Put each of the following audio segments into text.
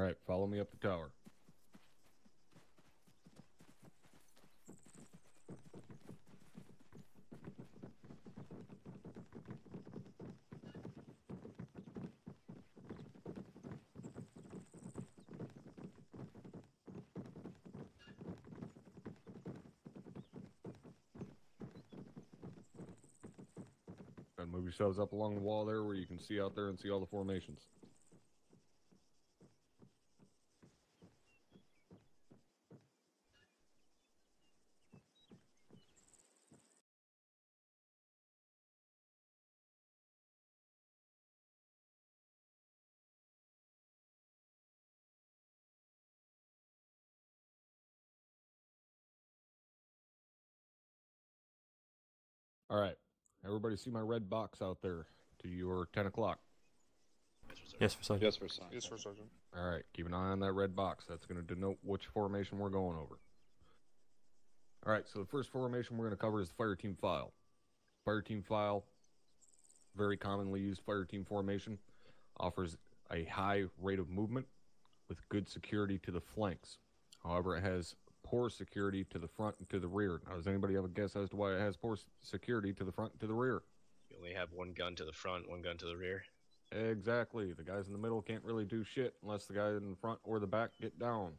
Alright, follow me up the tower. And move yourselves up along the wall there where you can see out there and see all the formations. Alright, everybody see my red box out there to your 10 o'clock. Yes, for Sergeant. Yes, for Sergeant. Yes, for Sergeant. Alright, keep an eye on that red box. That's going to denote which formation we're going over. Alright, so the first formation we're going to cover is the fire team file. Fire team file, very commonly used fire team formation, offers a high rate of movement with good security to the flanks. However, it has poor security to the front and to the rear. Now, does anybody have a guess as to why it has poor security to the front and to the rear? You only have one gun to the front, one gun to the rear. Exactly. The guys in the middle can't really do shit unless the guys in the front or the back get down.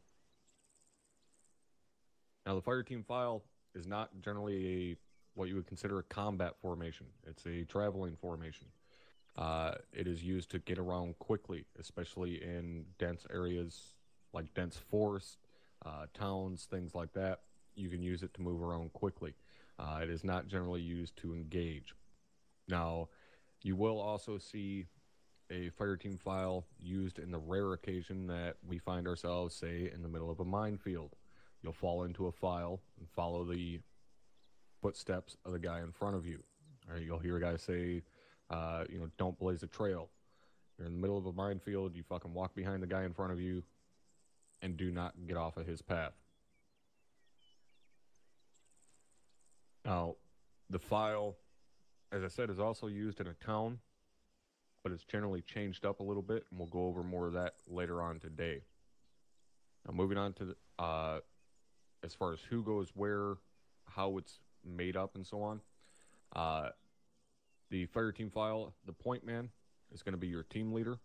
Now, the fire team file is not generally what you would consider a combat formation. It's a traveling formation. It is used to get around quickly, especially in dense areas like dense forest, towns, things like that. You can use it to move around quickly. It is not generally used to engage. Now, you will also see a fire team file used in the rare occasion that we find ourselves, say, in the middle of a minefield. You'll fall into a file and follow the footsteps of the guy in front of you. Or you'll hear a guy say, don't blaze a trail. You're in the middle of a minefield, you fucking walk behind the guy in front of you and do not get off of his path. Now, the file, as I said, is also used in a town, but it's generally changed up a little bit, and we'll go over more of that later on today. Now, moving on to the, as far as who goes where, how it's made up, and so on. The fire team file, the point man is going to be your team leader.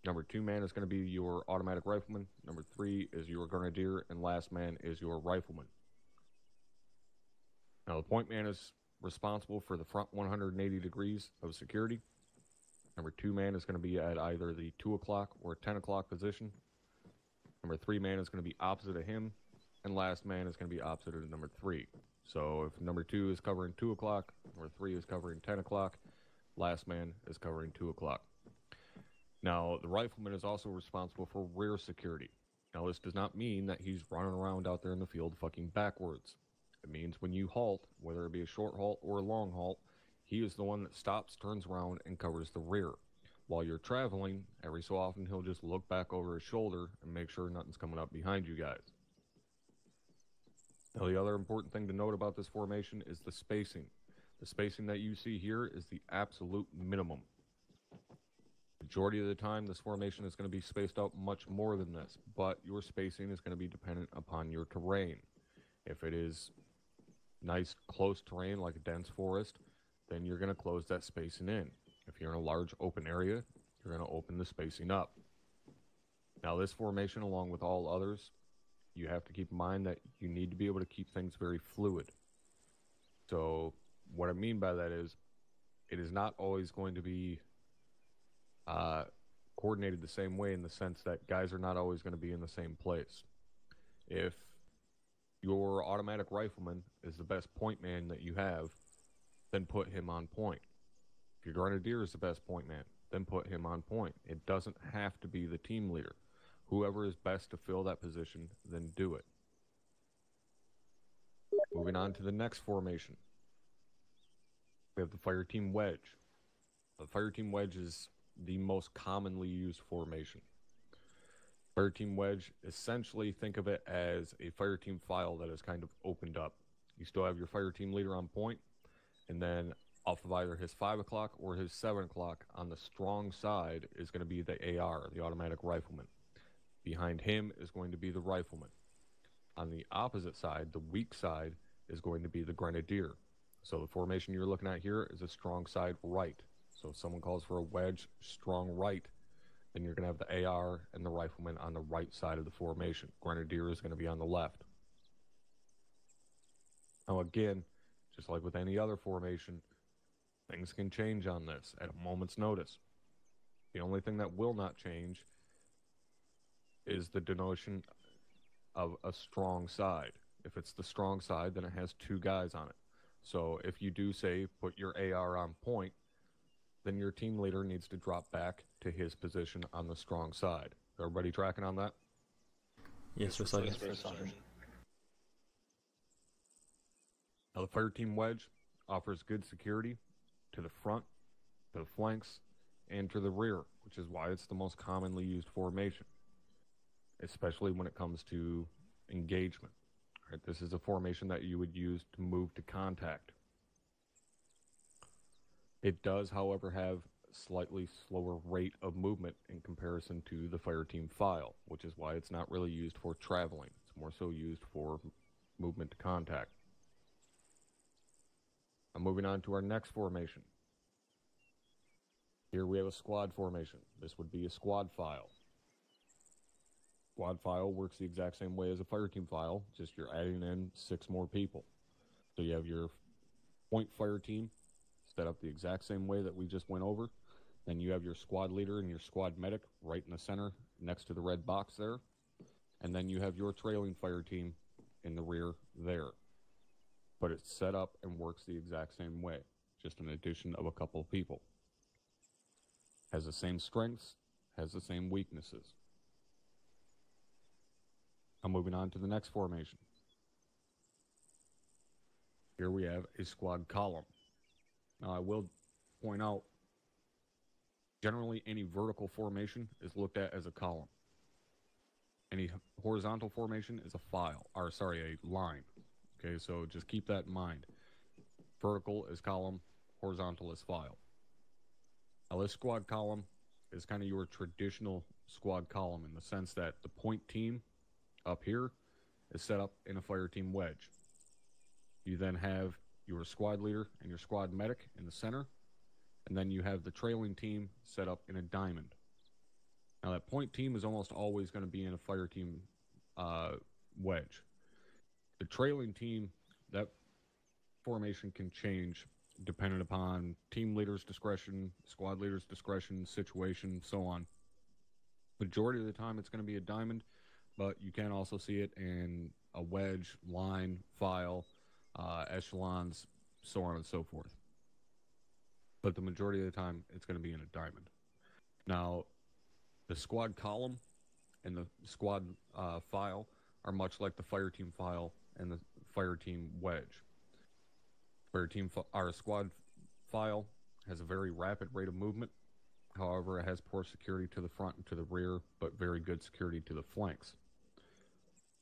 Number 2 man is going to be your automatic rifleman. Number 3 is your grenadier, and last man is your rifleman. Now, the point man is responsible for the front 180 degrees of security. Number 2 man is going to be at either the 2 o'clock or 10 o'clock position. Number 3 man is going to be opposite of him, and last man is going to be opposite of number 3. So if number 2 is covering 2 o'clock, number 3 is covering 10 o'clock, last man is covering 2 o'clock. Now, the rifleman is also responsible for rear security. Now, this does not mean that he's running around out there in the field fucking backwards. It means when you halt, whether it be a short halt or a long halt, he is the one that stops, turns around, and covers the rear. While you're traveling, every so often he'll just look back over his shoulder and make sure nothing's coming up behind you guys. Now, the other important thing to note about this formation is the spacing. The spacing that you see here is the absolute minimum. Majority of the time, this formation is going to be spaced out much more than this, but your spacing is going to be dependent upon your terrain. If it is nice, close terrain like a dense forest, then you're going to close that spacing in. If you're in a large open area, you're going to open the spacing up. Now, this formation, along with all others, you have to keep in mind that you need to be able to keep things very fluid. So, what I mean by that is, it is not always going to be coordinated the same way, in the sense that guys are not always going to be in the same place. If your automatic rifleman is the best point man that you have, then put him on point. If your grenadier is the best point man, then put him on point. It doesn't have to be the team leader. Whoever is best to fill that position, then do it. Moving on to the next formation. We have the fire team wedge. The fire team wedge is the most commonly used formation. Fire team wedge, essentially think of it as a fire team file that is kind of opened up. You still have your fire team leader on point, and then off of either his 5 o'clock or his 7 o'clock on the strong side is going to be the AR, the automatic rifleman. Behind him is going to be the rifleman. On the opposite side, the weak side, is going to be the grenadier. So the formation you're looking at here is a strong side right. So if someone calls for a wedge, strong right, then you're going to have the AR and the rifleman on the right side of the formation. Grenadier is going to be on the left. Now again, just like with any other formation, things can change on this at a moment's notice. The only thing that will not change is the denotion of a strong side. If it's the strong side, then it has two guys on it. So if you do say put your AR on point, then your team leader needs to drop back to his position on the strong side. Everybody tracking on that? Yes, First Sergeant. Now the fire team wedge offers good security to the front, to the flanks, and to the rear, which is why it's the most commonly used formation, especially when it comes to engagement. Right? This is a formation that you would use to move to contact. It does, however, have slightly slower rate of movement in comparison to the fire team file, which is why it's not really used for traveling. It's more so used for movement to contact. I'm moving on to our next formation. Here we have a squad formation. This would be a squad file. Squad file works the exact same way as a fire team file, just you're adding in 6 more people. So you have your point fire team set up the exact same way that we just went over. Then you have your squad leader and your squad medic right in the center next to the red box there. And then you have your trailing fire team in the rear there. But it's set up and works the exact same way, just an addition of a couple of people. Has the same strengths, has the same weaknesses. I'm moving on to the next formation. Here we have a squad column. Now I will point out, generally any vertical formation is looked at as a column. Any horizontal formation is a file, or sorry, a line. Okay, so just keep that in mind. Vertical is column, horizontal is file. Now this squad column is kind of your traditional squad column in the sense that the point team up here is set up in a fire team wedge. You then have your squad leader and your squad medic in the center, and then you have the trailing team set up in a diamond. Now that point team is almost always going to be in a fire team wedge. The trailing team, that formation can change depending upon team leader's discretion, squad leader's discretion, situation, so on. Majority of the time it's going to be a diamond, but you can also see it in a wedge, line, file, echelons, so on and so forth. But the majority of the time it's going to be in a diamond. Now, the squad column and the squad file are much like the fire team file and the fire team wedge. Our squad file has a very rapid rate of movement. However, it has poor security to the front and to the rear, but very good security to the flanks.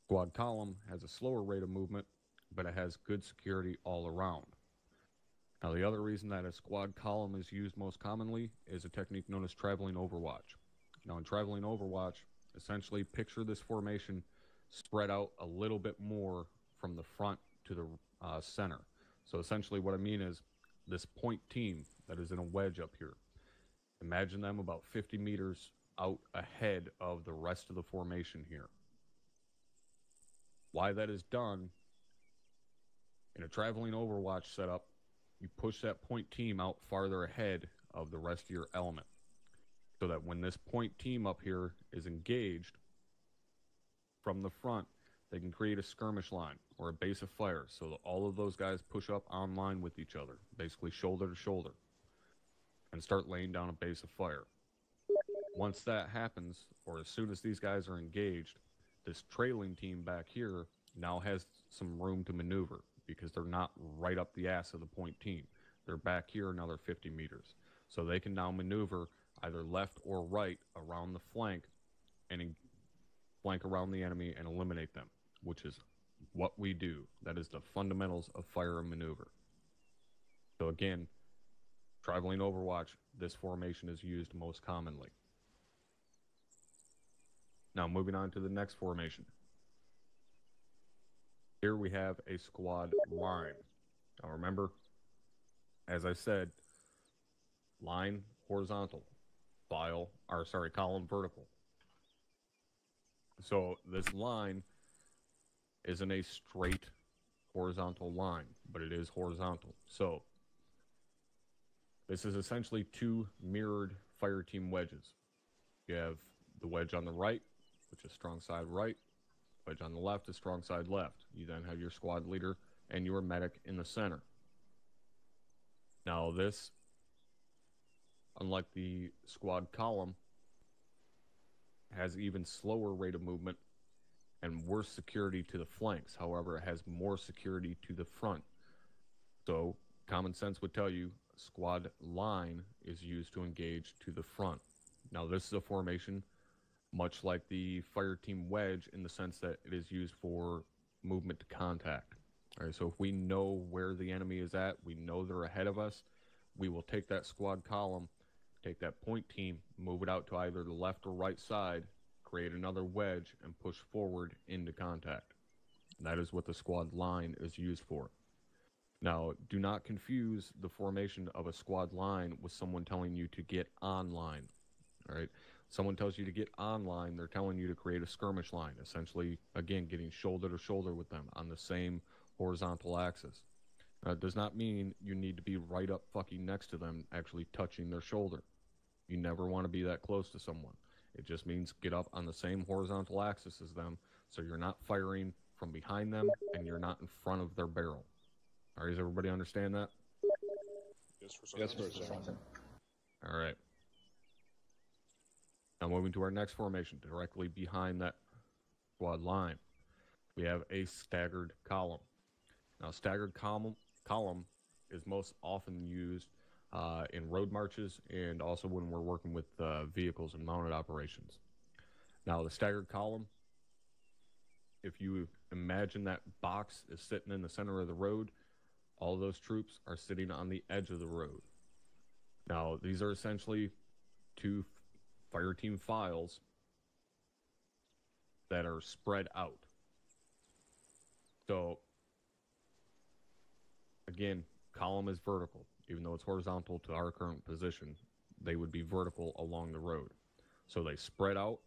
Squad column has a slower rate of movement, but it has good security all around. Now, the other reason that a squad column is used most commonly is a technique known as traveling overwatch. Now, in traveling overwatch, essentially picture this formation spread out a little bit more from the front to the center. So essentially what I mean is this point team that is in a wedge up here, imagine them about 50 meters out ahead of the rest of the formation here. Why that is done, in a traveling overwatch setup, you push that point team out farther ahead of the rest of your element, so that when this point team up here is engaged from the front, they can create a skirmish line or a base of fire so that all of those guys push up on line with each other, basically shoulder to shoulder, and start laying down a base of fire. Once that happens, or as soon as these guys are engaged, this trailing team back here now has some room to maneuver because they're not right up the ass of the point team. They're back here another 50 meters. So they can now maneuver either left or right around the flank and flank around the enemy and eliminate them, which is what we do. That is the fundamentals of fire and maneuver. So again, traveling overwatch, this formation is used most commonly. Now, moving on to the next formation. Here we have a squad line. Now, remember, as I said, line horizontal, column vertical. So this line isn't a straight horizontal line, but it is horizontal. So this is essentially two mirrored fire team wedges. You have the wedge on the right, which is strong side right. Wedge on the left is strong side left. You then have your squad leader and your medic in the center. Now this, unlike the squad column, has even slower rate of movement and worse security to the flanks. However, it has more security to the front. So common sense would tell you squad line is used to engage to the front. Now this is a formation much like the fire team wedge in the sense that it is used for movement to contact. All right, so if we know where the enemy is at, we know they're ahead of us, we will take that squad column, take that point team, move it out to either the left or right side, create another wedge, and push forward into contact. That is what the squad line is used for. Now, do not confuse the formation of a squad line with someone telling you to get online. All right? Someone tells you to get online, they're telling you to create a skirmish line, essentially, again, getting shoulder to shoulder with them on the same horizontal axis. Now, it does not mean you need to be right up fucking next to them, actually touching their shoulder. You never want to be that close to someone. It just means get up on the same horizontal axis as them, so you're not firing from behind them and you're not in front of their barrel. All right, does everybody understand that? Yes, sir. All right. Now moving to our next formation, directly behind that squad line, we have a staggered column. Now, staggered column is most often used in road marches and also when we're working with vehicles and mounted operations. Now, the staggered column, if you imagine that box is sitting in the center of the road, all those troops are sitting on the edge of the road. Now, these are essentially two fire team files that are spread out. So, again, column is vertical. Even though it's horizontal to our current position, they would be vertical along the road. So they spread out,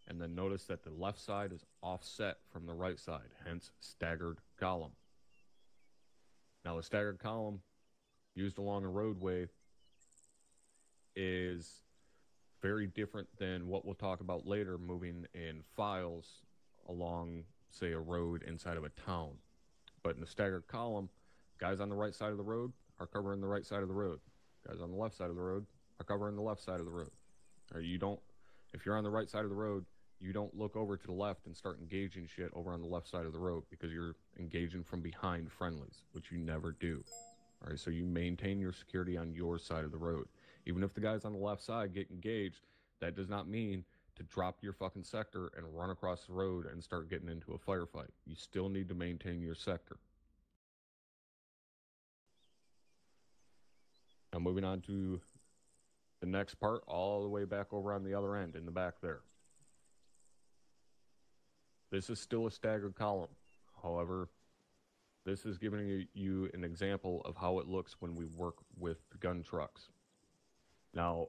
and then notice that the left side is offset from the right side, hence staggered column. Now, the staggered column used along a roadway is very different than what we'll talk about later, moving in files along, say, a road inside of a town. But in the staggered column, guys on the right side of the road are covering the right side of the road. Guys on the left side of the road are covering the left side of the road. Or you don't, if you're on the right side of the road, you don't look over to the left and start engaging shit over on the left side of the road because you're engaging from behind friendlies, which you never do. All right, so you maintain your security on your side of the road. Even if the guys on the left side get engaged, that does not mean to drop your fucking sector and run across the road and start getting into a firefight. You still need to maintain your sector. Now moving on to the next part, all the way back over on the other end, in the back there. This is still a staggered column. However, this is giving you an example of how it looks when we work with gun trucks. Now,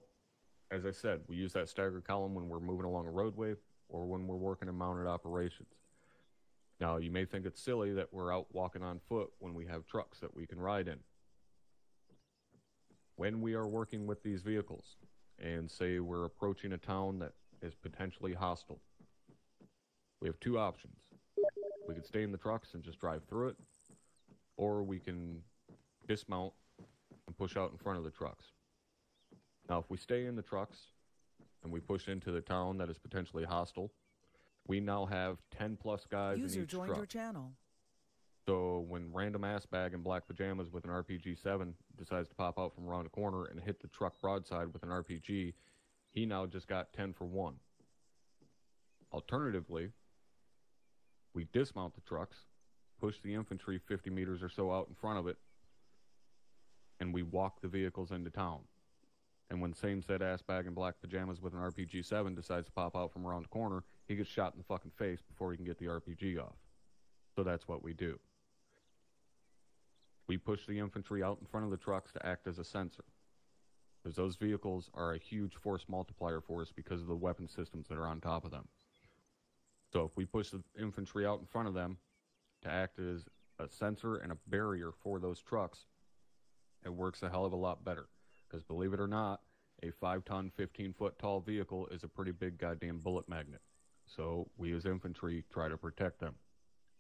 as I said, we use that staggered column when we're moving along a roadway or when we're working in mounted operations. Now, you may think it's silly that we're out walking on foot when we have trucks that we can ride in. When we are working with these vehicles and say we're approaching a town that is potentially hostile, we have two options. We could stay in the trucks and just drive through it, or we can dismount and push out in front of the trucks. Now, if we stay in the trucks and we push into the town that is potentially hostile, we now have 10 plus guys in each truck. Your channel. So when random ass bag in black pajamas with an RPG-7 decides to pop out from around a corner and hit the truck broadside with an RPG, he now just got 10 for 1. Alternatively, we dismount the trucks, push the infantry 50 meters or so out in front of it, and we walk the vehicles into town. And when same said ass bag in black pajamas with an RPG-7 decides to pop out from around the corner, he gets shot in the fucking face before he can get the RPG off. So that's what we do. We push the infantry out in front of the trucks to act as a sensor. Because those vehicles are a huge force multiplier for us because of the weapon systems that are on top of them. So if we push the infantry out in front of them to act as a sensor and a barrier for those trucks, it works a hell of a lot better. Because believe it or not, a 5-ton, 15-foot tall vehicle is a pretty big goddamn bullet magnet. So we as infantry try to protect them.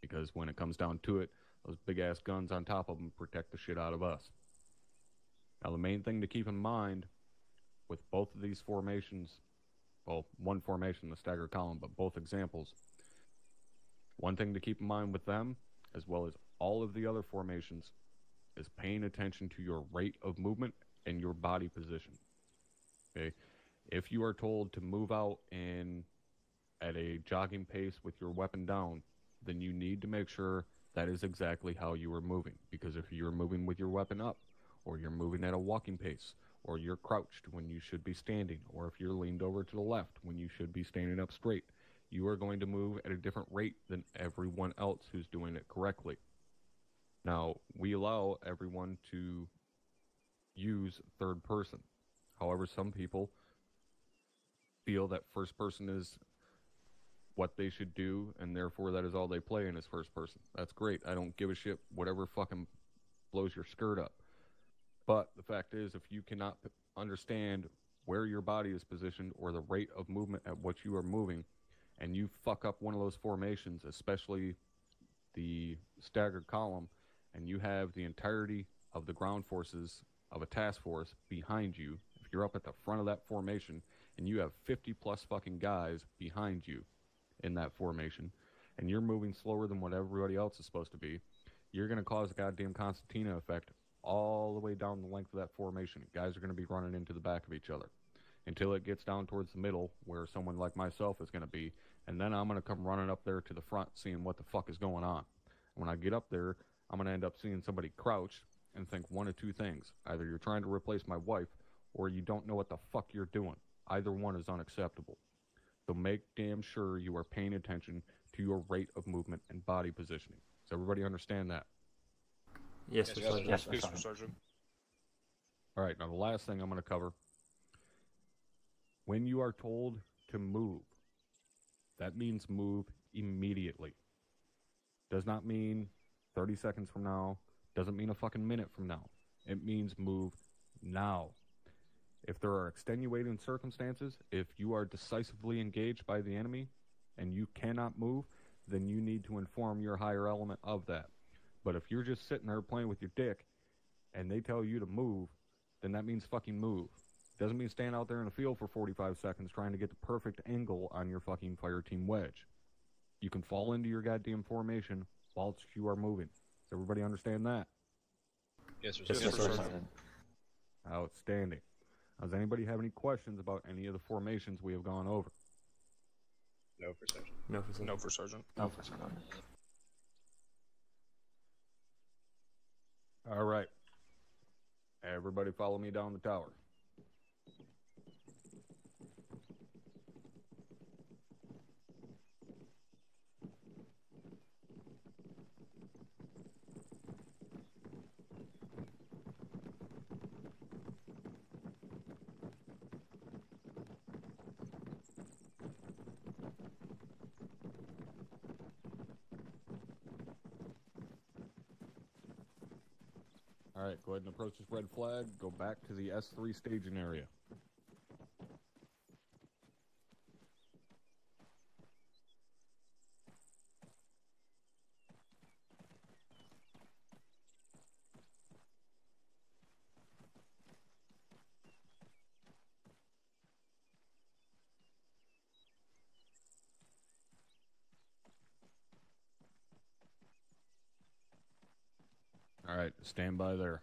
Because when it comes down to it, those big-ass guns on top of them protect the shit out of us. Now, the main thing to keep in mind with both of these formations, well, one formation, the staggered column, but both examples, one thing to keep in mind with them, as well as all of the other formations, is paying attention to your rate of movement and your body position. Okay? If you are told to move out at a jogging pace with your weapon down, then you need to make sure that is exactly how you are moving. Because if you're moving with your weapon up, or you're moving at a walking pace, or you're crouched when you should be standing, or if you're leaned over to the left when you should be standing up straight, you are going to move at a different rate than everyone else who's doing it correctly. Now, we allow everyone to use third person. However, some people feel that first person is what they should do, and therefore that is all they play in is first person. That's great. I don't give a shit whatever fucking blows your skirt up. But the fact is, if you cannot understand where your body is positioned or the rate of movement at which you are moving, and you fuck up one of those formations, especially the staggered column, and you have the entirety of the ground forces of a task force behind you, if you're up at the front of that formation, and you have 50 plus fucking guys behind you in that formation, and you're moving slower than what everybody else is supposed to be, you're going to cause a goddamn concertina effect all the way down the length of that formation. Guys are going to be running into the back of each other until it gets down towards the middle where someone like myself is going to be, and then I'm going to come running up there to the front seeing what the fuck is going on. When I get up there, I'm going to end up seeing somebody crouched and think one of two things. Either you're trying to replace my wife, or you don't know what the fuck you're doing. Either one is unacceptable. So make damn sure you are paying attention to your rate of movement and body positioning. Does everybody understand that? Yes, Sir Sergeant. Yes, Sir Sergeant. All right, now the last thing I'm going to cover. When you are told to move, that means move immediately. Does not mean 30 seconds from now. Doesn't mean a fucking minute from now. It means move now. If there are extenuating circumstances, if you are decisively engaged by the enemy and you cannot move, then you need to inform your higher element of that. But if you're just sitting there playing with your dick and they tell you to move, then that means fucking move. Doesn't mean stand out there in the field for 45 seconds trying to get the perfect angle on your fucking fire team wedge. You can fall into your goddamn formation whilst you are moving. Does everybody understand that? Yes, Sir Yes, Sergeant. Sir Sergeant. Outstanding. Does anybody have any questions about any of the formations we have gone over? No, for Sergeant. No, for No, for Sergeant. No, for Sergeant. All right. Everybody follow me down the tower. All right, go ahead and approach this red flag. Go back to the S3 staging area. All right, stand by there.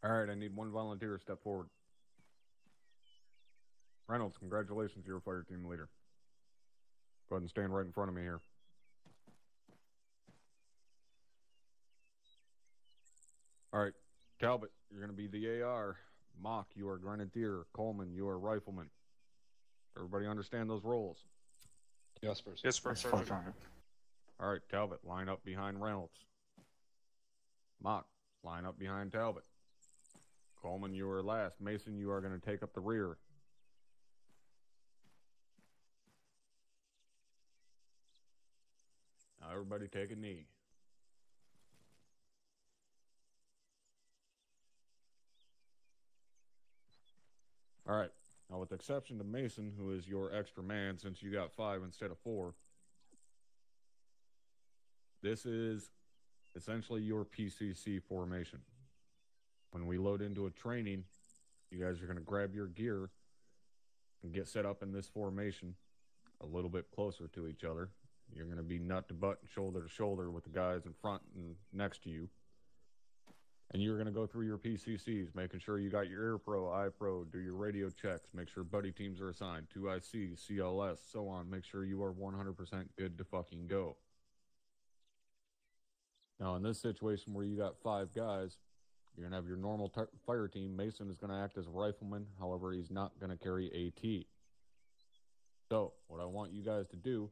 All right, I need one volunteer to step forward. Reynolds, congratulations, you're a fire team leader. Go ahead and stand right in front of me here. All right, Talbot, you're going to be the AR. Mock, you are Grenadier. Coleman, you are Rifleman. Everybody understand those roles? Yes, First Yes, Sergeant. First Yes, Sergeant. Sergeant. All right, Talbot, line up behind Reynolds. Mock, line up behind Talbot. Coleman, you are last. Mason, you are going to take up the rear. Now everybody take a knee. All right. Now, with the exception to Mason, who is your extra man since you got 5 instead of 4, this is essentially your PCC formation. When we load into a training, you guys are going to grab your gear and get set up in this formation a little bit closer to each other. You're going to be nut to butt and shoulder to shoulder with the guys in front and next to you. And you're going to go through your PCCs, making sure you got your Air Pro, I Pro, do your radio checks, make sure buddy teams are assigned, 2IC, CLS, so on. Make sure you are 100% good to fucking go. Now, in this situation where you got 5 guys, you're going to have your normal fire team. Mason is going to act as a rifleman. However, he's not going to carry AT. So, what I want you guys to do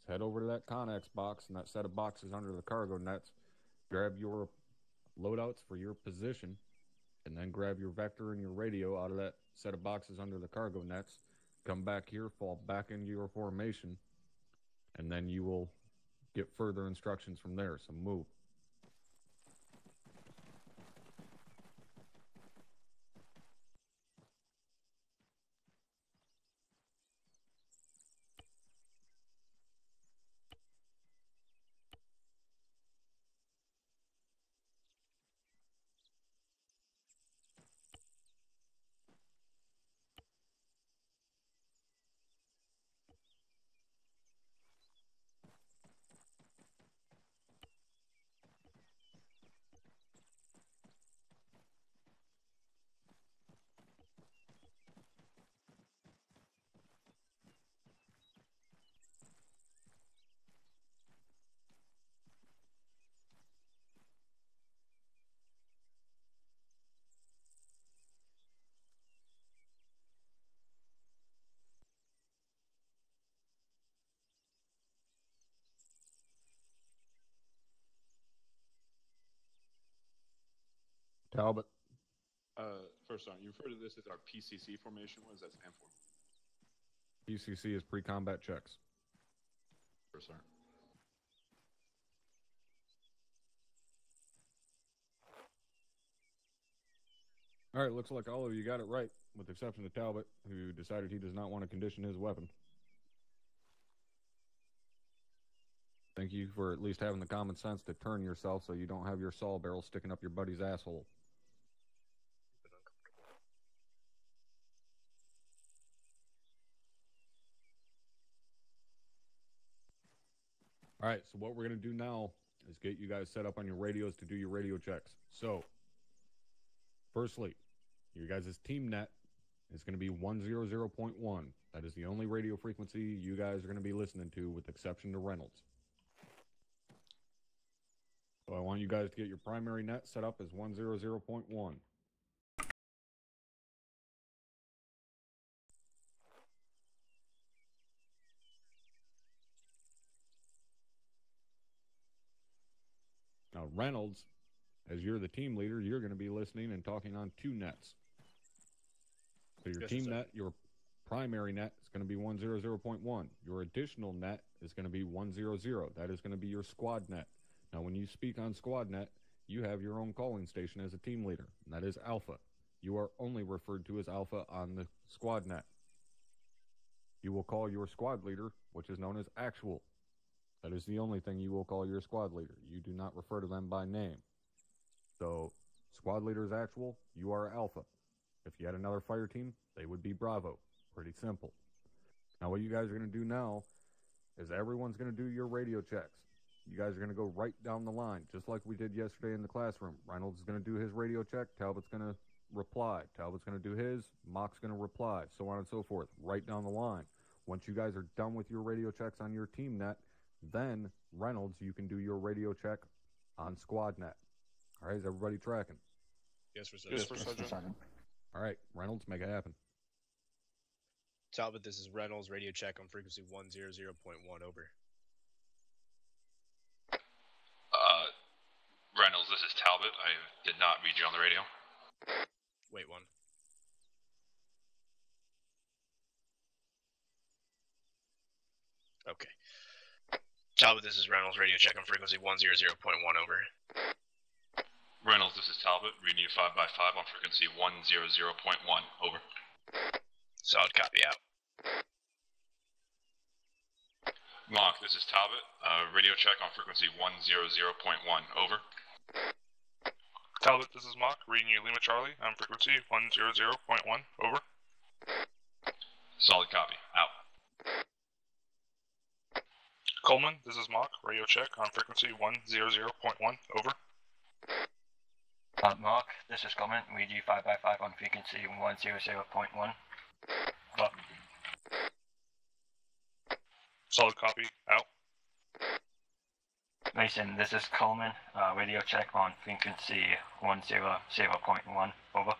is head over to that Connex box and that set of boxes under the cargo nets. Grab your loadouts for your position, and then grab your vector and your radio out of that set of boxes under the cargo nets. Come back here, fall back into your formation, and then you will get further instructions from there. So move. Talbot. First Sergeant, you refer to this as our PCC formation. What does that stand for? PCC is pre-combat checks. First Sergeant. All right, looks like all of you got it right, with the exception of Talbot, who decided he does not want to condition his weapon. Thank you for at least having the common sense to turn yourself so you don't have your saw barrel sticking up your buddy's asshole. All right, so what we're going to do now is get you guys set up on your radios to do your radio checks. So, firstly, your guys' team net is going to be 100.1. That is the only radio frequency you guys are going to be listening to, with the exception to Reynolds. So I want you guys to get your primary net set up as 100.1. Now, Reynolds, as you're the team leader, you're going to be listening and talking on 2 nets. So your team net, your primary net is going to be 100.1. Your additional net is going to be 100. That is going to be your squad net. Now, when you speak on squad net, you have your own calling station as a team leader, and that is Alpha. You are only referred to as Alpha on the squad net. You will call your squad leader, which is known as Actual. That is the only thing you will call your squad leader. You do not refer to them by name. So, squad leader is Actual, you are Alpha. If you had another fire team, they would be Bravo. Pretty simple. Now, what you guys are going to do now is everyone's going to do your radio checks. you guys are going to go right down the line, just like we did yesterday in the classroom. Reynolds is going to do his radio check. Talbot's going to reply. Talbot's going to do his. Mock's going to reply, so on and so forth, right down the line. Once you guys are done with your radio checks on your team net, then, Reynolds, you can do your radio check on squad net. All right, is everybody tracking? Yes, for Sergeant. All right, Reynolds, make it happen. Talbot, this is Reynolds, radio check on frequency 100.1, over. Reynolds, this is Talbot. I did not read you on the radio. Wait, one. Okay. Talbot, this is Reynolds, radio check on frequency 100.1, over. Reynolds, this is Talbot. Reading you 5x5 on frequency 100.1, over. Solid copy, out. Mock, this is Talbot. Radio check on frequency 100.1, over. Talbot, this is Mock. Reading you Lima Charlie on frequency 100.1, over. Solid copy, out. Coleman, this is Mock. Radio check on frequency 100.1, over. Mark, this is Coleman. Read you 5x5 on frequency 100.1. Over. Solid copy, out. Mason, this is Coleman. Radio check on frequency 100.1. Over.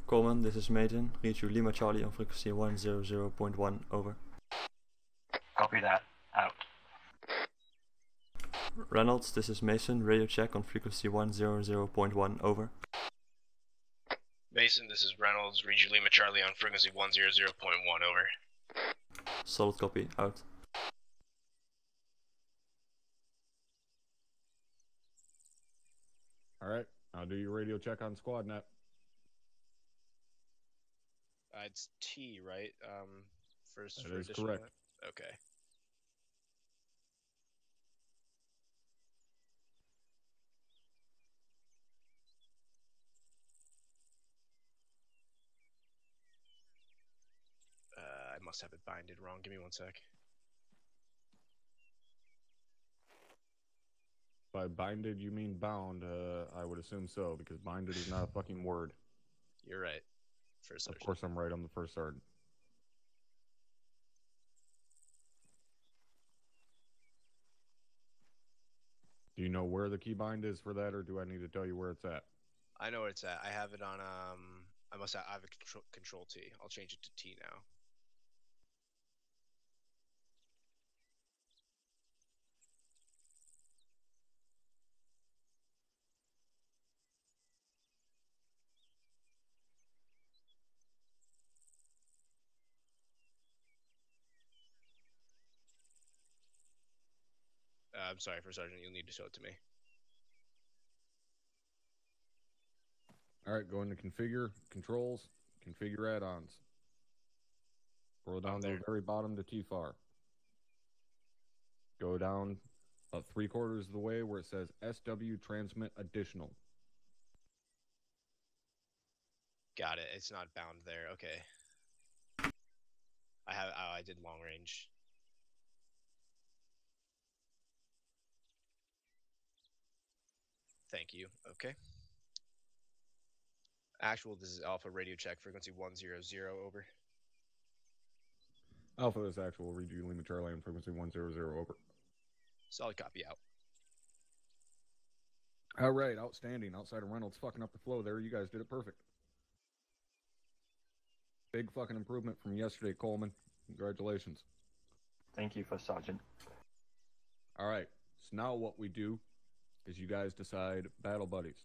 Coleman, this is Mason. Read you Lima Charlie on frequency 100.1. Over. Copy that. Out. Reynolds, this is Mason. Radio check on frequency 100.1. Over. Mason, this is Reynolds, read you Lima Charlie on frequency 100.1, over. Solid copy. Out. All right, I'll do your radio check on squad net. It's T, right? First That for is additional correct. net? Okay. I must have it binded wrong. Give me 1 sec. By binded, you mean bound? I would assume so, because binded is not a fucking word. You're right. First Of sergeant. course I'm right, I'm the first sergeant. Do you know where the key bind is for that, or do I need to tell you where it's at? I know where it's at. I have it on, I have a control T. I'll change it to T now. I'm sorry, First Sergeant. You'll need to show it to me. All right, go into configure, controls, configure add-ons. Scroll down to the very bottom to TFAR. Go down about 3/4 of the way where it says SW transmit additional. Got it. It's not bound there. Okay. I did long range. Thank you. Okay. Actual, this is Alpha radio check, frequency 100, over. Alpha is actual, read you Lima Charlie on frequency 100, over. Solid copy, out. All right, outstanding. Outside of Reynolds fucking up the flow there, you guys did it perfect. Big fucking improvement from yesterday, Coleman. Congratulations. Thank you, First Sergeant. All right, so now what we do is you guys decide battle buddies.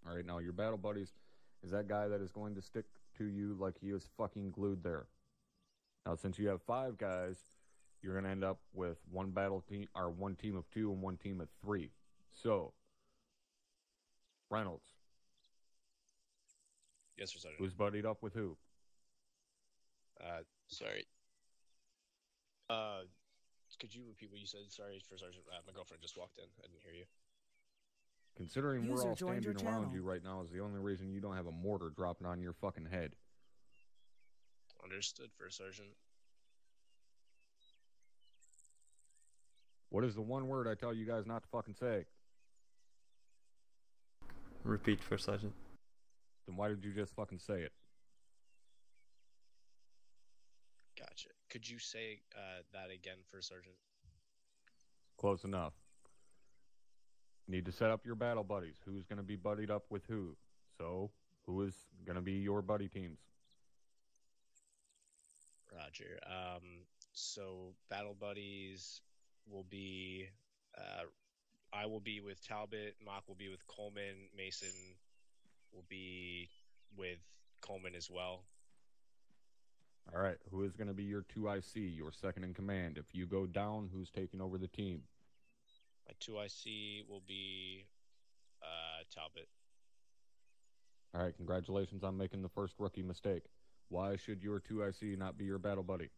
All right, now your battle buddies is that guy that is going to stick to you like he is fucking glued there. Now, since you have 5 guys, you're going to end up with one battle team, or one team of 2 and one team of 3. So, Reynolds. Yes, Sir Sergeant. Who's buddied up with who? Sorry. Could you repeat what you said? Sorry, First Sergeant. My girlfriend just walked in. I didn't hear you. Considering we're all standing around you right now is the only reason you don't have a mortar dropping on your fucking head. Understood, First Sergeant. What is the one word I tell you guys not to fucking say? Repeat, First Sergeant. Then why did you just fucking say it? Gotcha. Could you say that again, First Sergeant? Close enough. Need to set up your battle buddies. Who's going to be buddied up with who? So, who is going to be your buddy teams? Roger. So battle buddies will be, I will be with Talbot, Mock will be with Coleman, Mason will be with Coleman as well. All right. Who is going to be your 2IC, your second in command? If you go down, who's taking over the team? My 2IC will be Talbot. All right. Congratulations on making the first rookie mistake. Why should your 2IC not be your battle buddy?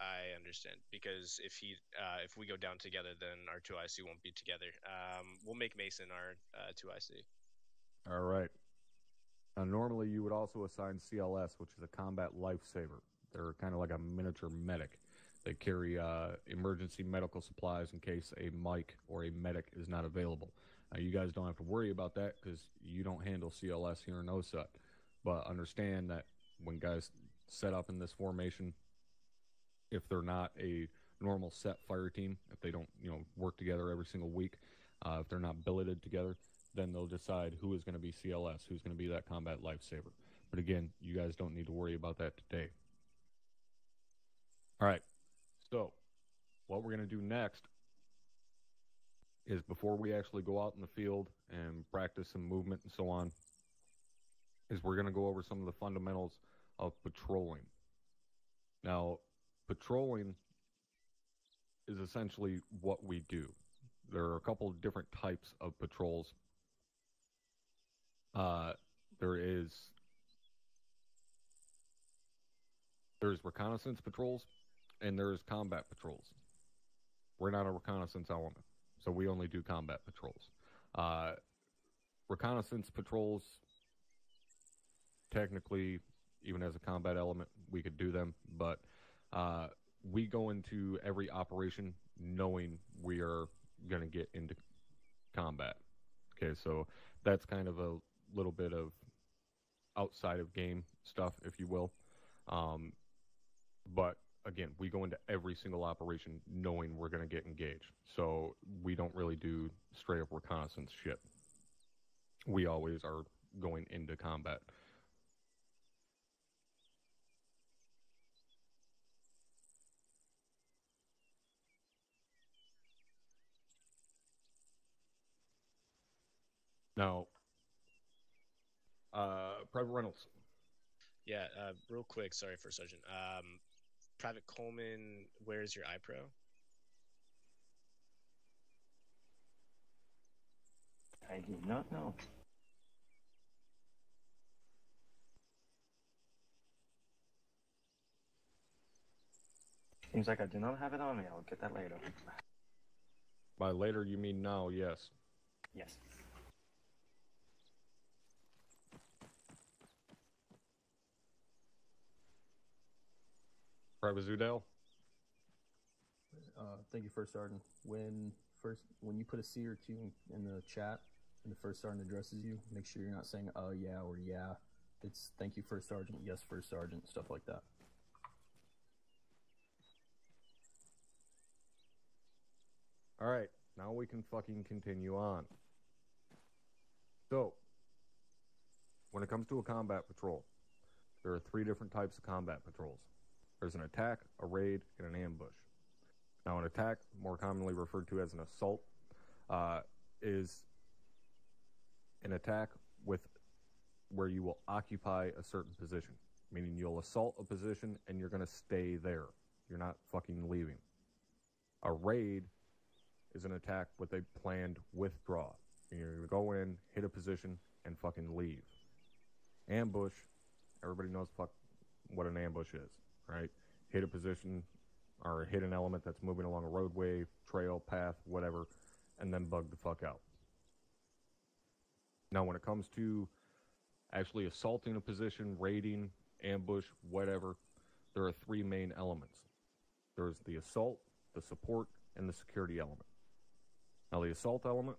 I understand, because if we go down together, then our 2IC won't be together. We'll make Mason our 2IC. All right. Now, normally you would also assign CLS, which is a combat lifesaver. They're kind of like a miniature medic. They carry emergency medical supplies in case a mic or a medic is not available. Now, you guys don't have to worry about that because you don't handle CLS here in OSUT. But understand that when guys set up in this formation, if they're not a normal set fire team, if they don't, work together every single week, if they're not billeted together, then they'll decide who is going to be CLS, who's going to be that combat lifesaver. But again, you guys don't need to worry about that today. All right. So what we're going to do next is, before we actually go out in the field and practice some movement and so on, is we're going to go over some of the fundamentals of patrolling. Now, patrolling is essentially what we do. There are a couple of different types of patrols. There's reconnaissance patrols and there's combat patrols. We're not a reconnaissance element, so we only do combat patrols. Reconnaissance patrols, technically, even as a combat element, we could do them, but we go into every operation knowing we are going to get into combat. Okay, so that's kind of a little bit of outside of game stuff, if you will. But again, we go into every single operation knowing we're going to get engaged. So we don't really do straight up reconnaissance shit. We always are going into combat. Now, Private Reynolds. Yeah, real quick, sorry, First Sergeant. Private Coleman, where's your iPro? I do not know. Seems like I do not have it on me. I'll get that later. By later, you mean now, yes. Yes. Private Zudale? Thank you, First Sergeant. When you put a C or two in the chat and the First Sergeant addresses you, make sure you're not saying yeah or yeah. It's thank you, First Sergeant, yes, First Sergeant, stuff like that. All right, now we can fucking continue on. So, when it comes to a combat patrol, there are 3 different types of combat patrols. There's an attack, a raid, and an ambush. Now, an attack, more commonly referred to as an assault, is an attack where you will occupy a certain position, meaning you'll assault a position and you're going to stay there. You're not fucking leaving. A raid is an attack with a planned withdraw. You're going to go in, hit a position, and fucking leave. Ambush, everybody knows what an ambush is, right? Hit a position or hit an element that's moving along a roadway, trail, path, whatever, and then bug the fuck out. Now, when it comes to actually assaulting a position, raiding, ambush, whatever, there are 3 main elements. There's the assault, the support, and the security element. Now, the assault element,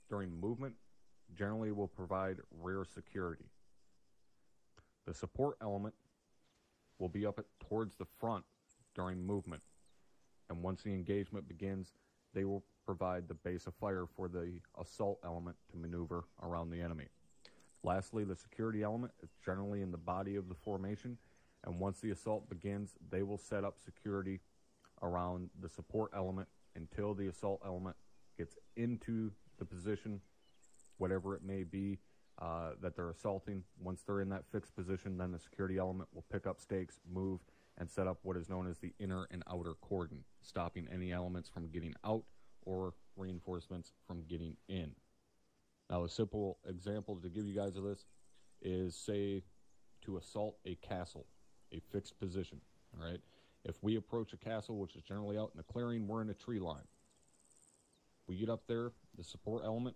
during movement, generally will provide rear security. The support element will be up towards the front during movement, and once the engagement begins, they will provide the base of fire for the assault element to maneuver around the enemy. Lastly, the security element is generally in the body of the formation, and once the assault begins, they will set up security around the support element until the assault element gets into the position, whatever it may be, that they're assaulting. Once they're in that fixed position, then the security element will pick up stakes, move, and set up what is known as the inner and outer cordon, stopping any elements from getting out or reinforcements from getting in. Now, a simple example to give you guys of this is, say, to assault a castle, a fixed position, all right? If we approach a castle, which is generally out in a clearing, we're in a tree line. We get up there, the support element,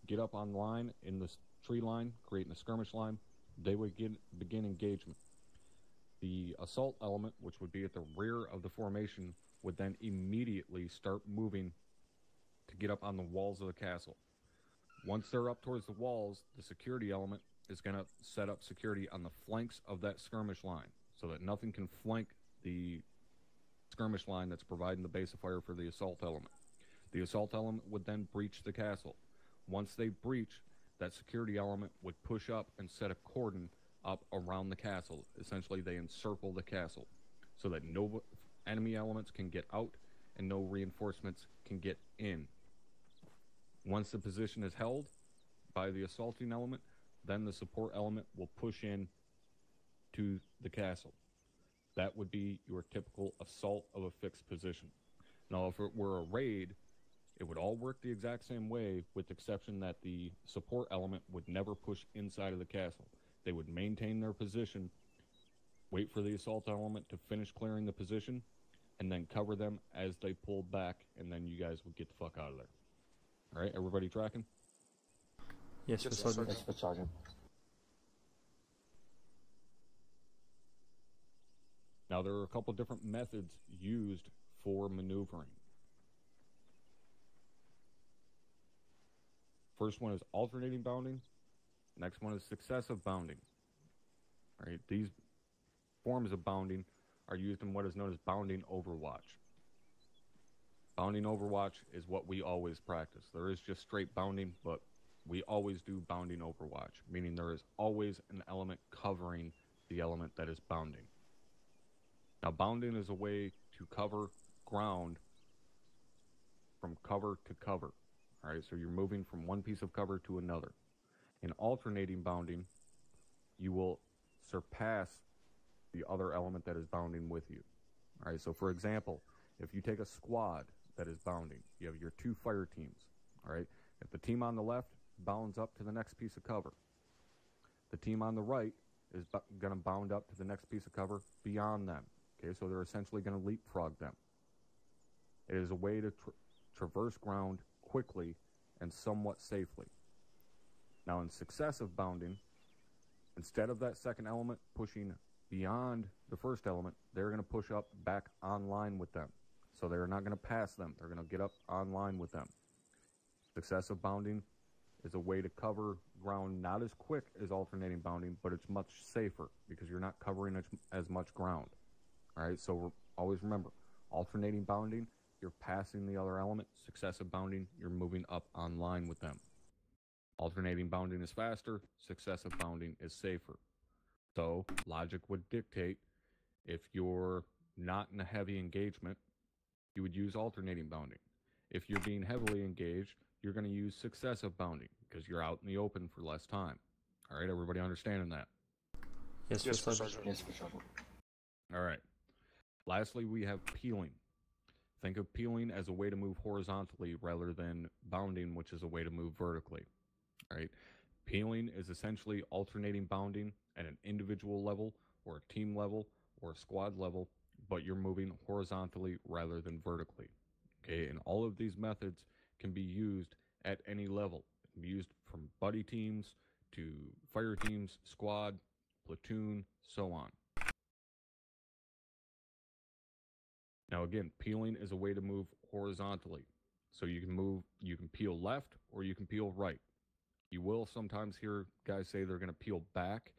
get up on line in the tree line, creating a skirmish line. They would begin engagement. The assault element, which would be at the rear of the formation, would then immediately start moving to get up on the walls of the castle. Once they're up towards the walls, the security element is going to set up security on the flanks of that skirmish line so that nothing can flank the skirmish line that's providing the base of fire for the assault element. The assault element would then breach the castle. Once they breach, that security element would push up and set a cordon up around the castle. Essentially, they encircle the castle so that no enemy elements can get out and no reinforcements can get in. Once the position is held by the assaulting element, then the support element will push in to the castle. That would be your typical assault of a fixed position. Now, if it were a raid, it would all work the exact same way, with the exception that the support element would never push inside of the castle. They would maintain their position, wait for the assault element to finish clearing the position, and then cover them as they pulled back, and then you guys would get the fuck out of there. All right, everybody tracking? Yes, Sergeant. Yes, Sergeant. Now, there are a couple different methods used for maneuvering. First one is alternating bounding. Next one is successive bounding. All right, these forms of bounding are used in what is known as bounding overwatch. Bounding overwatch is what we always practice. There is just straight bounding, but we always do bounding overwatch, meaning there is always an element covering the element that is bounding. Now, bounding is a way to cover ground from cover to cover. All right, so you're moving from one piece of cover to another. In alternating bounding, you will surpass the other element that is bounding with you. All right, so for example, if you take a squad that is bounding, you have your two fire teams. All right, if the team on the left bounds up to the next piece of cover, the team on the right is going to bound up to the next piece of cover beyond them. Okay, so they're essentially going to leapfrog them. It is a way to traverse ground quickly and somewhat safely. Now, in successive bounding, instead of that second element pushing beyond the first element, they're going to push up back online with them. So they're not going to pass them. They're going to get up online with them. Successive bounding is a way to cover ground not as quick as alternating bounding, but it's much safer because you're not covering as much ground. All right, so always remember, alternating bounding, you're passing the other element. Successive bounding, you're moving up online with them. Alternating bounding is faster. Successive bounding is safer. So logic would dictate, if you're not in a heavy engagement, you would use alternating bounding. If you're being heavily engaged, you're going to use successive bounding because you're out in the open for less time. All right, everybody understanding that? Yes, Sergeant. Yes, Sergeant. All right. Lastly, we have peeling. Think of peeling as a way to move horizontally rather than bounding, which is a way to move vertically. All right. Peeling is essentially alternating bounding at an individual level or a team level or a squad level, but you're moving horizontally rather than vertically. Okay, and all of these methods can be used at any level. It can be used from buddy teams to fire teams, squad, platoon, so on. Now again, peeling is a way to move horizontally. So you can peel left or you can peel right. You will sometimes hear guys say they're going to peel back.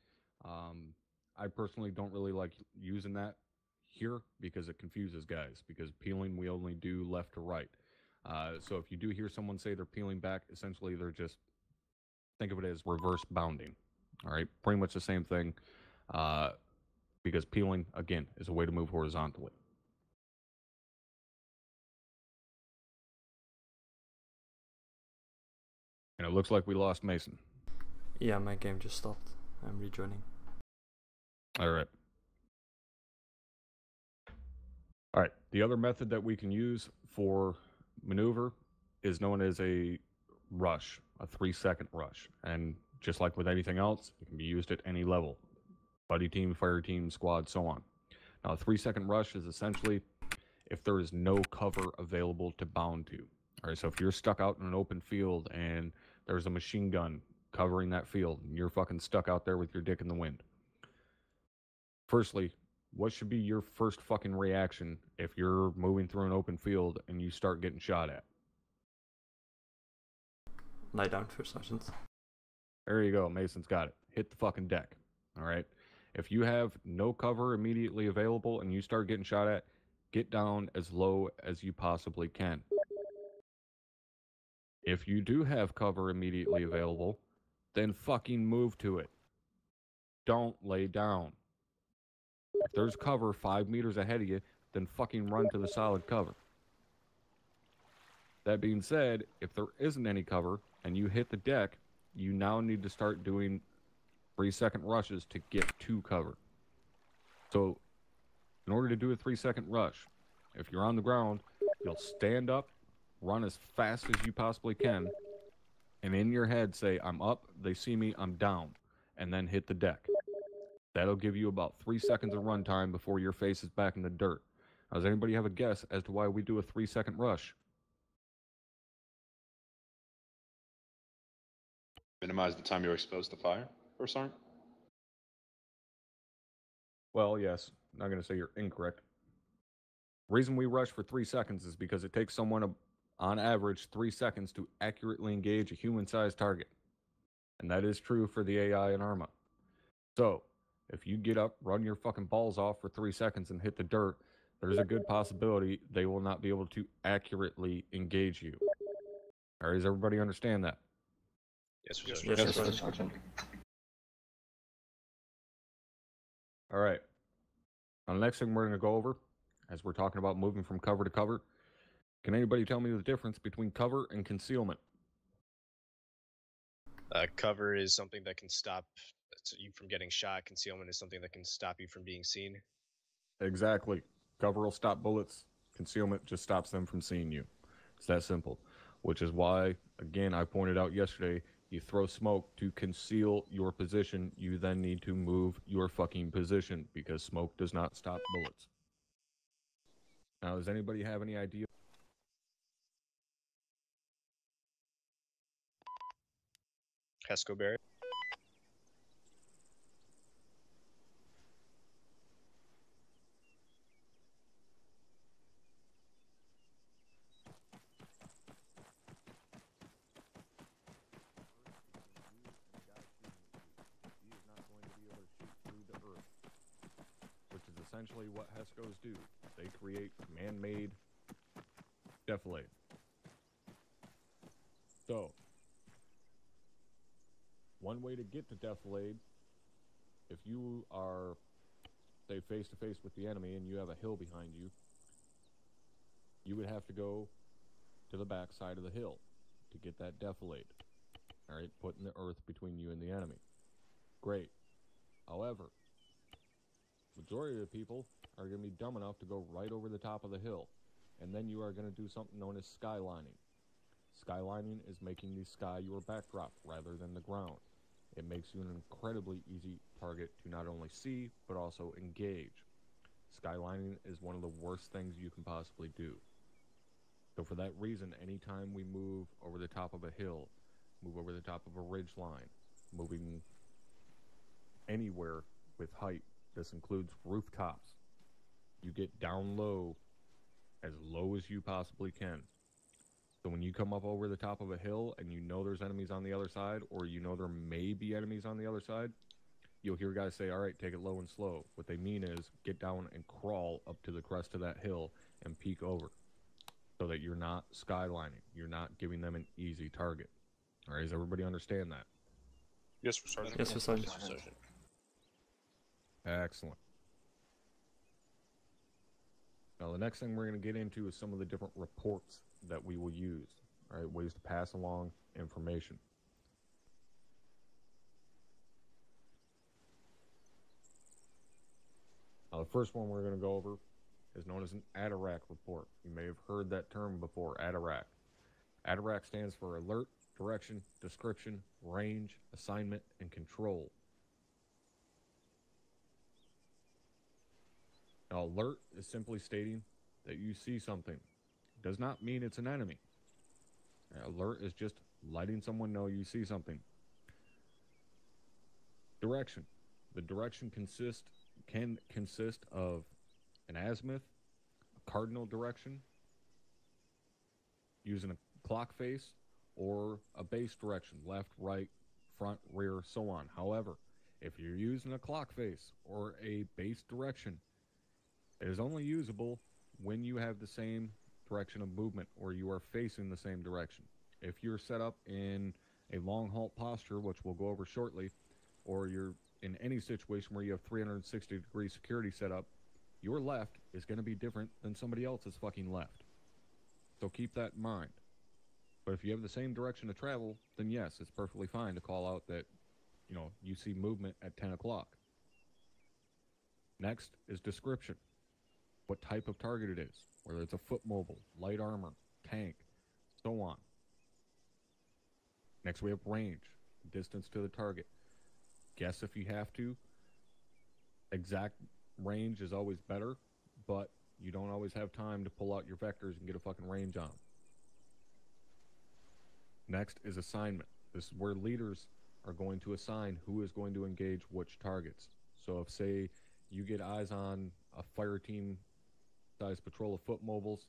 I personally don't really like using that here because it confuses guys, because peeling we only do left to right. So if you do hear someone say they're peeling back, essentially they're just, think of it as reverse bounding. All right, pretty much the same thing, because peeling, again, is a way to move horizontally. And it looks like we lost Mason. Yeah, my game just stopped. I'm rejoining. All right. All right, the other method that we can use for maneuver is known as a rush, a 3-second rush. And just like with anything else, it can be used at any level. Buddy team, fire team, squad, so on. Now, a 3-second rush is essentially if there is no cover available to bound to. All right, so if you're stuck out in an open field and there's a machine gun covering that field and you're fucking stuck out there with your dick in the wind. Firstly, what should be your first fucking reaction if you're moving through an open field and you start getting shot at? Lie down, First Sergeant. There you go. Mason's got it. Hit the fucking deck. All right. If you have no cover immediately available and you start getting shot at, get down as low as you possibly can. If you do have cover immediately available, then fucking move to it. Don't lay down. If there's cover 5 meters ahead of you, then fucking run to the solid cover. That being said, if there isn't any cover and you hit the deck, you now need to start doing 3-second rushes to get to cover. So, in order to do a 3-second rush, if you're on the ground, you'll stand up, run as fast as you possibly can, and in your head say, I'm up, they see me, I'm down, and then hit the deck. That'll give you about 3 seconds of run time before your face is back in the dirt. Now, does anybody have a guess as to why we do a 3-second rush? Minimize the time you're exposed to fire, First Sergeant? Well, yes. I'm not going to say you're incorrect. The reason we rush for 3 seconds is because it takes someone, on average, 3 seconds to accurately engage a human-sized target. And that is true for the AI and ArmA. So, if you get up, run your fucking balls off for 3 seconds and hit the dirt, there's a good possibility they will not be able to accurately engage you. All right, does everybody understand that? Yes, Yes, Sergeant. Yes, First Sergeant. Sergeant. All right. Now, the next thing we're going to go over, as we're talking about moving from cover to cover, can anybody tell me the difference between cover and concealment? Cover is something that can stop you from getting shot. Concealment is something that can stop you from being seen. Exactly. Cover will stop bullets. Concealment just stops them from seeing you. It's that simple. Which is why, again, I pointed out yesterday, you throw smoke to conceal your position. You then need to move your fucking position because smoke does not stop bullets. Now, does anybody have any idea? Pescoberry. Which is essentially what HESCOs do. They create man-made defilade. So, one way to get to defilade, if you are, say, face-to-face with the enemy and you have a hill behind you, you would have to go to the back side of the hill to get that defilade. All right, putting the earth between you and the enemy. Great. However, majority of the people are going to be dumb enough to go right over the top of the hill, and then you are going to do something known as skylining. Skylining is making the sky your backdrop rather than the ground. It makes you an incredibly easy target to not only see, but also engage. Skylining is one of the worst things you can possibly do. So for that reason, anytime we move over the top of a hill, move over the top of a ridge line, moving anywhere with height, this includes rooftops, you get down low as low as you possibly can. So when you come up over the top of a hill and you know there's enemies on the other side, or you know there may be enemies on the other side, you'll hear guys say, all right, take it low and slow. What they mean is get down and crawl up to the crest of that hill and peek over so that you're not skylining. You're not giving them an easy target. All right, does everybody understand that? Yes, sir, Sergeant. Yes, sir, Sergeant. Yes, sir, Sergeant. Excellent. Now, the next thing we're going to get into is some of the different reports that we will use. All right, ways to pass along information. Now, the first one we're going to go over is known as an ADARAC report. You may have heard that term before, ADARAC. ADARAC stands for Alert, Direction, Description, Range, Assignment, and Control. Now, alert is simply stating that you see something. It does not mean it's an enemy. Alert is just letting someone know you see something. Direction. The direction can consist of an azimuth, a cardinal direction, using a clock face, or a base direction, left, right, front, rear, so on. However, if you're using a clock face or a base direction, it is only usable when you have the same direction of movement or you are facing the same direction. If you're set up in a long halt posture, which we'll go over shortly, or you're in any situation where you have 360-degree security set up, your left is going to be different than somebody else's fucking left. So keep that in mind. But if you have the same direction to travel, then yes, it's perfectly fine to call out that, you see movement at 10 o'clock. Next is description. What type of target it is, whether it's a foot mobile, light armor, tank, so on. Next we have range, distance to the target. Guess if you have to. Exact range is always better, but you don't always have time to pull out your vectors and get a fucking range on them. Next is assignment. This is where leaders are going to assign who is going to engage which targets. So if, say, you get eyes on a fire team size patrol of foot mobiles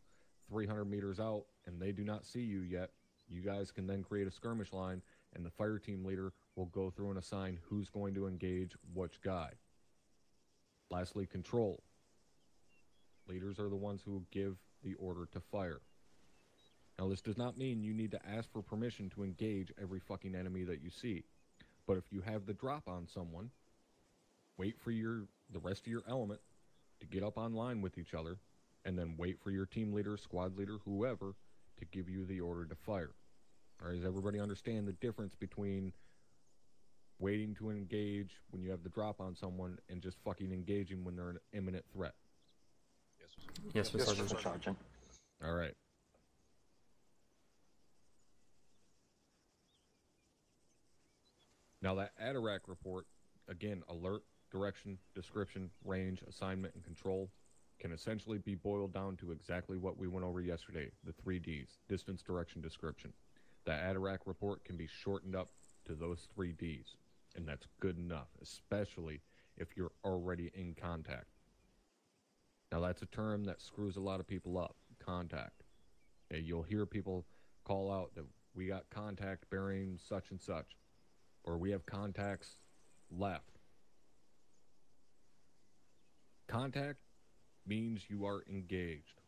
300 meters out and they do not see you yet, you guys can then create a skirmish line and the fire team leader will go through and assign who's going to engage which guy. Lastly, control. Leaders are the ones who give the order to fire. Now, this does not mean you need to ask for permission to engage every fucking enemy that you see. But if you have the drop on someone, wait for the rest of your element to get up online with each other, and then wait for your team leader, squad leader, whoever, to give you the order to fire. All right, does everybody understand the difference between waiting to engage when you have the drop on someone and just fucking engaging when they're an imminent threat? Yes, sir, Yes, Sergeant. sir, Sergeant. All right. Now that ADARAC report, again, alert, direction, description, range, assignment, and control, can essentially be boiled down to exactly what we went over yesterday, the 3 Ds, distance, direction, description. The ADARAC report can be shortened up to those 3 Ds, and that's good enough, especially if you're already in contact. Now that's a term that screws a lot of people up, contact. Okay, you'll hear people call out that we got contact bearing such and such, or we have contacts left. Contact means you are engaged,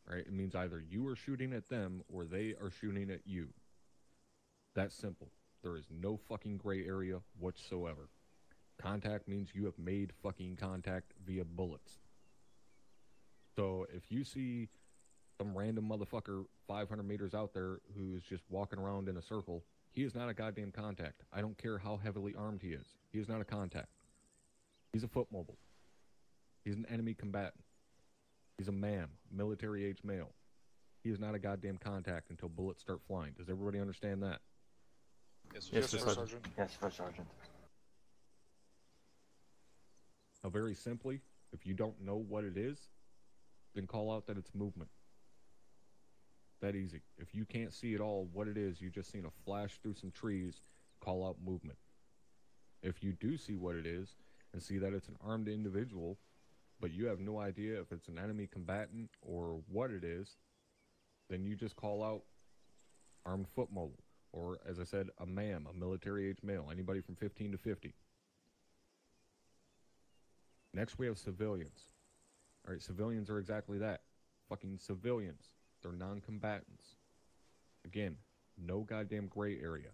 right? It means either you are shooting at them or they are shooting at you. That's simple. There is no fucking gray area whatsoever. Contact means you have made fucking contact via bullets. So if you see some random motherfucker 500 meters out there who's just walking around in a circle, he is not a goddamn contact. I don't care how heavily armed he is. He is not a contact. He's a foot mobile. He's an enemy combatant. He's a man, military-age male. He is not a goddamn contact until bullets start flying. Does everybody understand that? Yes, sir, sir, Sergeant. Yes, First Sergeant. Now, very simply, if you don't know what it is, then call out that it's movement. That easy. If you can't see at all what it is, you just seen a flash through some trees, call out movement. If you do see what it is and see that it's an armed individual, but you have no idea if it's an enemy combatant or what it is, then you just call out armed foot mobile, or as I said, a MAM, a military age male, anybody from 15 to 50. Next, we have civilians. All right, civilians are exactly that. Fucking civilians. They're non-combatants. Again, no goddamn gray area.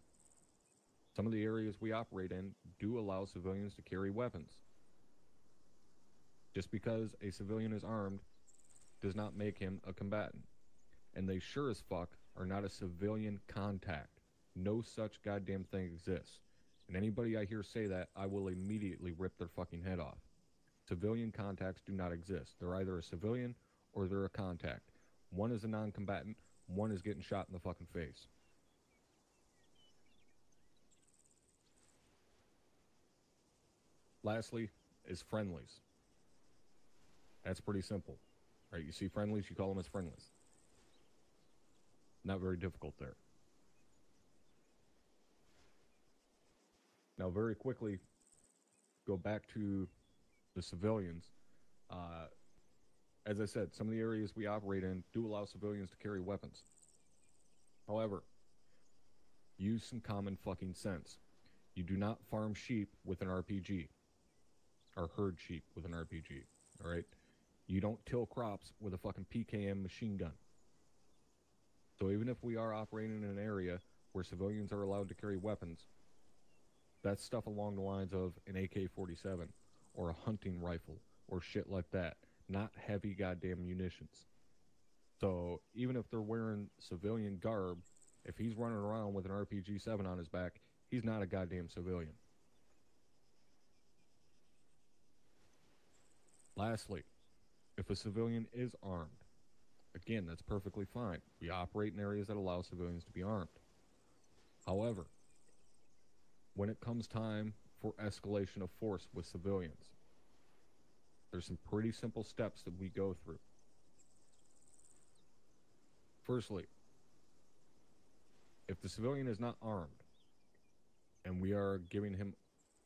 Some of the areas we operate in do allow civilians to carry weapons. Just because a civilian is armed does not make him a combatant. And they sure as fuck are not a civilian contact. No such goddamn thing exists. And anybody I hear say that, I will immediately rip their fucking head off. Civilian contacts do not exist. They're either a civilian or they're a contact. One is a non-combatant, one is getting shot in the fucking face. Lastly is friendlies. That's pretty simple. Right? You see friendlies, you call them as friendlies. Not very difficult there. Now, very quickly, go back to the civilians. As I said, some of the areas we operate in do allow civilians to carry weapons. However, use some common fucking sense. You do not farm sheep with an RPG. Or herd sheep with an RPG. Alright? You don't till crops with a fucking PKM machine gun. So even if we are operating in an area where civilians are allowed to carry weapons, that's stuff along the lines of an AK-47 or a hunting rifle or shit like that. Not heavy goddamn munitions. So even if they're wearing civilian garb, if he's running around with an RPG-7 on his back, he's not a goddamn civilian. Lastly, if a civilian is armed, again, that's perfectly fine. We operate in areas that allow civilians to be armed. However, when it comes time for escalation of force with civilians, there's some pretty simple steps that we go through. Firstly, if the civilian is not armed and we are giving him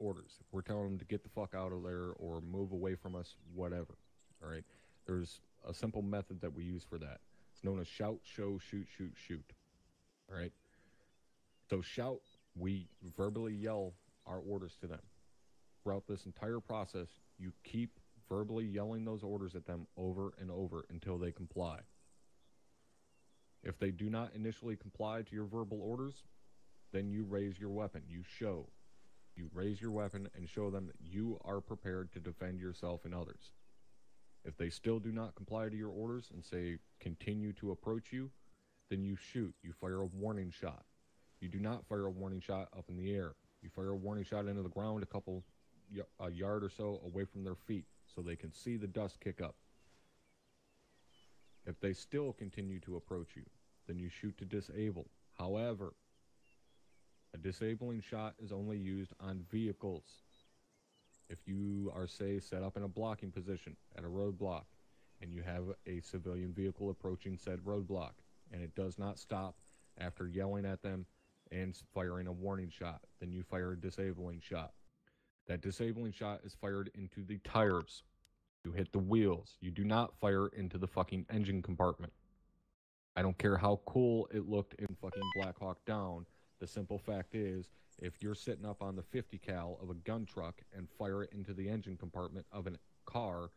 orders, if we're telling him to get the fuck out of there or move away from us, whatever, all right, there's a simple method that we use for that. It's known as shout, show, shoot, shoot, shoot. All right? So shout, we verbally yell our orders to them. Throughout this entire process, you keep verbally yelling those orders at them over and over until they comply. If they do not initially comply to your verbal orders, then you raise your weapon. You show. You raise your weapon and show them that you are prepared to defend yourself and others. If they still do not comply to your orders and say, continue to approach you, then you shoot. You fire a warning shot. You do not fire a warning shot up in the air. You fire a warning shot into the ground a yard or so away from their feet so they can see the dust kick up. If they still continue to approach you, then you shoot to disable. However, a disabling shot is only used on vehicles. If you are, say, set up in a blocking position at a roadblock, and you have a civilian vehicle approaching said roadblock, and it does not stop after yelling at them and firing a warning shot, then you fire a disabling shot. That disabling shot is fired into the tires. You hit the wheels. You do not fire into the fucking engine compartment. I don't care how cool it looked in fucking Black Hawk Down. The simple fact is, if you're sitting up on the 50 cal of a gun truck and fire it into the engine compartment of a car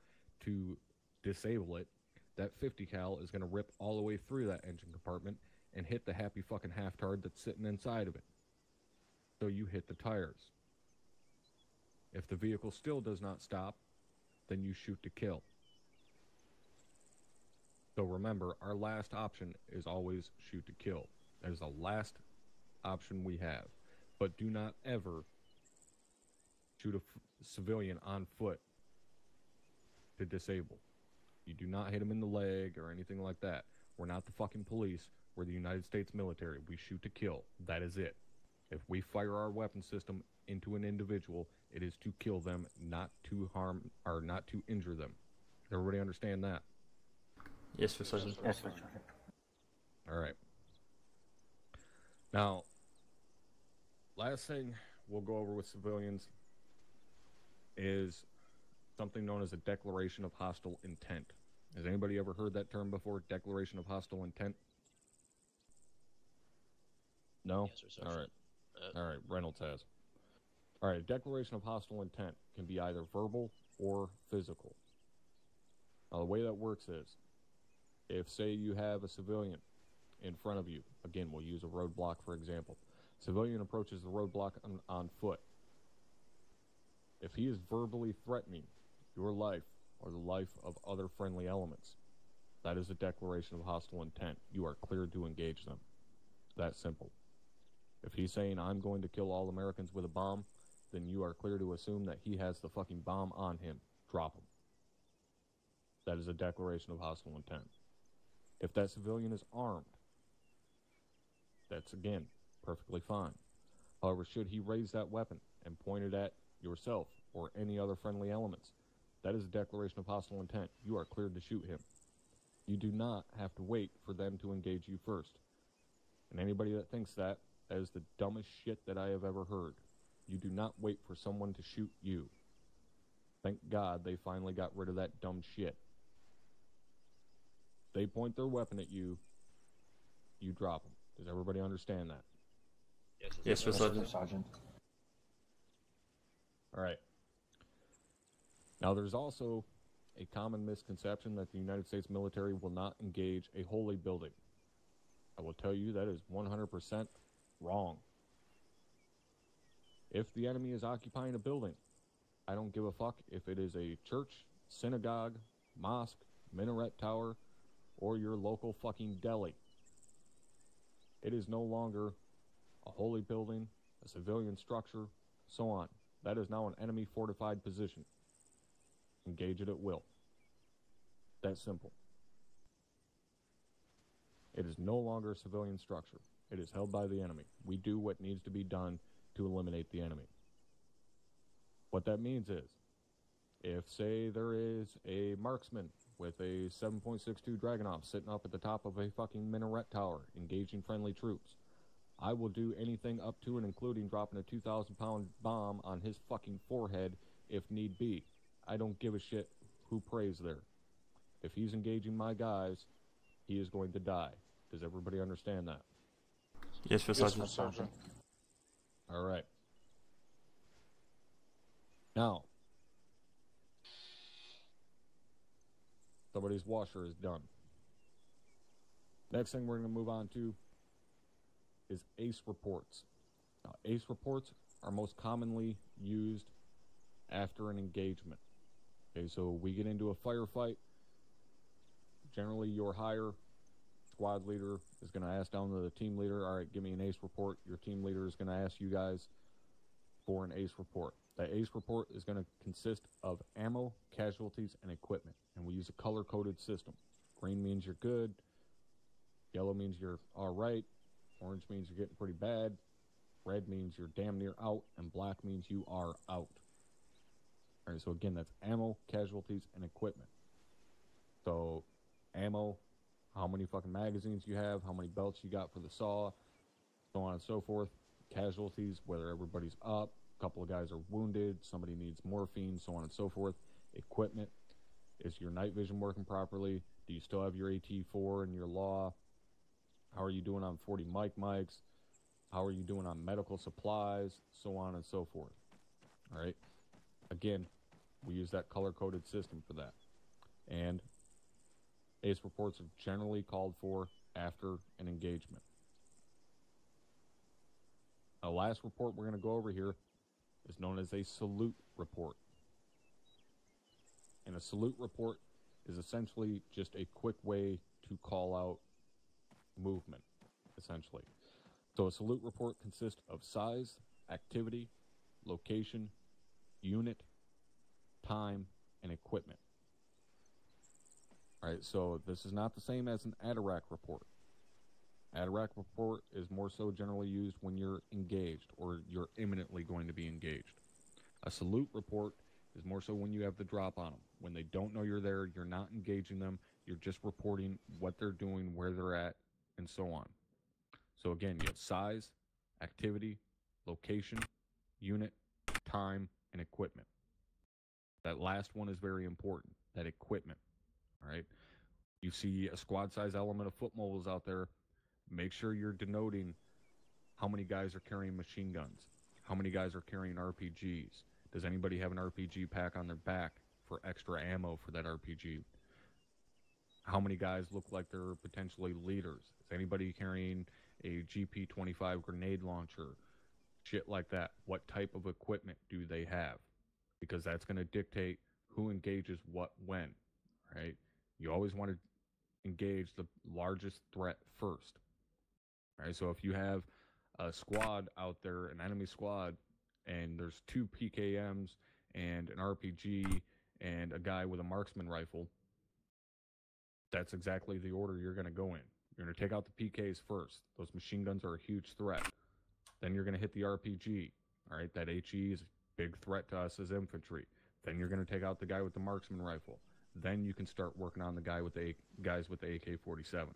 to disable it, that 50 cal is going to rip all the way through that engine compartment and hit the happy fucking half-tard that's sitting inside of it. So you hit the tires. If the vehicle still does not stop, then you shoot to kill. So remember, our last option is always shoot to kill. That is the last option we have. But do not ever shoot a civilian on foot to disable. You do not hit him in the leg or anything like that. We're not the fucking police. We're the United States military. We shoot to kill. That is it. If we fire our weapon system into an individual, it is to kill them, not to harm or not to injure them. Does everybody understand that? Yes, for Sergeant. Yes, for sure. All right. Now, last thing we'll go over with civilians is something known as a declaration of hostile intent. Has anybody ever heard that term before? Declaration of hostile intent? No? Yes, sir, All right. All right, Reynolds has. All right, a declaration of hostile intent can be either verbal or physical. Now, the way that works is, if, say, you have a civilian in front of you, again, we'll use a roadblock for example. Civilian approaches the roadblock on foot. If he is verbally threatening your life or the life of other friendly elements, that is a declaration of hostile intent. You are cleared to engage them. That simple. If he's saying, I'm going to kill all Americans with a bomb, then you are clear to assume that he has the fucking bomb on him. Drop him. That is a declaration of hostile intent. If that civilian is armed, that's, again, perfectly fine. However, should he raise that weapon and point it at yourself or any other friendly elements, that is a declaration of hostile intent. You are cleared to shoot him. You do not have to wait for them to engage you first. And anybody that thinks that is the dumbest shit that I have ever heard. You do not wait for someone to shoot you. Thank God they finally got rid of that dumb shit. They point their weapon at you, you drop them. Does everybody understand that? Yes, Yes, Sergeant. Sergeant. All right. Now, there's also a common misconception that the United States military will not engage a holy building. I will tell you that is 100% wrong. If the enemy is occupying a building, I don't give a fuck if it is a church, synagogue, mosque, minaret tower, or your local fucking deli. It is no longer a holy building, a civilian structure, so on. That is now an enemy fortified position. Engage it at will. That simple. It is no longer a civilian structure. It is held by the enemy. We do what needs to be done to eliminate the enemy. What that means is, if, say, there is a marksman with a 7.62 Dragunov sitting up at the top of a fucking minaret tower engaging friendly troops, I will do anything up to and including dropping a 2,000-pound bomb on his fucking forehead if need be. I don't give a shit who prays there. If he's engaging my guys, he is going to die. Does everybody understand that? Yes, Sergeant. Sergeant. All right. Now, somebody's washer is done. Next thing we're going to move on to is ACE reports. Now, ACE reports are most commonly used after an engagement. Okay, so we get into a firefight. Generally, your higher squad leader is going to ask down to the team leader, all right, give me an ACE report. Your team leader is going to ask you guys for an ACE report. That ACE report is going to consist of ammo, casualties, and equipment. And we use a color-coded system. Green means you're good. Yellow means you're all right. Orange means you're getting pretty bad. Red means you're damn near out. And black means you are out. All right, so again, that's ammo, casualties, and equipment. So, ammo, how many fucking magazines you have, how many belts you got for the saw, so on and so forth. Casualties, whether everybody's up, a couple of guys are wounded, somebody needs morphine, so on and so forth. Equipment, is your night vision working properly? Do you still have your AT4 and your law? How are you doing on 40 mics? How are you doing on medical supplies, so on and so forth. All right. Again, we use that color-coded system for that. And ACE reports are generally called for after an engagement. The last report we're going to go over here is known as a salute report. And a salute report is essentially just a quick way to call out movement, essentially. So a salute report consists of size, activity, location, unit, time, and equipment. All right, so this is not the same as an ADIRAC report. ADIRAC report is more so generally used when you're engaged or you're imminently going to be engaged. A salute report is more so when you have the drop on them. When they don't know you're there, you're not engaging them, you're just reporting what they're doing, where they're at, and so on. So again, you have size, activity, location, unit, time, and equipment. That last one is very important, that equipment, all right? You see a squad size element of foot mobiles out there, make sure you're denoting how many guys are carrying machine guns, how many guys are carrying RPGs. Does anybody have an RPG pack on their back for extra ammo for that RPG? How many guys look like they're potentially leaders? Is anybody carrying a GP-25 grenade launcher? Shit like that. What type of equipment do they have? Because that's going to dictate who engages what when, right? You always want to engage the largest threat first, right? So if you have a squad out there, an enemy squad, and there's 2 PKMs and an RPG and a guy with a marksman rifle, that's exactly the order you're going to go in. You're going to take out the PKs first. Those machine guns are a huge threat. Then you're going to hit the RPG. All right, that HE is a big threat to us as infantry. Then you're going to take out the guy with the marksman rifle. Then you can start working on the guys with the AK-47s.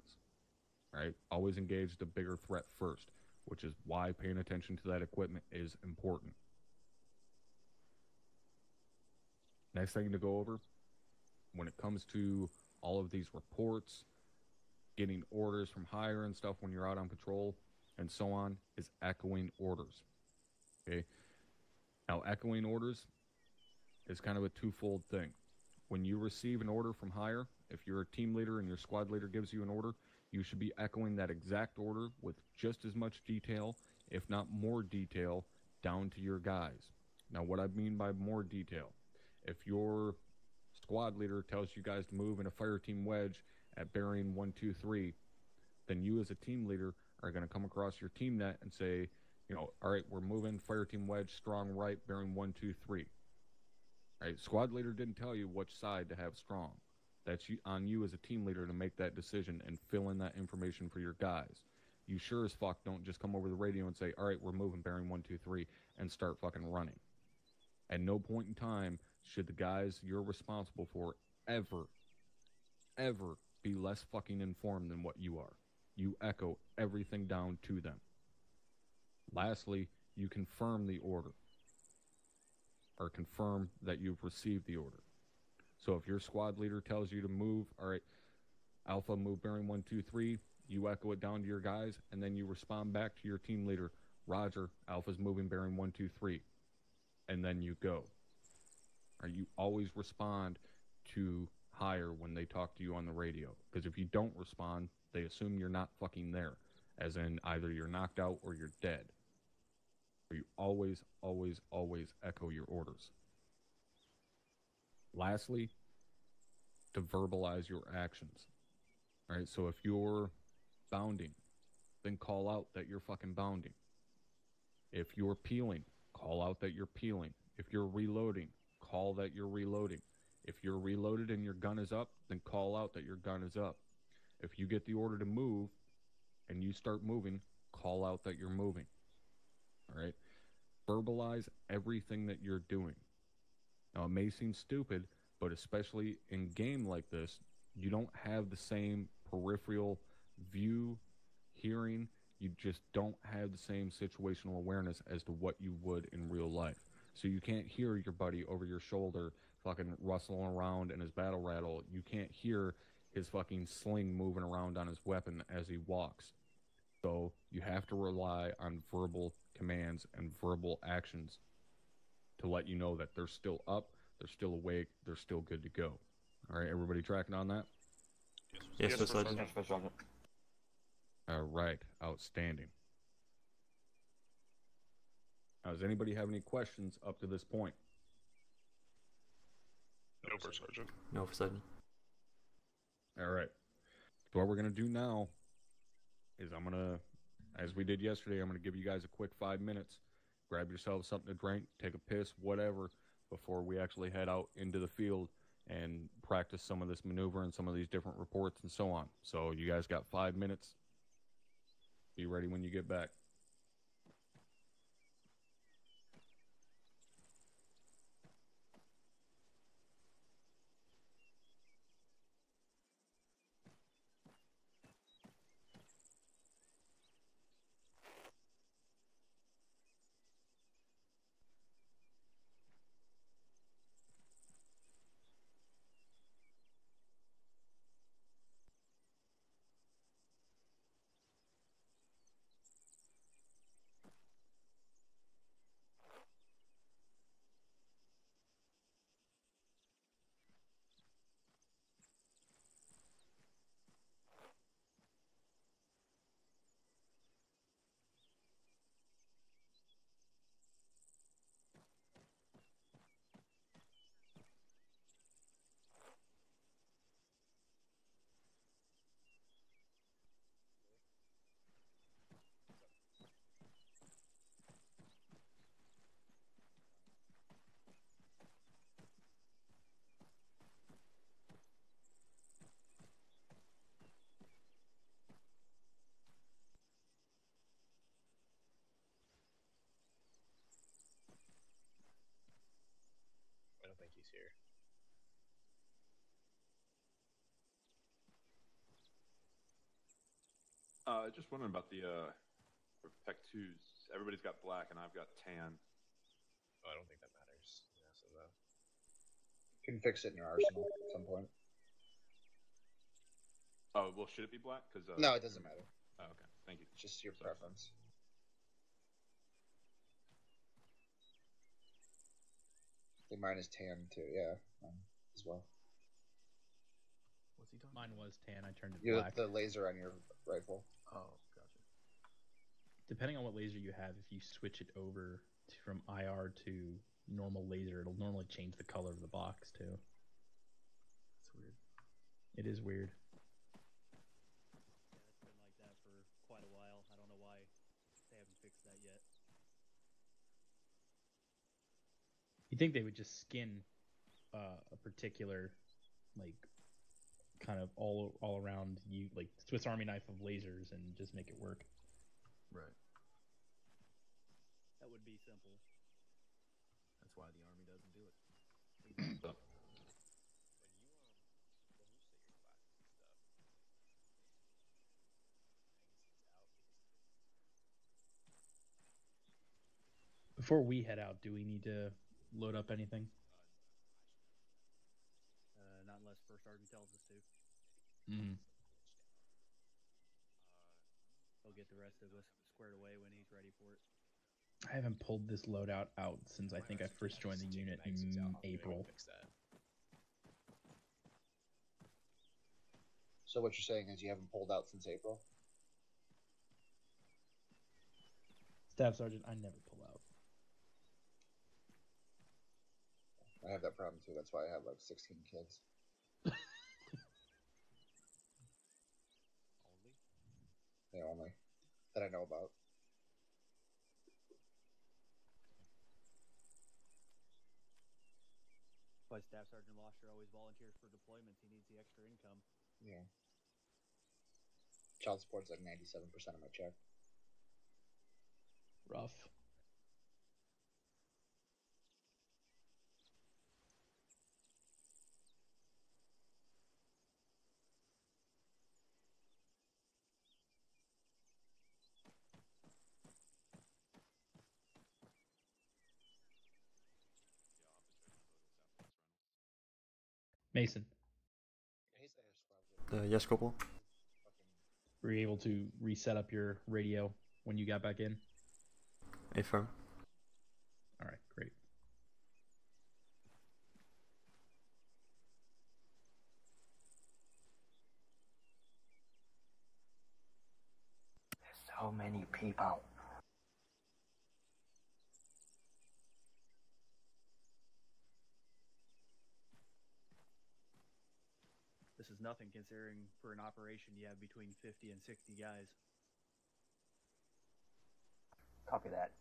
Right? Always engage the bigger threat first, which is why paying attention to that equipment is important. Next thing to go over, when it comes to all of these reports, getting orders from higher and stuff when you're out on patrol, and so on, is echoing orders. Okay? Now, echoing orders is kind of a twofold thing. When you receive an order from higher, if you're a team leader and your squad leader gives you an order, you should be echoing that exact order with just as much detail, if not more detail, down to your guys. Now, what I mean by more detail, if your squad leader tells you guys to move in a fire team wedge at bearing 123, then you as a team leader are going to come across your team net and say, you know, all right, we're moving fire team wedge strong right bearing 123. Right? Squad leader didn't tell you which side to have strong. That's on you as a team leader to make that decision and fill in that information for your guys. You sure as fuck don't just come over the radio and say, all right, we're moving bearing 123 and start fucking running. At no point in time should the guys you're responsible for ever be less fucking informed than what you are. You echo everything down to them. Lastly, you confirm the order, or confirm that you've received the order. So if your squad leader tells you to move, all right, Alpha, move bearing 123, you echo it down to your guys, and then you respond back to your team leader, Roger, Alpha's moving bearing 123, and then you go. Or you always respond to higher when they talk to you on the radio, because if you don't respond, they assume you're not fucking there, as in either you're knocked out or you're dead. You always echo your orders. Lastly, to verbalize your actions. All right, so if you're bounding, then call out that you're fucking bounding. If you're peeling, call out that you're peeling. If you're reloading, call that you're reloading. If you're reloaded and your gun is up, then call out that your gun is up. If you get the order to move and you start moving, call out that you're moving. All right? Verbalize everything that you're doing. Now, it may seem stupid, but especially in game like this, you don't have the same peripheral view, hearing. You just don't have the same situational awareness as to what you would in real life. So you can't hear your buddy over your shoulder fucking rustling around in his battle rattle. You can't hear his fucking sling moving around on his weapon as he walks. So you have to rely on verbal commands and verbal actions to let you know that they're still up, they're still awake, they're still good to go. All right, everybody tracking on that? Yes, Yes, Sergeant. Sergeant. Yes, Sergeant. All right, outstanding. Now, does anybody have any questions up to this point? No, First Sergeant. No, Sergeant. All right. So what we're going to do now is I'm going to, as we did yesterday, I'm going to give you guys a quick 5 minutes. Grab yourselves something to drink, take a piss, whatever, before we actually head out into the field and practice some of this maneuver and some of these different reports and so on. So you guys got 5 minutes. Be ready when you get back. here. Just wondering about the Pec 2s. Everybody's got black, and I've got tan. Oh, I don't think that matters. Yeah, so You can fix it in your arsenal at some point. Oh, well, should it be black? Cause, no, it doesn't matter. Oh, okay, thank you. It's just your Sorry. preference. I think mine is tan too, yeah, as well. What's he talking Mine about? was tan. I turned it You black. the laser on your rifle. Oh, gotcha. Depending on what laser you have, if you switch it over from IR to normal laser, it'll normally change the color of the box too. That's weird. It is weird. Yeah, it's been like that for quite a while. I don't know why they haven't fixed that yet. You think they would just skin a particular, like, kind of all around you, like Swiss Army knife of lasers, and just make it work? Right. That would be simple. That's why the Army doesn't do it. when you set your classes and stuff, Before we head out, do we need to load up anything? Not unless First Sergeant tells us to. Mm. He'll get the rest of us squared away when he's ready for it. I haven't pulled this loadout out since I think I first joined the unit in April. fix that. So what you're saying is you haven't pulled out since April? Staff Sergeant, I never pull out. I have that problem too. That's why I have like 16 kids. Only? Yeah, only. That I know about. That's why Staff Sergeant Losher always volunteers for deployments. He needs the extra income. Yeah. Child support's like 97% of my check. Rough. Mason, Yes, Corporal. were you able to reset up your radio when you got back in? Affirm. All right, great. There's so many people. This is nothing considering for an operation you have between 50 and 60 guys. Copy that.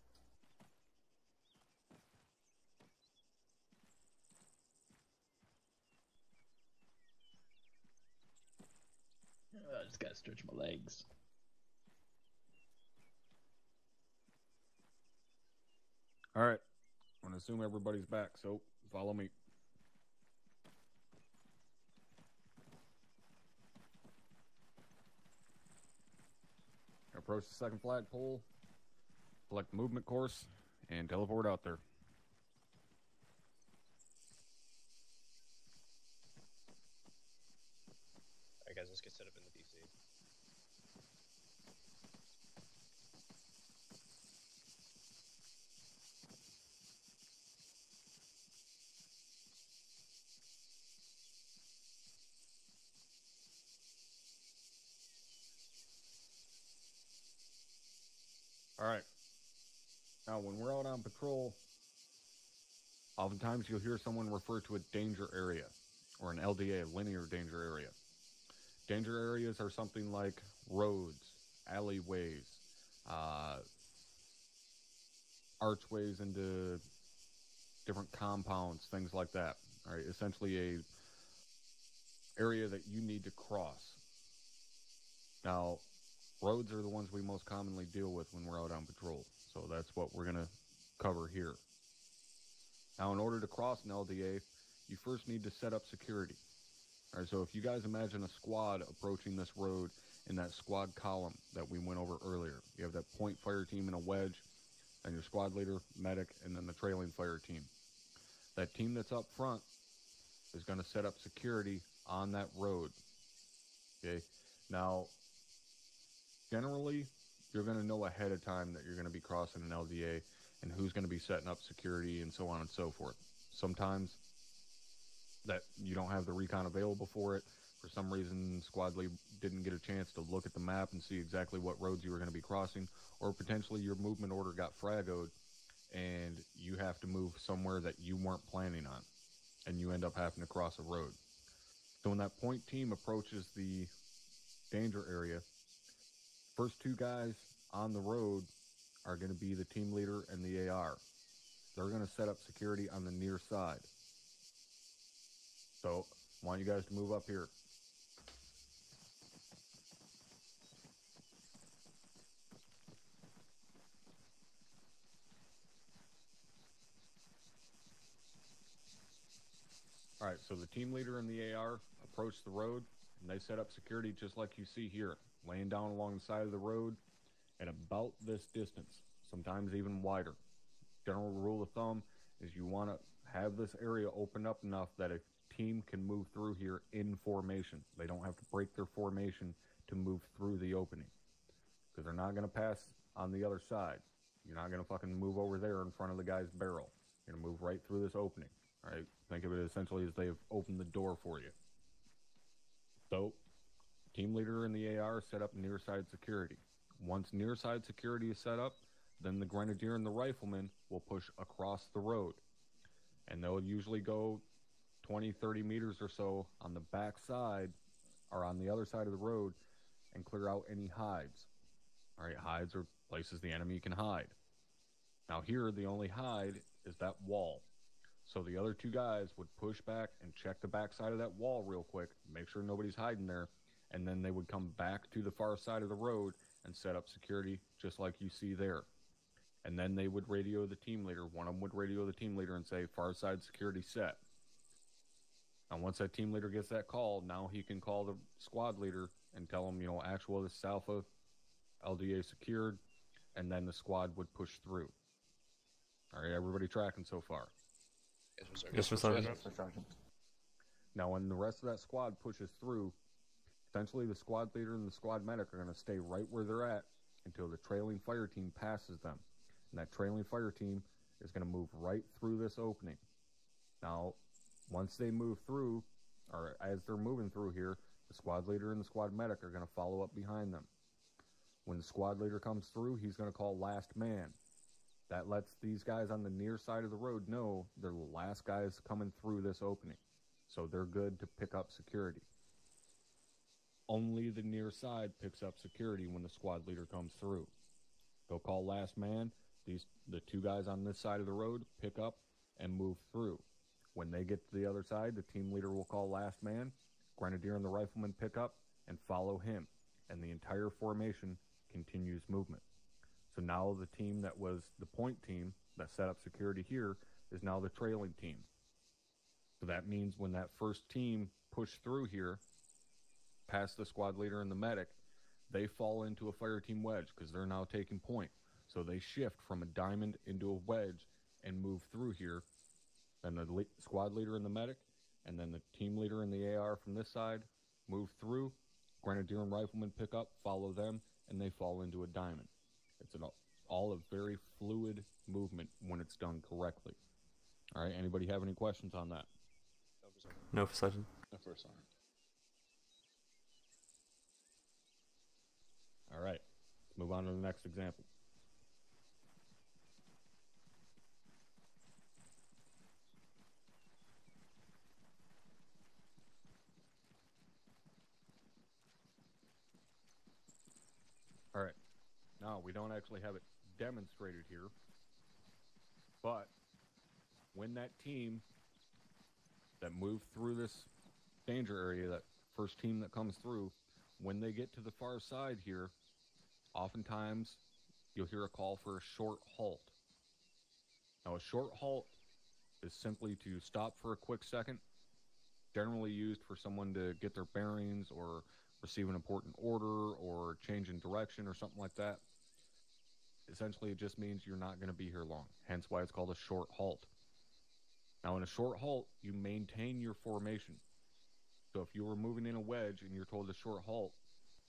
I just gotta stretch my legs. All right. I'm going to assume everybody's back, so follow me. Approach the second flagpole, select the movement course, and teleport out there. Alright guys, let's get set up in the PC. All right. Now, when we're out on patrol, oftentimes you'll hear someone refer to a danger area, or an LDA, linear danger area. Danger areas are something like roads, alleyways, archways into different compounds, things like that. All right, essentially a area that you need to cross. Now, roads are the ones we most commonly deal with when we're out on patrol, so that's what we're going to cover here. Now, in order to cross an LDA, you first need to set up security. All right, so if you guys imagine a squad approaching this road in that squad column that we went over earlier, you have that point fire team in a wedge, and your squad leader, medic, and then the trailing fire team. That team that's up front is going to set up security on that road. Okay, now generally you're going to know ahead of time that you're going to be crossing an LDA and who's going to be setting up security and so on and so forth. Sometimes that you don't have the recon available for it. For some reason, squad lead didn't get a chance to look at the map and see exactly what roads you were going to be crossing, or potentially your movement order got fragoed and you have to move somewhere that you weren't planning on, and you end up having to cross a road. So when that point team approaches the danger area, first two guys on the road are going to be the team leader and the AR. They're going to set up security on the near side. So I want you guys to move up here. All right, so the team leader and the AR approach the road, and they set up security just like you see here, laying down along the side of the road at about this distance, sometimes even wider. General rule of thumb is you want to have this area open up enough that a team can move through here in formation. They don't have to break their formation to move through the opening, because they're not going to pass on the other side. You're not going to fucking move over there in front of the guy's barrel. You're going to move right through this opening. All right, think of it essentially as they've opened the door for you. So, team leader and the AR set up near side security. Once near side security is set up, then the grenadier and the rifleman will push across the road. And they'll usually go 20, 30 meters or so on the back side, or on the other side of the road, and clear out any hides. All right, hides are places the enemy can hide. Now here, the only hide is that wall. So the other two guys would push back and check the back side of that wall real quick, make sure nobody's hiding there, and then they would come back to the far side of the road and set up security just like you see there. And then they would radio the team leader. One of them would radio the team leader and say, far side security set. And once that team leader gets that call, now he can call the squad leader and tell them, actual, this is Alpha, LDA secured, and then the squad would push through. All right, everybody tracking so far? Yes, Mr. Sergeant. Now, when the rest of that squad pushes through, essentially the squad leader and the squad medic are going to stay right where they're at until the trailing fire team passes them. And that trailing fire team is going to move right through this opening. Now, once they move through, or as they're moving through here, the squad leader and the squad medic are going to follow up behind them. When the squad leader comes through, he's going to call last man. That lets these guys on the near side of the road know they're the last guys coming through this opening. So they're good to pick up security. Only the near side picks up security when the squad leader comes through. They'll call last man. The two guys on this side of the road pick up and move through. When they get to the other side, the team leader will call last man. Grenadier and the rifleman pick up and follow him. And the entire formation continues movement. So now the team that was the point team that set up security here is now the trailing team. So that means when that first team pushed through here, past the squad leader and the medic, they fall into a fire team wedge because they're now taking point. So they shift from a diamond into a wedge and move through here. Then the squad leader and the medic, and then the team leader and the AR from this side move through. Grenadier and rifleman pick up, follow them, and they fall into a diamond. It's all a very fluid movement when it's done correctly. All right, anybody have any questions on that? No, for Sergeant. No, for Sergeant. All right, let's move on to the next example. All right, now we don't actually have it demonstrated here, but when that team that moved through this danger area, that first team that comes through, when they get to the far side here, oftentimes you'll hear a call for a short halt. Now, a short halt is simply to stop for a quick second, generally used for someone to get their bearings or receive an important order or change in direction or something like that. Essentially, it just means you're not going to be here long, hence why it's called a short halt. Now, in a short halt, you maintain your formation. So if you were moving in a wedge and you're told a short halt,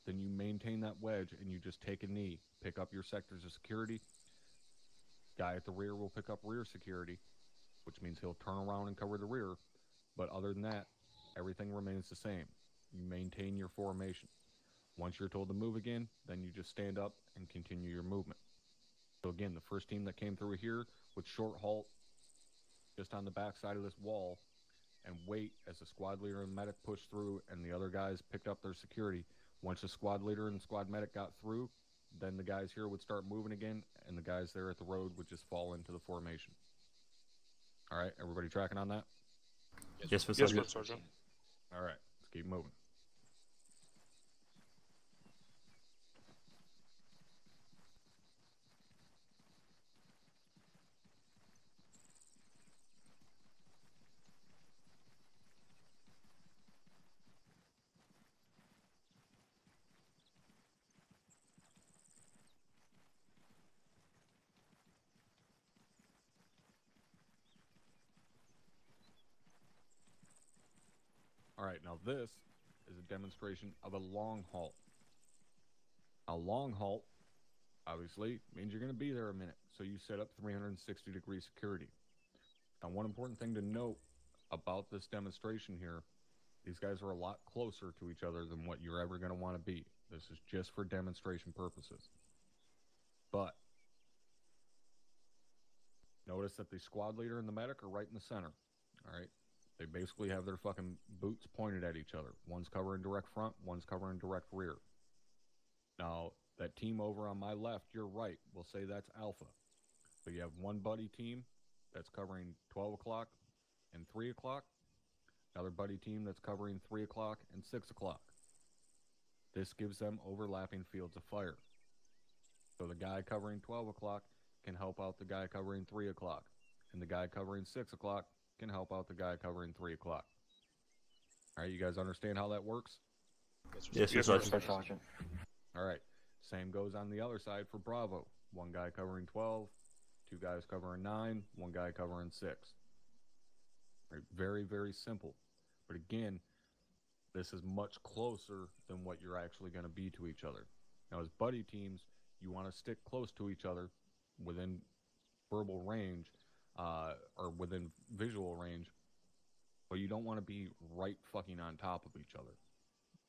then you maintain that wedge and you just take a knee, pick up your sectors of security. Guy at the rear will pick up rear security, which means he'll turn around and cover the rear. But other than that, everything remains the same. You maintain your formation. Once you're told to move again, then you just stand up and continue your movement. So again, the first team that came through here would short halt just on the back side of this wall and wait as the squad leader and medic pushed through and the other guys picked up their security. Once the squad leader and squad medic got through, then the guys here would start moving again, and the guys there at the road would just fall into the formation. All right, everybody tracking on that? Yes, First Yes, Sergeant. First Sergeant. All right, let's keep moving. All right, now this is a demonstration of a long halt. A long halt, obviously, means you're going to be there a minute, so you set up 360-degree security. Now, one important thing to note about this demonstration here, these guys are a lot closer to each other than what you're ever going to want to be. This is just for demonstration purposes. But notice that the squad leader and the medic are right in the center, all right? They basically have their fucking boots pointed at each other. One's covering direct front, one's covering direct rear. Now, that team over on my left, your right, we'll say that's Alpha. So you have one buddy team that's covering 12 o'clock and 3 o'clock. Another buddy team that's covering 3 o'clock and 6 o'clock. This gives them overlapping fields of fire. So the guy covering 12 o'clock can help out the guy covering 3 o'clock. And the guy covering 6 o'clock can help out the guy covering 3 o'clock. All right, you guys understand how that works? Yes, Yes, First First Sergeant. All right, same goes on the other side for Bravo. One guy covering 12, two guys covering 9, one guy covering 6. Right, very, very simple. But again, this is much closer than what you're actually going to be to each other. Now, as buddy teams, you want to stick close to each other within verbal range, or within visual range, but you don't want to be right fucking on top of each other,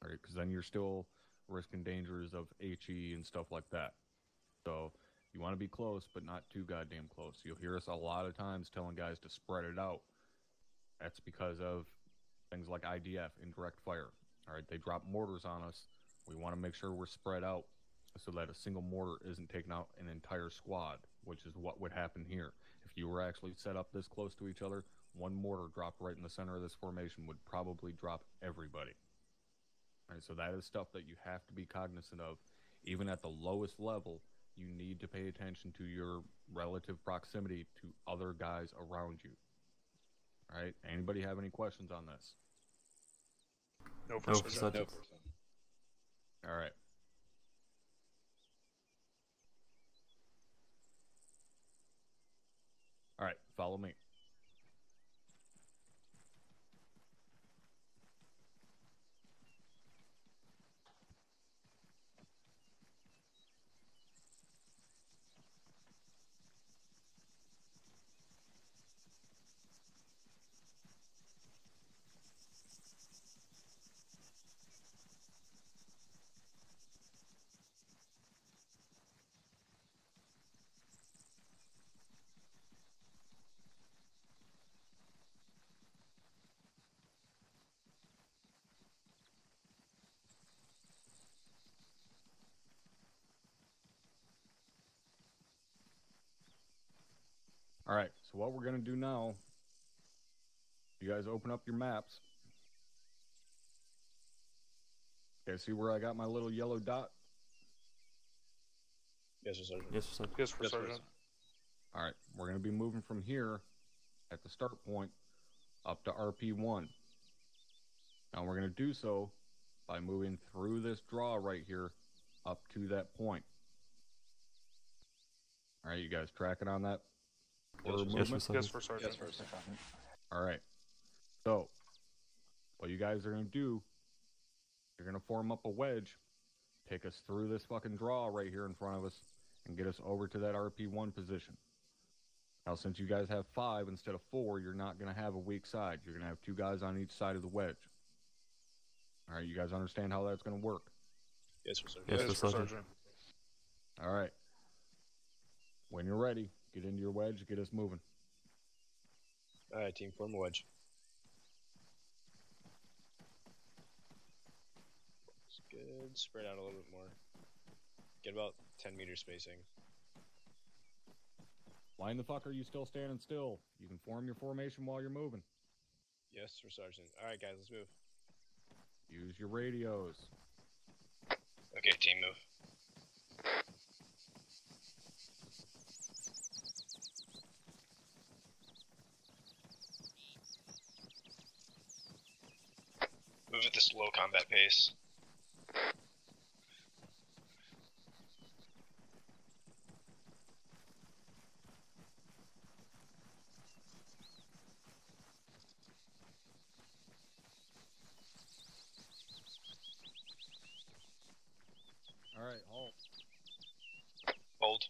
right? Because then you're still risking dangers of HE and stuff like that. So you want to be close, but not too goddamn close. You'll hear us a lot of times telling guys to spread it out. That's because of things like IDF, indirect fire. All right, they drop mortars on us. We want to make sure we're spread out so that a single mortar isn't taking out an entire squad, which is what would happen here. If you were actually set up this close to each other, one mortar dropped right in the center of this formation would probably drop everybody. All right, so that is stuff that you have to be cognizant of. Even at the lowest level, you need to pay attention to your relative proximity to other guys around you. All right, anybody have any questions on this? No, No, First First Sergeant. Sergeant. All right. All right, follow me. All right, so what we're going to do now, you guys open up your maps. Okay, see where I got my little yellow dot? Yes, Sergeant. Yes, First Sergeant. Yes, First Sergeant. All right, we're going to be moving from here at the start point up to RP1. Now we're going to do so by moving through this draw right here up to that point. All right, you guys tracking on that? Yes, First Sergeant. All right. So, what you guys are going to do, you're going to form up a wedge, take us through this fucking draw right here in front of us, and get us over to that RP1 position. Now, since you guys have 5 instead of 4, you're not going to have a weak side. You're going to have 2 guys on each side of the wedge. All right, you guys understand how that's going to work? Yes, Sergeant. Yes, Sergeant. All right. When you're ready, get into your wedge, get us moving. All right, team, form a wedge. It's good. Spread out a little bit more. Get about 10 meter spacing. Why in the fuck are you still standing still? You can form your formation while you're moving. Yes, for Sergeant. All right, guys, let's move. Use your radios. Okay, team, move. Move at the slow combat pace. All right, halt. Hold.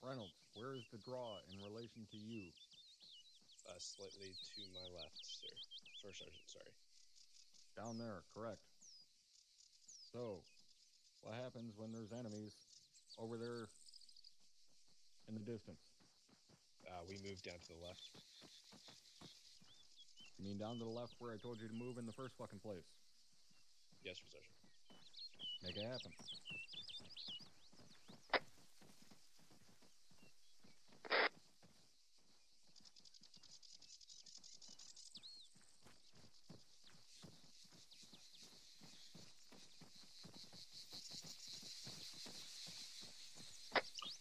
Reynolds, where is the draw in relation to you? Slightly to my left, sir. First Sergeant, sorry. Down there, correct. So, what happens when there's enemies over there in the distance? We move down to the left. You mean down to the left where I told you to move in the first fucking place? Yes, for Sergeant. Make it happen.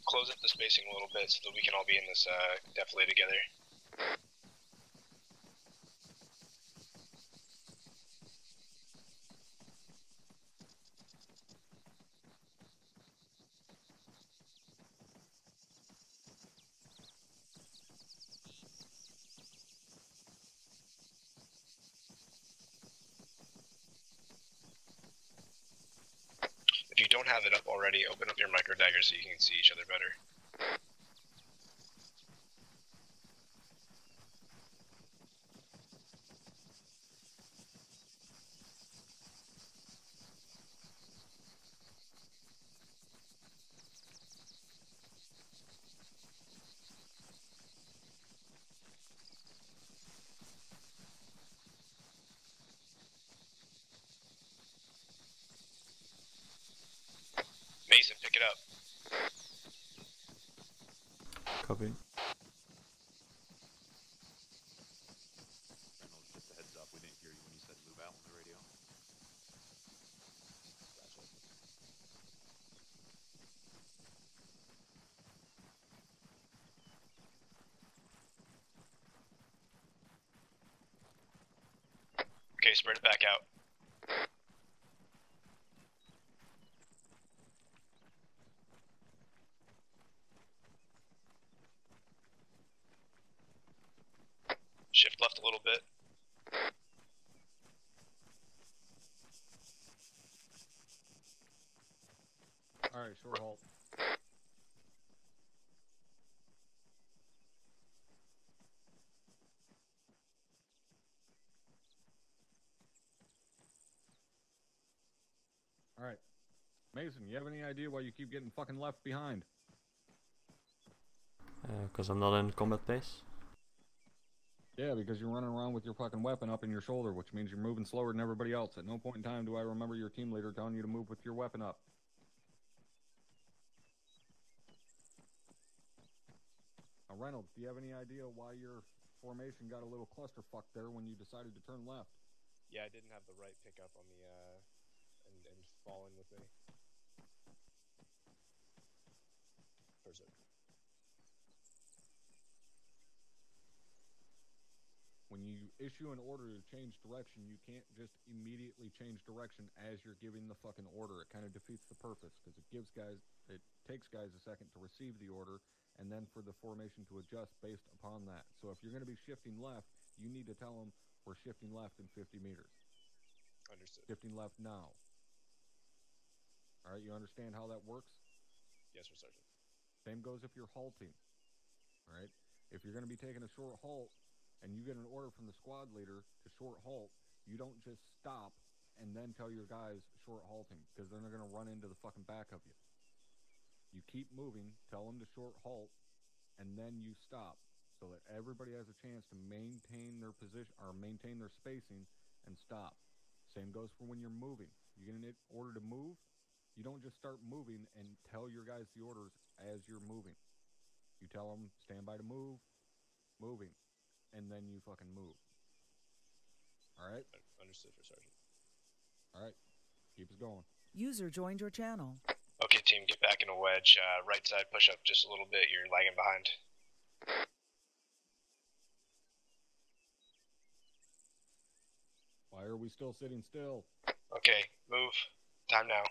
Close up the spacing a little bit so that we can all be in this defilade together. If you don't have it up already, open up your micro dagger so you can see each other better. Mason, pick it up. Copy. Reynolds, just a heads up, we didn't hear you when you said move out on the radio. Gotcha. Okay, spread it back out. Shift left a little bit. All right, short halt. All right. Mason, you have any idea why you keep getting fucking left behind? Because I'm not in combat pace. Yeah, because you're running around with your fucking weapon up in your shoulder, which means you're moving slower than everybody else. At no point in time do I remember your team leader telling you to move with your weapon up. Now, Reynolds, do you have any idea why your formation got a little clusterfuck there when you decided to turn left? Yeah, I didn't have the right pickup on the and fall in with me. issue an order to change direction, you can't just immediately change direction as you're giving the fucking order. It kind of defeats the purpose because it takes guys a second to receive the order and then for the formation to adjust based upon that. So if you're going to be shifting left, you need to tell them we're shifting left in 50 meters. Understood. Shifting left now. All right, you understand how that works? Yes, sir, Sergeant. Same goes if you're halting. All right? If you're going to be taking a short halt and you get an order from the squad leader to short halt, you don't just stop and then tell your guys short halting because then they're going to run into the fucking back of you. You keep moving, tell them to short halt, and then you stop so that everybody has a chance to maintain their position or maintain their spacing and stop. Same goes for when you're moving. You get an order to move, you don't just start moving and tell your guys the orders as you're moving. You tell them, stand by to move, moving, and then you fucking move. All right? Understood, for Sergeant. All right. Keep us going. User joined your channel. Okay, team, get back in a wedge. Right side, push up just a little bit. You're lagging behind. Why are we still sitting still? Okay, move. Time now.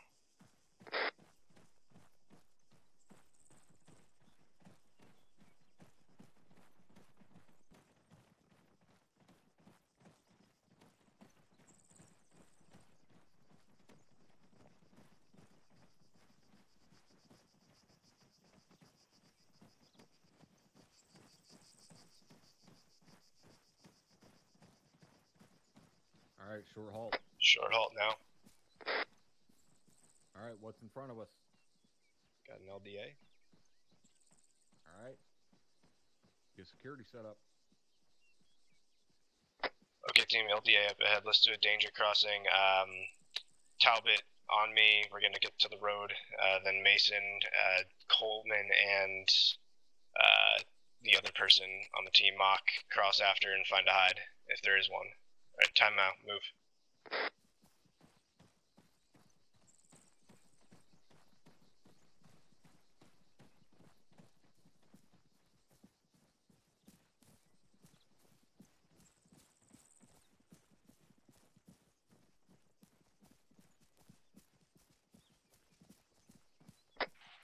All right, short halt. Short halt now. All right, what's in front of us? Got an LDA. All right. Get security set up. Okay, team, LDA up ahead. Let's do a danger crossing. Talbot on me. We're going to get to the road. Then Mason, Coleman, and the other person on the team, Mock, cross after and find a hide, if there is one. Alright, time out. Move.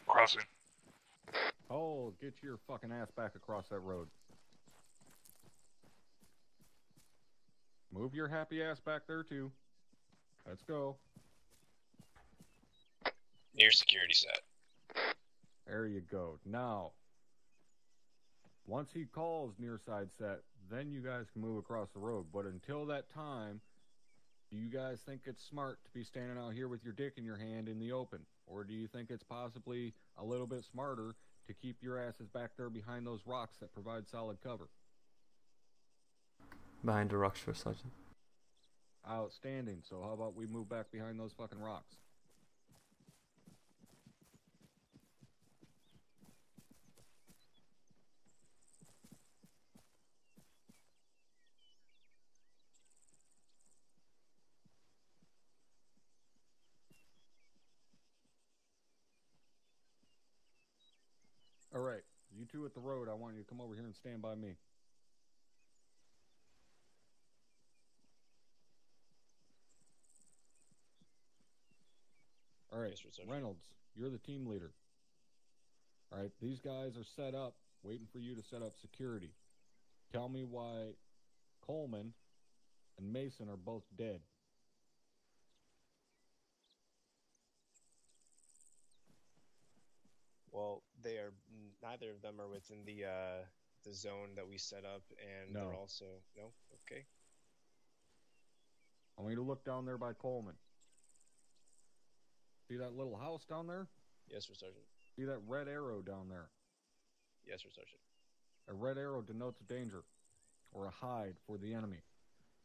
Crossing. Oh, get your fucking ass back across that road. Move your happy ass back there, too. Let's go. Near security set. There you go. Now, once he calls near side set, then you guys can move across the road. But until that time, do you guys think it's smart to be standing out here with your dick in your hand in the open? Or do you think it's possibly a little bit smarter to keep your asses back there behind those rocks that provide solid cover? Behind the rocks, for Sergeant. Outstanding. So how about we move back behind those fucking rocks? All right, you two at the road, I want you to come over here and stand by me. All right, Reynolds, you're the team leader. All right, these guys are set up, waiting for you to set up security. Tell me why Coleman and Mason are both dead. Well, they are. Neither of them are within the zone that we set up, and No. they're also no. Okay. I want you to look down there by Coleman. See that little house down there? Yes, sir, Sergeant. See that red arrow down there? Yes, sir, Sergeant. A red arrow denotes a danger or a hide for the enemy.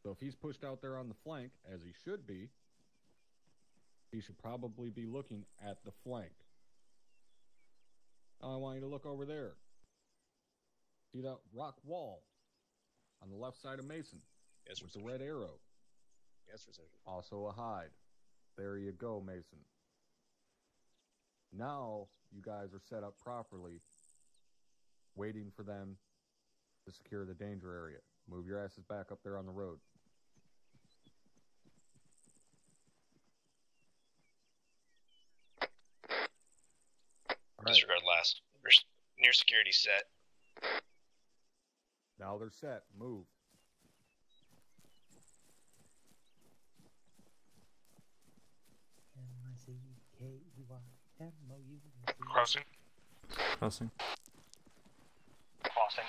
So if he's pushed out there on the flank, as he should be, he should probably be looking at the flank. Now I want you to look over there. See that rock wall on the left side of Mason? Yes, with sir, the red arrow. Yes, sir, Sergeant. Also a hide. There you go, Mason. Now you guys are set up properly, waiting for them to secure the danger area. Move your asses back up there on the road. Disregard last. Near security set. Now they're set. Move. Crossing. Crossing. Crossing.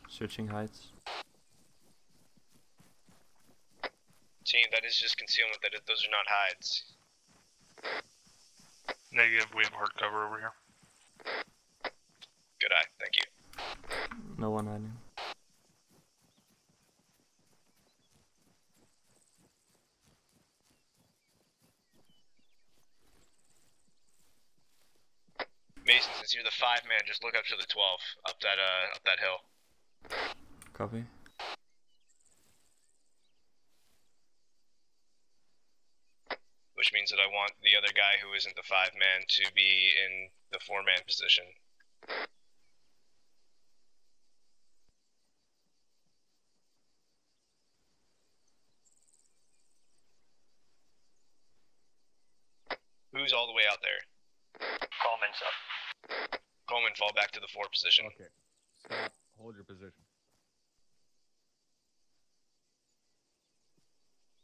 Searching heights. Team, that is just concealment. Those are not hides. Negative, we have hard cover over here. Good eye, thank you. No one hiding. Mason, since you're the 5-man, just look up to the 12, up that hill. Copy. Which means that I want the other guy who isn't the 5-man to be in the 4-man position. Who's all the way out there? Coleman's up. Coleman, fall back to the 4 position. Okay. Stop. Hold your position.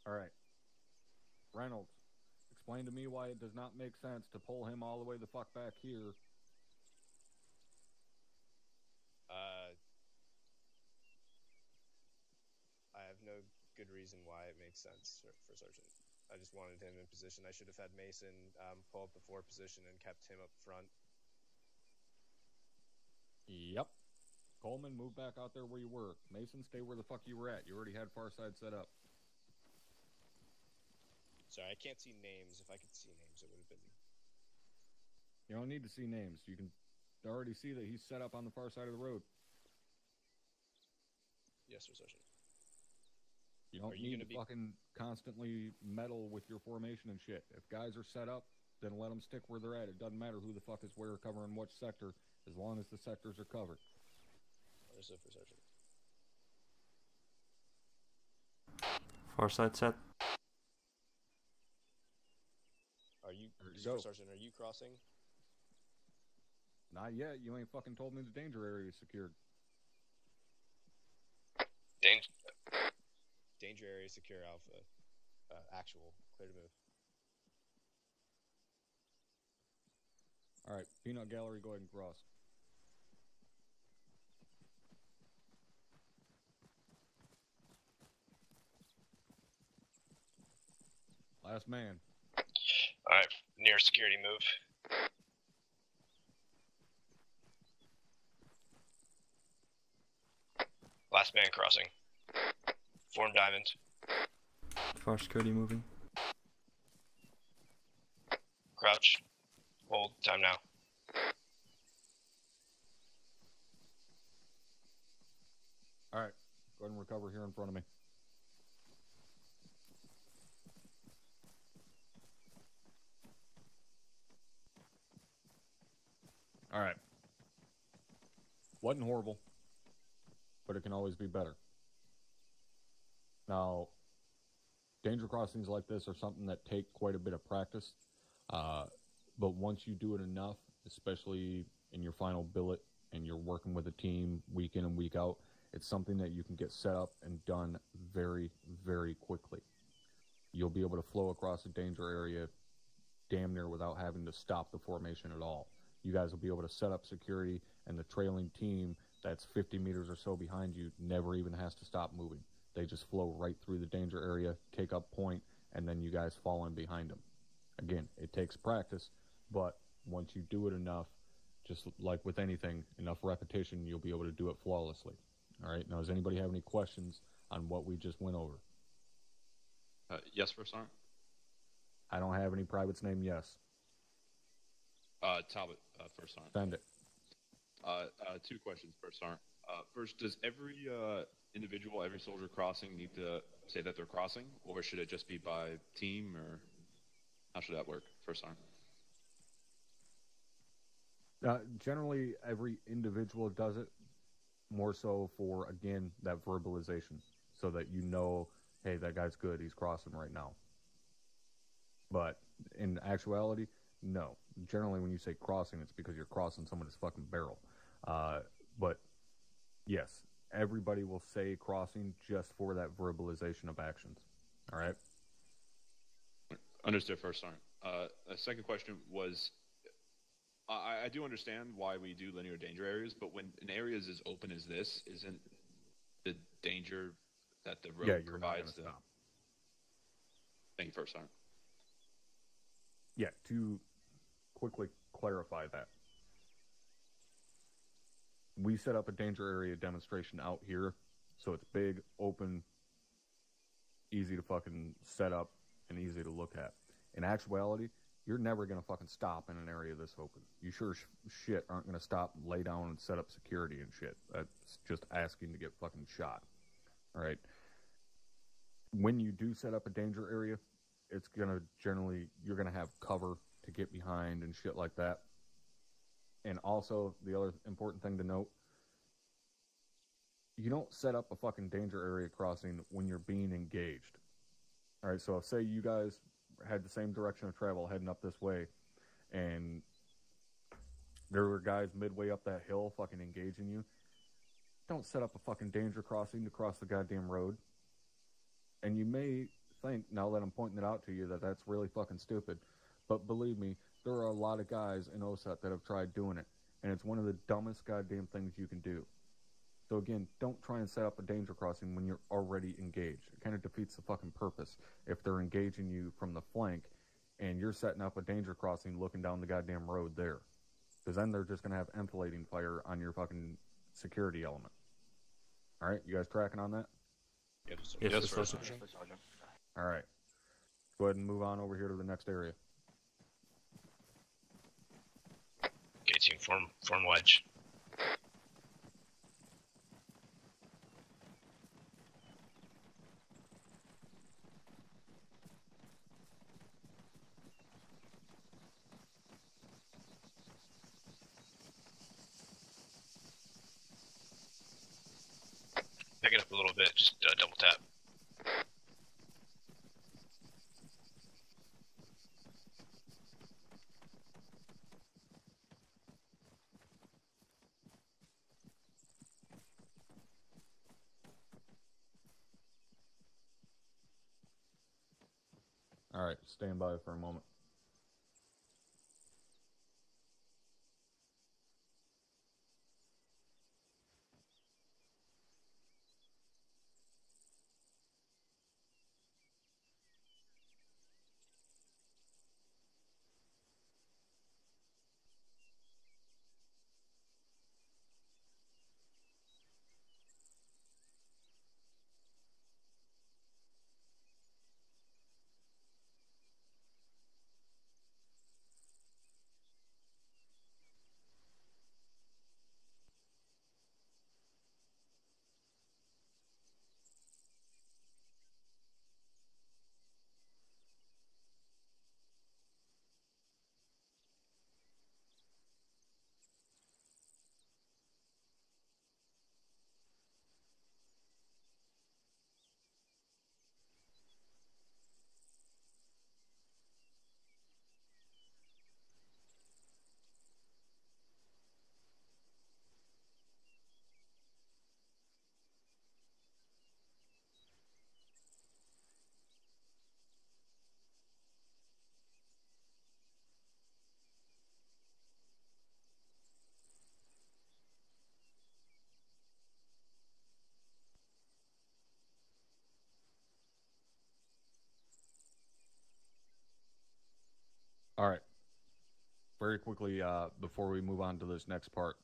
Alright. Reynolds, explain to me why it does not make sense to pull him all the way the fuck back here. I have no good reason why it makes sense for Sergeant. I just wanted him in position. I should have had Mason pull up the 4 position and kept him up front. Yep. Coleman, move back out there where you were. Mason, stay where the fuck you were at. You already had far side set up. Sorry, I can't see names. If I could see names, it would have been... You don't need to see names. You can already see that he's set up on the far side of the road. Yes, sir, Sergeant. You don't need to fucking constantly meddle with your formation and shit. If guys are set up, then let them stick where they're at. It doesn't matter who the fuck is where covering which sector, as long as the sectors are covered. Understood, for Sergeant. Far side set. Are you, go. Sergeant, are you crossing? Not yet. You ain't fucking told me the danger area is secured. Danger area secure Alpha. Actual. Clear to move. Alright, Peanut Gallery, go ahead and cross. Last man. Alright, near security move. Last man crossing. Form diamond. Far security moving. Crouch. Hold. Time now. Alright, go ahead and recover here in front of me. Alright. Wasn't horrible, but it can always be better. Now, danger crossings like this are something that take quite a bit of practice, but once you do it enough, especially in your final billet and you're working with a team week in and week out, it's something that you can get set up and done very, very quickly. You'll be able to flow across a danger area damn near without having to stop the formation at all. You guys will be able to set up security, and the trailing team that's 50 meters or so behind you never even has to stop moving. They just flow right through the danger area, take up point, and then you guys fall in behind them. Again, it takes practice, but once you do it enough, just like with anything, enough repetition, you'll be able to do it flawlessly. All right, now does anybody have any questions on what we just went over? Yes, First Sergeant. I don't have any privates named yes. Talbot, First Sergeant. Send it. 2 questions, First Sergeant. First, does every individual, every soldier crossing need to say that they're crossing, or should it just be by team, or how should that work, First Sergeant? Generally, every individual does it, more so for, again, that verbalization, so that you know, hey, that guy's good, he's crossing right now. But in actuality, no. Generally, when you say crossing, it's because you're crossing someone's fucking barrel. But yes, everybody will say crossing just for that verbalization of actions. All right? Understood, First Sergeant. A second question was, I do understand why we do linear danger areas, but when an area is as open as this, isn't the danger that the road provides the... Thank you, First Sergeant. Yeah, to quickly clarify that. We set up a danger area demonstration out here, so it's big, open, easy to fucking set up, and easy to look at. In actuality, you're never going to fucking stop in an area this open. You sure shit aren't going to stop and lay down and set up security and shit. That's just asking to get fucking shot. All right? When you do set up a danger area, it's going to generally, you're going to have cover to get behind and shit like that. And also, the other important thing to note, you don't set up a fucking danger area crossing when you're being engaged. All right, so say you guys had the same direction of travel heading up this way, and there were guys midway up that hill fucking engaging you. Don't set up a fucking danger crossing to cross the goddamn road. And you may think, now that I'm pointing it out to you, that that's really fucking stupid. But believe me, there are a lot of guys in OSUT that have tried doing it. And it's one of the dumbest goddamn things you can do. So again, don't try and set up a danger crossing when you're already engaged. It kind of defeats the fucking purpose if they're engaging you from the flank and you're setting up a danger crossing looking down the goddamn road there. Because then they're just going to have enfilading fire on your fucking security element. Alright, you guys tracking on that? Yes, sir. Alright. Go ahead and move on over here to the next area. Okay, team, form wedge. Pick it up a little bit, just double tap. Alright, stand by for a moment. All right. Very quickly, before we move on to this next part,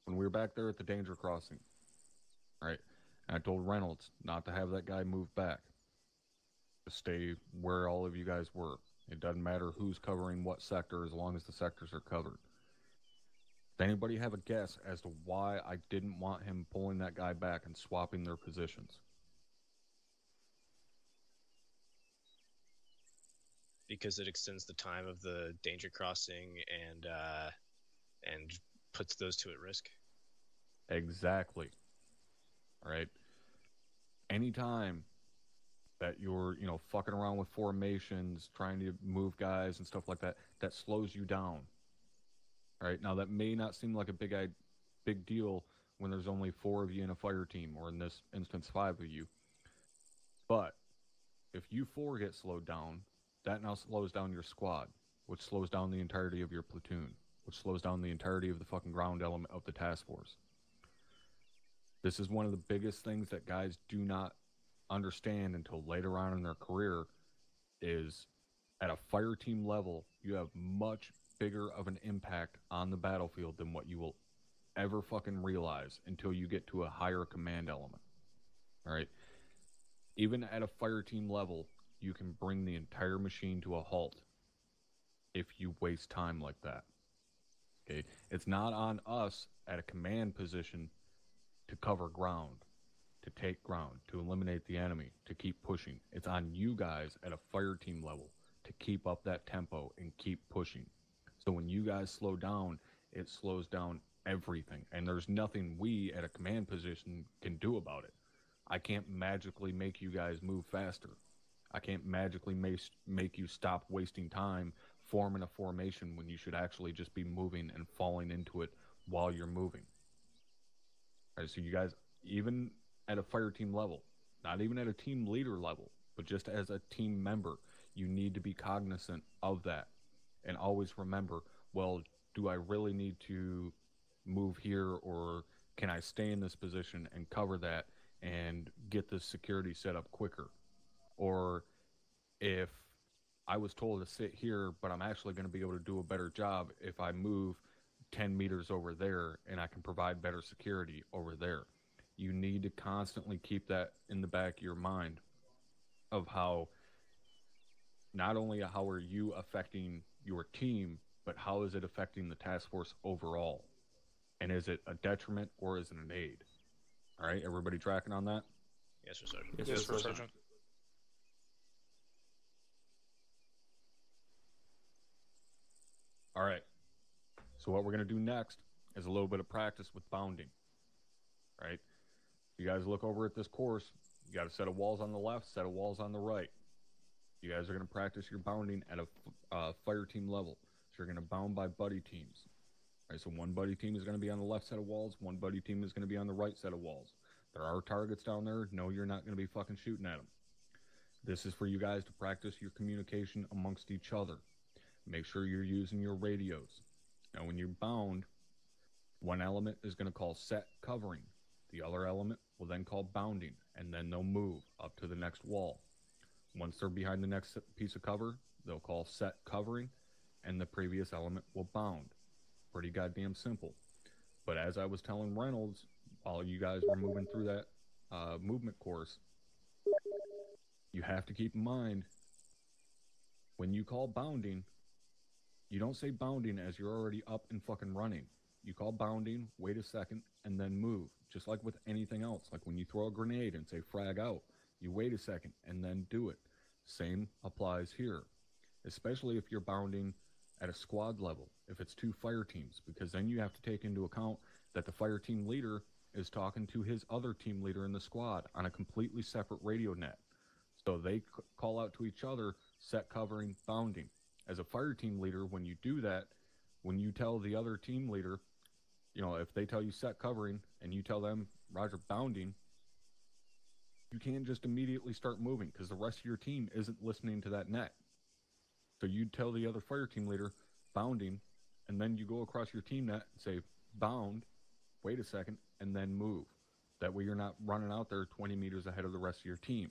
when we were back there at the danger crossing, right, and I told Reynolds not to have that guy move back, to stay where all of you guys were. It doesn't matter who's covering what sector as long as the sectors are covered. Does anybody have a guess as to why I didn't want him pulling that guy back and swapping their positions? Because it extends the time of the danger crossing, and and puts those two at risk. Exactly. All right. Anytime that you're, fucking around with formations, trying to move guys and stuff like that, that slows you down. All right. Now that may not seem like a big deal when there's only 4 of you in a fire team, or in this instance 5 of you. But if you 4 get slowed down, that now slows down your squad, which slows down the entirety of your platoon, which slows down the entirety of the fucking ground element of the task force. This is one of the biggest things that guys do not understand until later on in their career, is at a fire team level, you have much bigger of an impact on the battlefield than what you will ever fucking realize until you get to a higher command element. All right. Even at a fire team level, you can bring the entire machine to a halt if you waste time like that. Okay. It's not on us at a command position to cover ground, to take ground, to eliminate the enemy, to keep pushing. It's on you guys at a fire team level to keep up that tempo and keep pushing. So when you guys slow down, it slows down everything. And there's nothing we at a command position can do about it. I can't magically make you guys move faster. I can't magically make you stop wasting time forming a formation when you should actually just be moving and falling into it while you're moving. All right, so you guys, even at a fire team level, not even at a team leader level, but just as a team member, you need to be cognizant of that and always remember, well, do I really need to move here, or can I stay in this position and cover that and get the security set up quicker? Or if I was told to sit here, but I'm actually going to be able to do a better job if I move 10 meters over there and I can provide better security over there. You need to constantly keep that in the back of your mind of how, not only how are you affecting your team, but how is it affecting the task force overall? And is it a detriment or is it an aid? All right, everybody tracking on that? Yes, sir, Sergeant. Yes, sir, Sergeant. All right. So what we're going to do next is a little bit of practice with bounding. All right? You guys look over at this course. You got a set of walls on the left, set of walls on the right. You guys are going to practice your bounding at a fire team level. So you're going to bound by buddy teams. All right, so one buddy team is going to be on the left set of walls. One buddy team is going to be on the right set of walls. There are targets down there. No, you're not going to be fucking shooting at them. This is for you guys to practice your communication amongst each other. Make sure you're using your radios. Now, when you're bound, one element is going to call set covering. The other element will then call bounding, and then they'll move up to the next wall. Once they're behind the next piece of cover, they'll call set covering, and the previous element will bound. Pretty goddamn simple. But as I was telling Reynolds, while you guys were moving through that movement course, you have to keep in mind, when you call bounding, you don't say bounding as you're already up and fucking running. You call bounding, wait a second, and then move. Just like with anything else. Like when you throw a grenade and say frag out, you wait a second and then do it. Same applies here. Especially if you're bounding at a squad level, if it's 2 fire teams, because then you have to take into account that the fire team leader is talking to his other team leader in the squad on a completely separate radio net. So they call out to each other, set covering, bounding. As a fire team leader, when you do that, when you tell the other team leader, if they tell you set covering and you tell them, Roger, bounding, you can't just immediately start moving because the rest of your team isn't listening to that net. So you tell the other fire team leader, bounding, and then you go across your team net and say, bound, wait a second, and then move. That way you're not running out there 20 meters ahead of the rest of your team.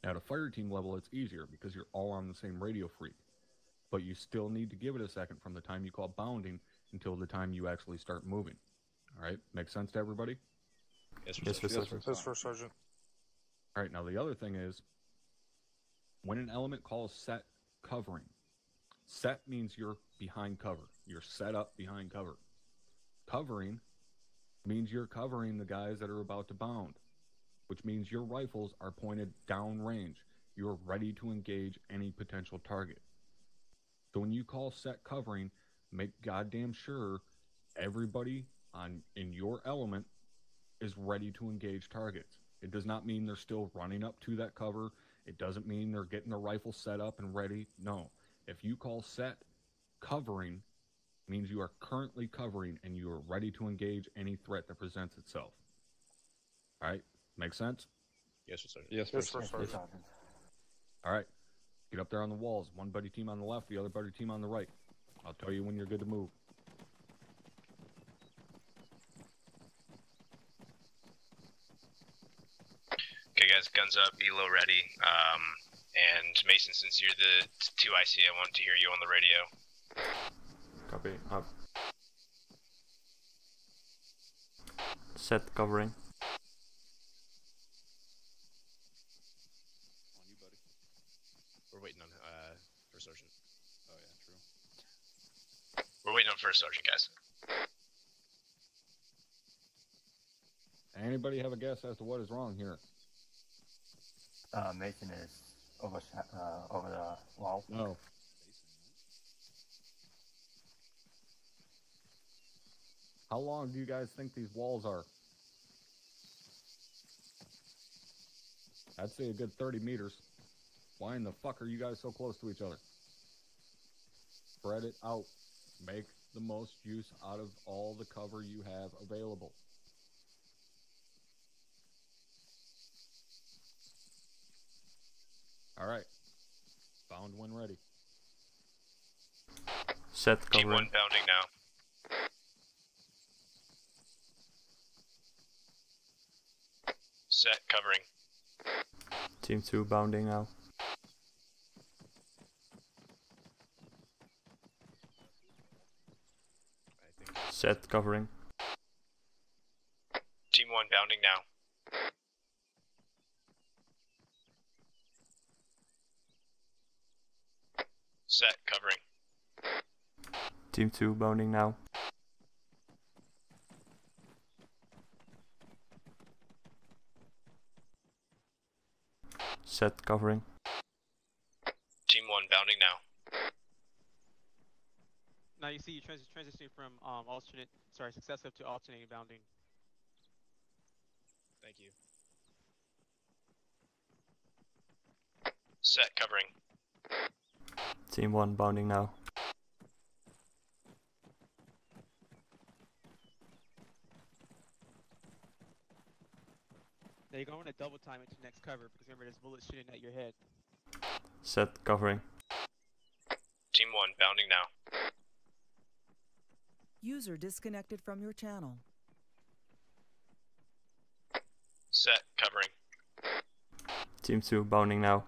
Now at a fire team level, it's easier because you're all on the same radio freak. But you still need to give it a second from the time you call bounding until the time you actually start moving. All right? Makes sense to everybody? Yes, sir. Yes, sir, Sergeant. Yes, sir, Sergeant. All right, now the other thing is, when an element calls set covering, set means you're behind cover. You're set up behind cover. Covering means you're covering the guys that are about to bound, which means your rifles are pointed downrange. You're ready to engage any potential target. So when you call set covering, make goddamn sure everybody in your element is ready to engage targets. It does not mean they're still running up to that cover. It doesn't mean they're getting their rifle set up and ready. No. If you call set covering, it means you are currently covering and you are ready to engage any threat that presents itself. All right? Make sense? Yes, sir. Yes, First Sergeant. All right. Get up there on the walls. One buddy team on the left, the other buddy team on the right. I'll tell you when you're good to move. Okay, guys, guns up, elo ready. And Mason, since you're the 2 IC, I wanted to hear you on the radio. Copy. Up. Set covering. On you, buddy. We're waiting on First Sergeant. Oh yeah, true. We're waiting on First Sergeant, guys. Anybody have a guess as to what is wrong here? Mason is over the wall. No. How long do you guys think these walls are? I'd say a good 30 meters. Why in the fuck are you guys so close to each other? Spread it out. Make the most use out of all the cover you have available. All right. Bound when ready. Set Team covering. 1 bounding now. Set covering. Team 2 bounding now. Set covering. Team 1 bounding now. Set covering. Team 2 bounding now. Set covering. Team 1 bounding now. Now you see you transitioning from successive to alternating bounding. Thank you. Set covering. Team 1 bounding now. Now you're going to double time into next cover because remember there's bullets shooting at your head. Set covering. Team 1 bounding now. User disconnected from your channel. Set covering. Team 2 bounding now.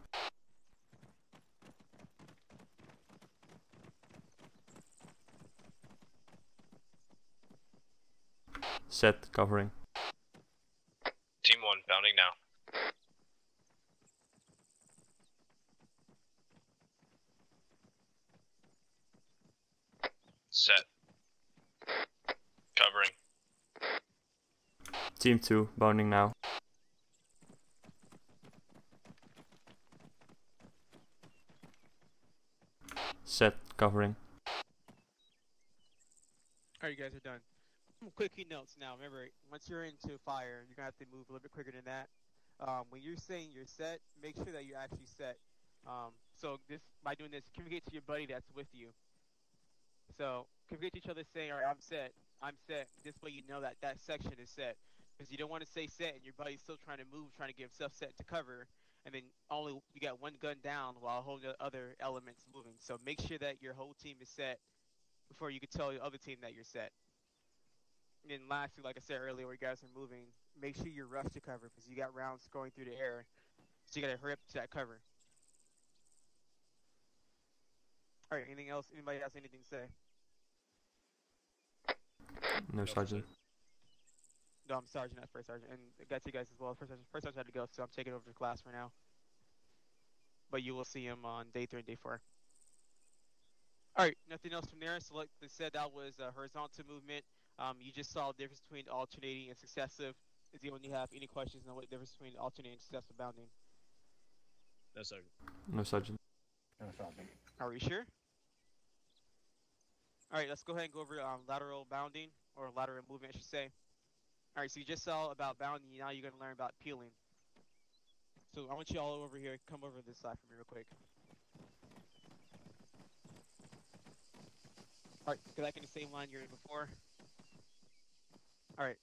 Set covering. Team 1 bounding now. Set. Covering. Team 2 bounding now. Set covering. Alright, you guys are done. Quick key notes now. Remember, once you're into fire, you're gonna have to move a little bit quicker than that. When you're saying you're set, make sure that you're actually set. So by doing this, communicate to your buddy that's with you. So communicate to each other saying, "All right, I'm set. I'm set." This way, you know that that section is set. Because you don't want to say set and your buddy's still trying to move, trying to get himself set to cover, and then only you got one gun down while a whole other elements moving. So make sure that your whole team is set before you can tell the other team that you're set. And then lastly, like I said earlier, where you guys are moving, make sure you're rushed to cover because you got rounds going through the air. So you gotta hurry up to that cover. Alright, anything else? Anybody has anything to say? No, Sergeant. No, I'm Sergeant, not First Sergeant. And I got you guys as well. First Sergeant had to go, so I'm taking over the class for now. But you will see him on day 3 and day 4. Alright, nothing else from there. So like I said, that was horizontal movement. You just saw the difference between alternating and successive. Does anyone have any questions on what the difference between alternating and successive bounding? No, Sergeant. No, Sergeant. No, Sergeant. Are we sure? All right, let's go ahead and go over lateral bounding, or lateral movement, I should say. All right, so you just saw about bounding. Now you're going to learn about peeling. So I want you all over here. Come over this side for me real quick. All right, go back in the same line you're in before. All right.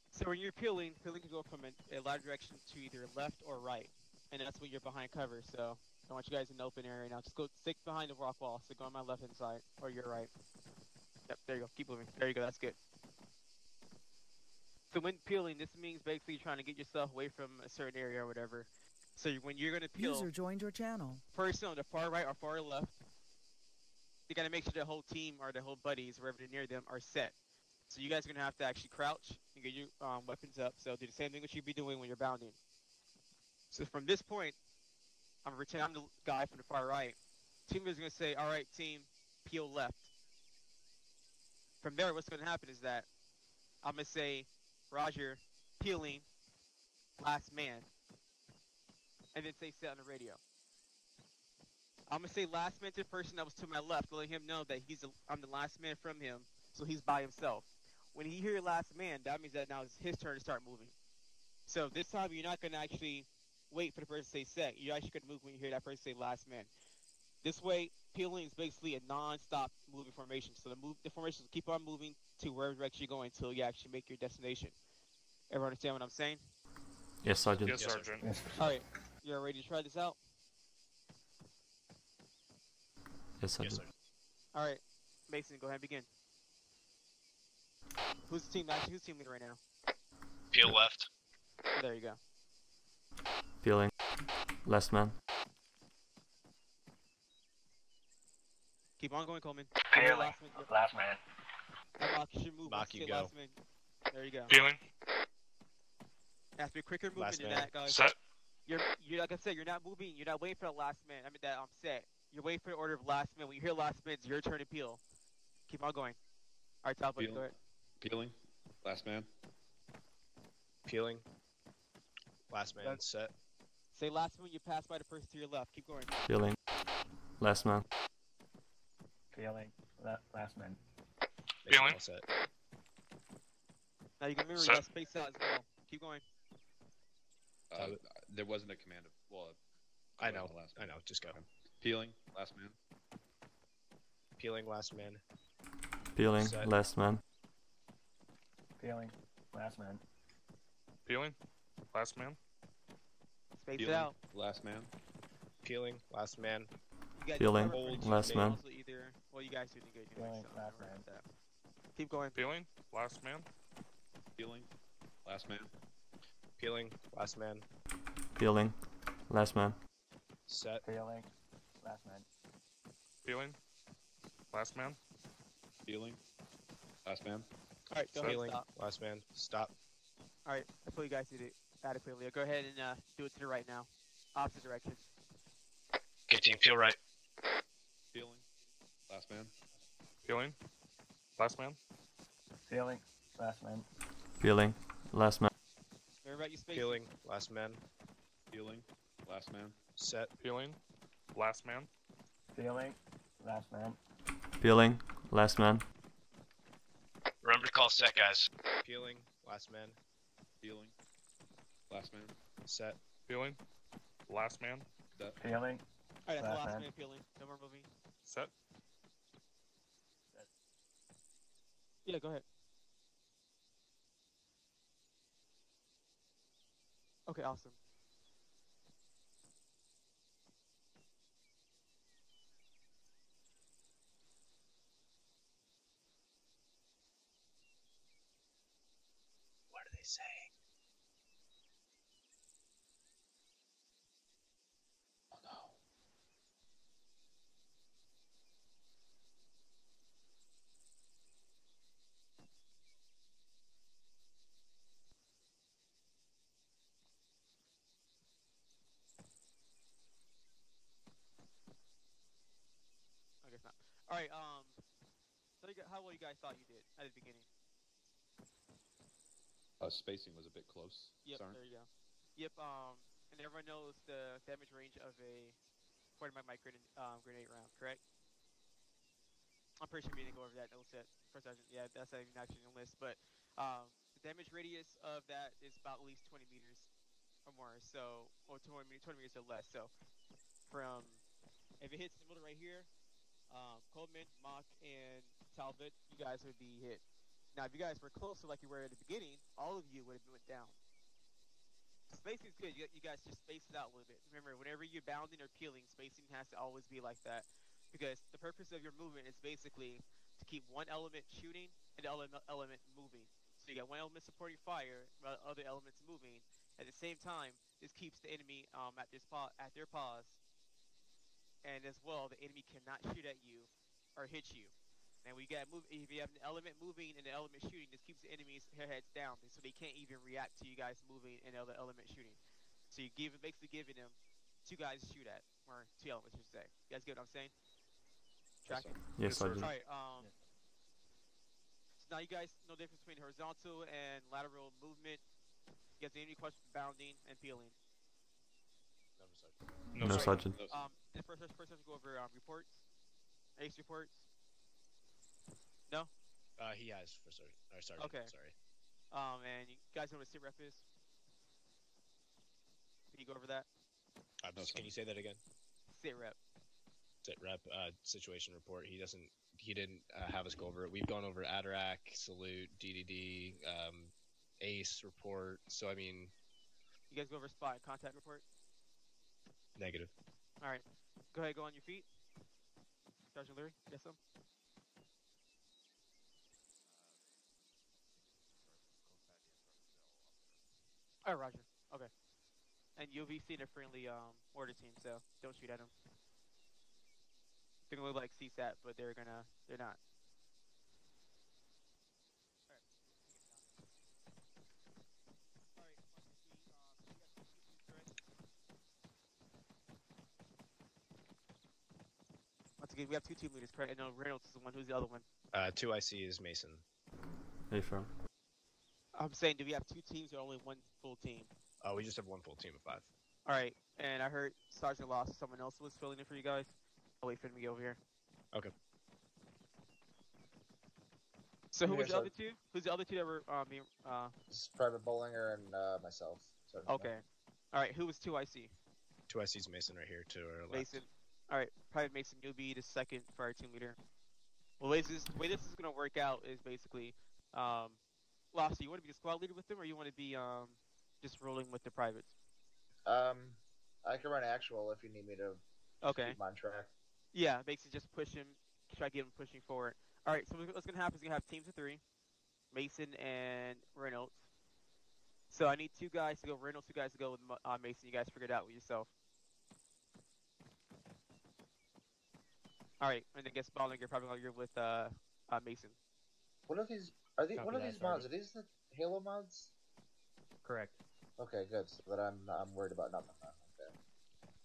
So when you're peeling can go from a lateral direction to either left or right, and that's when you're behind cover. So I want you guys in the open area now. Just go stick behind the rock wall. So go on my left hand side or your right. Yep, there you go. Keep moving. There you go. That's good. So when peeling, this means basically you're trying to get yourself away from a certain area or whatever. So when you're going to peel, User joined your channel. person on the far right or far left, you got to make sure the whole team or the whole buddies, wherever they're near them, are set. So you guys are going to have to actually crouch and get your weapons up. So do the same thing what you'd be doing when you're bounding. So from this point, I'm the guy from the far right. Team is going to say, all right, team, peel left. From there, what's going to happen is that I'm going to say, Roger, peeling, last man. And then say set on the radio. I'm going to say last man to the person that was to my left, letting him know that I'm the last man from him, so he's by himself. When he hears last man, that means that now it's his turn to start moving. So this time, you're not going to actually wait for the person to say set. You're actually going to move when you hear that person say last man. This way, peeling is basically a non-stop moving formation. So the formation will keep on moving to wherever direction you're going until you actually make your destination. Everyone understand what I'm saying? Yes, Sergeant. Yes, Sergeant. Yes. All right. You're ready to try this out? Yes, Sergeant. All right. Mason, go ahead and begin. Who's team leader right now? Peel left. There you go. Peeling. Last man. Keep on going, Coleman. Peeling. Last man. Mark, you should move. Mark, you go. Last man. There you go. Peeling. Have to be quicker movement Last than man. that, guys. Set. You're like I said, you're not moving. You're not waiting for the last man. I mean that I'm set. You're waiting for the order of last man. When you hear last man, it's your turn to peel. Keep on going. All right, Talbot, go ahead. Peeling. Last man. Peeling. Last man. That's- Set. Say last man. You pass by the person to your left. Keep going. Peeling. Last man. Peeling. Last man. Peeling. All set. Now you can remember Set. you got space out as well. Keep going. There wasn't a command of I know. Last I know. Just go. Peeling. Last man. Peeling. Last man. Peeling. Set. Last man. Peeling. Last man. Peeling. Last man. Space Peeling. it out. Last man. Peeling. Last man. You got Peeling. cover for Last each man. also either. Well, you guys do the good anyway. Peeling. So Last don't worry man. about that. Keep going. Peeling. Last man. Peeling. Last man. Peeling. Last man. Peeling. Last man. Set. Peeling. Last man. Peeling. Last man. Peeling. Last man. All right, go ahead. Peeling. Stop. Last man. Stop. All right, I feel you guys did it adequately. Go ahead and do it to the right now. Opposite direction. Okay, team, peel right. Peeling. Last man. Peeling. Last man. Peeling. Last man. Peeling. Last man. Remember about your space. Peeling. Last man. Peeling. Last man. Set. Peeling. Last man. Peeling. Last man. Peeling. Last man. Remember to call set, guys. Peeling. Last man. Peeling. Last man. Set. Peeling. Last man. Peeling. All right, that's the Last last man. man peeling. No more moving. Set. Yeah, go ahead. Okay, awesome. What are they saying? Oh no. I guess not. All right. So how well you guys thought you did at the beginning? Spacing was a bit close. Yep. Sorry. There you go. Yep. And everyone knows the damage range of a 40 grenade round, correct? I'm pretty sure we didn't go over that in OSUT. First sergeant, yeah, that's not even actually in the list. But the damage radius of that is about at least 20 meters or more. So, or 20 meters or less. So, from if it hits the middle right here, Coleman, Mock, and Talbot, you guys would be hit. Now, if you guys were closer like you were at the beginning, all of you would have went down. Spacing is good. You guys just space it out a little bit. Remember, whenever you're bounding or peeling, spacing has to always be like that. Because the purpose of your movement is basically to keep one element shooting and the other element moving. So you got one element supporting fire, while other elements moving. At the same time, this keeps the enemy at their pause. And as well, the enemy cannot shoot at you or hit you. And we got move. If you have an element moving and an element shooting, this keeps the enemy's heads down, so they can't even react to you guys moving and the other element shooting. So you basically giving them two guys to shoot at, or two elements, I should say. You guys get what I'm saying? Tracking? Yes, I do. All right. So now you guys know the difference between horizontal and lateral movement. You guys have any questions bounding and peeling? No, Sergeant. The first person to go over reports, ace reports. No. He has for sergeant. Okay. Sorry. And you guys know what a sit rep is? Can you go over that? Can you say that again? Sit rep. Sit rep. Situation report. He didn't have us go over it. We've gone over Atarac, salute, DDD, ace report. So I mean, you guys go over spot and contact report. Negative. All right. Go ahead. Go on your feet. Sergeant Leary. Yes, sir. All right, Roger. Okay. And you'll be seeing a friendly order team, so don't shoot at them. They're gonna look like CSAT, but they're not. Once again, we have two team leaders, correct? And no, Reynolds is the one. Who's the other one? 2 IC is Mason. Hey, firm. I'm saying, do we have two teams or only one full team? We just have one full team of 5. All right, and I heard Sergeant lost. Someone else was filling in for you guys. I'll wait for him to get over here. Okay. So who was the other two? Who's the other two that were This is Private Bollinger and myself. Okay. All right. Who was 2 IC? 2 IC is Mason right here to our left. Mason. All right. Private Mason, you'll be the second for our team leader. Well, the way this is gonna work out is basically, Lassie, you want to be the squad leader with them, or you want to be just rolling with the privates? I can run actual if you need me to. Okay. Keep him on track. Yeah, basically just push him, try to get him pushing forward. All right, so what's gonna happen is we're gonna have teams of 3, Mason and Reynolds. So I need 2 guys to go Reynolds, 2 guys to go with Mason. You guys figure it out with yourself. All right, and I guess Bollinger probably gonna go with Mason. What are these? What are these mods? Are these the Halo mods? Correct. Okay, good. So that I'm worried about nothing. Okay.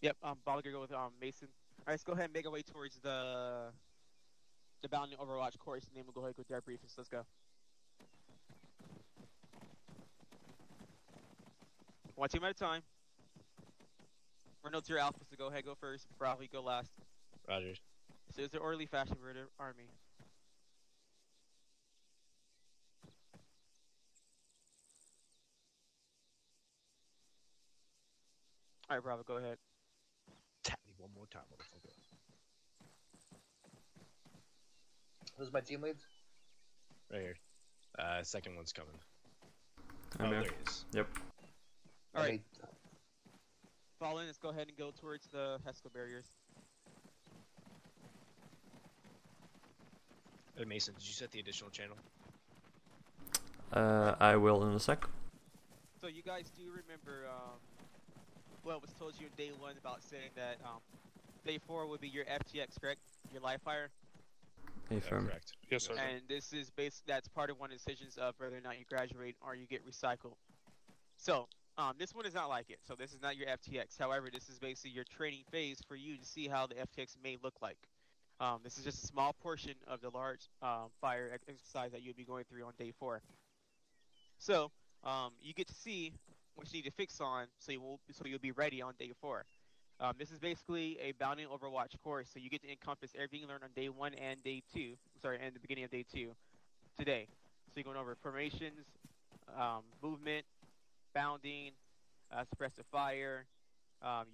Yep. Bollinger go with Mason. All right, let's go ahead and make our way towards the Bounding Overwatch course, and then we'll go ahead and go to our briefings. Let's go. One team at a time. Reynolds, your alpha, so go ahead, go first. Bravo, you go last. Roger. So it's the orderly fashion for the Army. All right, Bravo, go ahead. Tap me one more time, motherfucker. Who's my team leads? Right here. Second one's coming. I'm there here. he is. Yep. All right. Fall in. Let's go ahead and go towards the HESCO barriers. Hey, Mason, did you set the additional channel? I will in a sec. So you guys do remember what was told you in day 1 about saying that day 4 would be your FTX, correct? Your live fire? Hey, firm. Correct. Yes, sir. And this is that's part of one of the decisions of whether or not you graduate or you get recycled. So this one is not like it. So this is not your FTX. However, this is basically your training phase for you to see how the FTX may look like. This is just a small portion of the large fire exercise that you'll be going through on day 4. So you get to see what you need to fix on, so you'll be ready on day 4. This is basically a bounding Overwatch course, so you get to encompass everything you learned on day 1 and day 2. Sorry, and the beginning of day 2 today. So you're going over formations, movement, bounding, suppressive fire,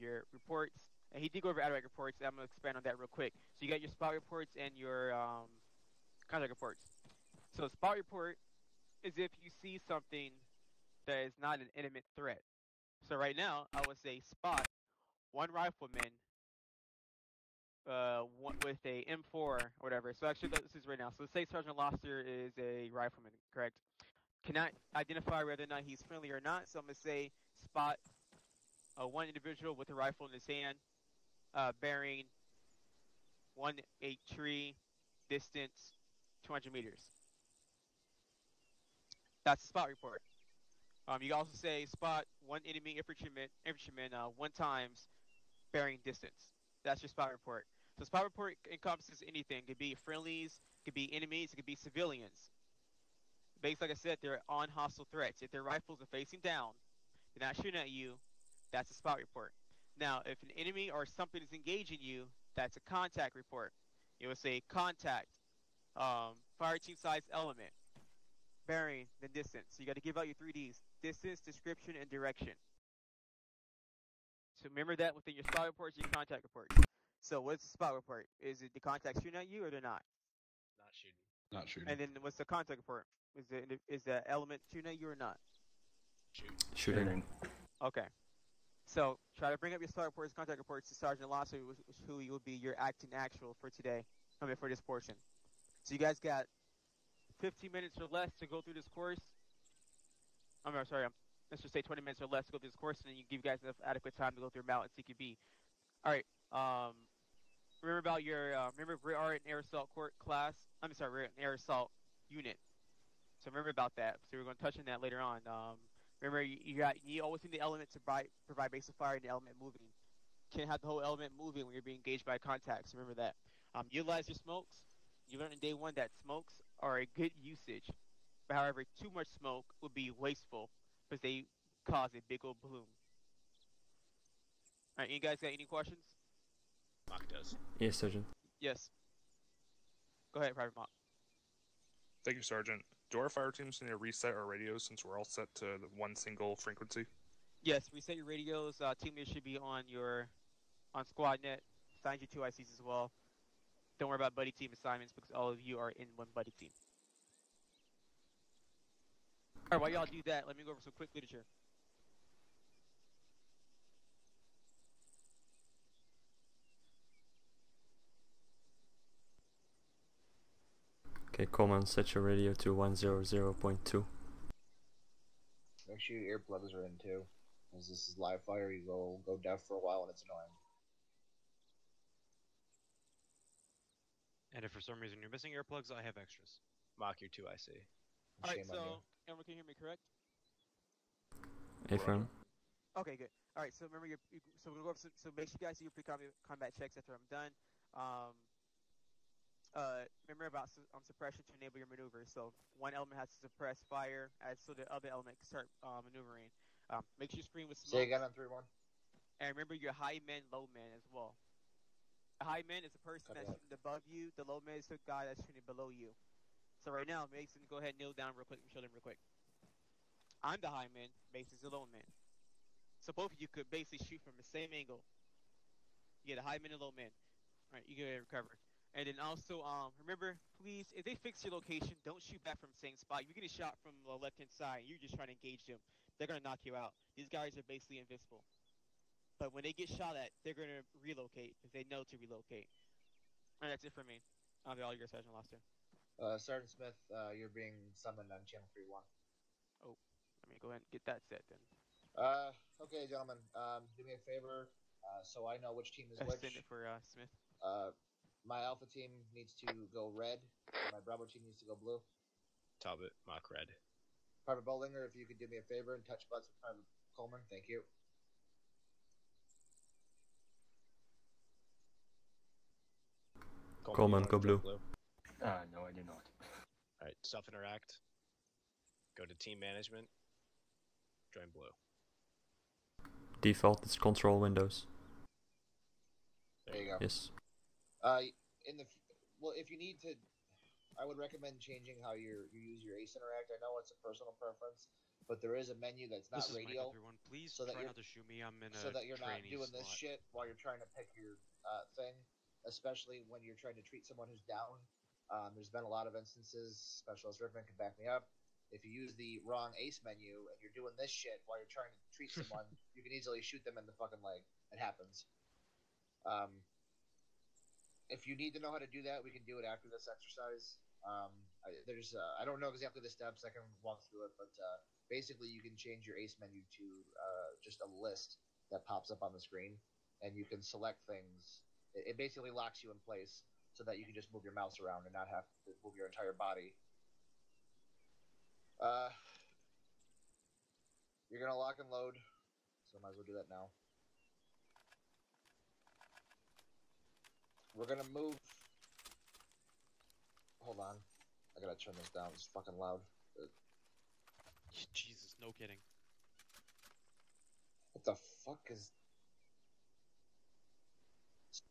your reports. And he did go over automatic reports. I'm going to expand on that real quick. So you got your spot reports and your contact reports. So a spot report is if you see something that is not an imminent threat. So right now, I would say spot one rifleman with a M4 or whatever. So actually, this is right now. So let's say Sergeant Lobster is a rifleman, correct? Cannot identify whether or not he's friendly or not. So I'm going to say spot one individual with a rifle in his hand, bearing 1-8 tree, distance 200 meters. That's the spot report. You can also say spot one enemy infantryman one times bearing distance. That's your spot report. So spot report encompasses anything. It could be friendlies, it could be enemies, it could be civilians. Based, like I said, they're on hostile threats. If their rifles are facing down, they're not shooting at you, that's a spot report. Now, if an enemy or something is engaging you, that's a contact report. It would say contact, fire team size element, bearing, then distance. So you got to give out your 3Ds: distance, description, and direction. So remember that within your spot reports, your contact reports. So what's the spot report? Is it the contact shooting at you or they're not? Not shooting. Not shooting. And then what's the contact report? Is the element shooting at you or not? Shooting. Okay. So try to bring up your spot reports, contact reports to Sergeant Lasso, who will be your acting actual for today. For this portion. So you guys got 15 minutes or less to go through this course. Let's just say 20 minutes or less to go through this course, and then you give you guys enough adequate time to go through MAL and CQB. All right. Remember about your remember we are an air assault court class. We're an air assault unit. So remember about that. So we're going to touch on that later on. Remember, you always need the element to provide basic fire and the element moving. Can't have the whole element moving when you're being engaged by contacts. Remember that. Utilize your smokes. You learned in day 1 that smokes are a good usage. But however, too much smoke would be wasteful because they cause a big old bloom. All right, you guys got any questions? Mock does. Yes, Sergeant. Yes. Go ahead, Private Mock. Thank you, Sergeant. Do our fire teams need to reset our radios since we're all set to the one single frequency? Yes, reset your radios. Team leader should be on squad net. Assign your 2 ICs as well. Don't worry about buddy team assignments because all of you are in one buddy team. All right, while y'all do that, let me go over some quick literature. Okay, Coleman, set your radio to 100.2. Make sure your earplugs are in too. As this is live fire, you go deaf for a while and it's annoying. And if for some reason you're missing earplugs, I have extras. Mock your 2 IC. All right, so everyone can hear me, correct? Affirm. Okay, good. All right, so remember so we're going to go over so make sure you guys do your pre-combat checks after I'm done. Remember about suppression to enable your maneuver. So one element has to suppress fire, so the other element can start maneuvering. Make sure you screen with smoke. Say again on 3-1. And remember your high man, low man as well. A high man is a person that's shooting above you. The low man is the guy that's shooting below you. So right now, Mason, go ahead and kneel down real quick and show them real quick. I'm the high man, Mason's the low man. So both of you could basically shoot from the same angle. You get a high man and low man. All right, you go ahead and recover. And then also, remember, please, if they fix your location, don't shoot back from the same spot. You're getting shot from the left-hand side. You're just trying to engage them. They're going to knock you out. These guys are basically invisible. But when they get shot at, they're going to relocate if they know to relocate. All right, that's it for me. I'll be all your Sergeant Lobster. Sergeant Smith, you're being summoned on channel 3-1. Oh, let me go ahead and get that set then. Okay, gentlemen, do me a favor, so I know which team is which. Send it for Smith. My Alpha team needs to go red, and my Bravo team needs to go blue. Talbot, mock red. Private Bollinger, if you could do me a favor and touch butts with Private Coleman, thank you. Coleman, go blue. No, I do not. Alright, self-interact. Go to team management. Join blue. Default is control windows. There you go. Yes. Well, if you need to, I would recommend changing how you use your ace interact. I know it's a personal preference, but there is a menu that's not This is radial. Mike, everyone. Please so that try you're, not to shoot me. I'm in so a that you're not trainee doing this slot. shit while you're trying to pick your thing, especially when you're trying to treat someone who's down. There's been a lot of instances, Specialist Rickman can back me up. If you use the wrong ace menu and you're doing this shit while you're trying to treat someone, you can easily shoot them in the fucking leg. It happens. If you need to know how to do that, we can do it after this exercise. I don't know exactly the steps. I can walk through it, but basically you can change your ace menu to just a list that pops up on the screen, and you can select things. It basically locks you in place so that you can just move your mouse around and not have to move your entire body. You're gonna lock and load, so might as well do that now. We're gonna move. Hold on, I gotta turn this down. It's fucking loud. Jesus, no kidding. What the fuck is?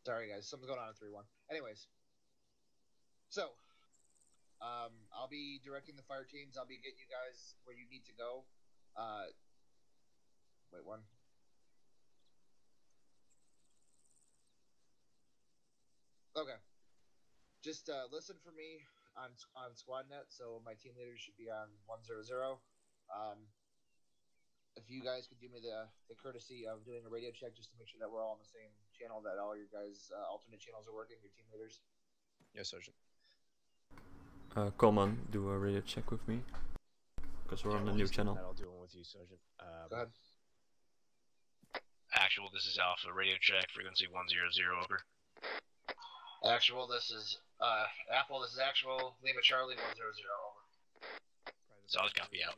Sorry guys, something's going on in 3-1. Anyways, so I'll be directing the fire teams. I'll be getting you guys where you need to go. Wait one. Okay. Just listen for me on SquadNet. So my team leaders should be on 100. If you guys could do me the courtesy of doing a radio check just to make sure that we're all on the same channel, that all your guys' alternate channels are working, your team leaders. Yes, Sergeant. Coleman, do a radio check with me. Because we're on the new channel. I'll do one with you, Sergeant. Go ahead. Actual, this is Alpha. Radio check, frequency 100, over. Actual, this is Apple. This is actual. Lima Charlie 100, over. Solid copy out.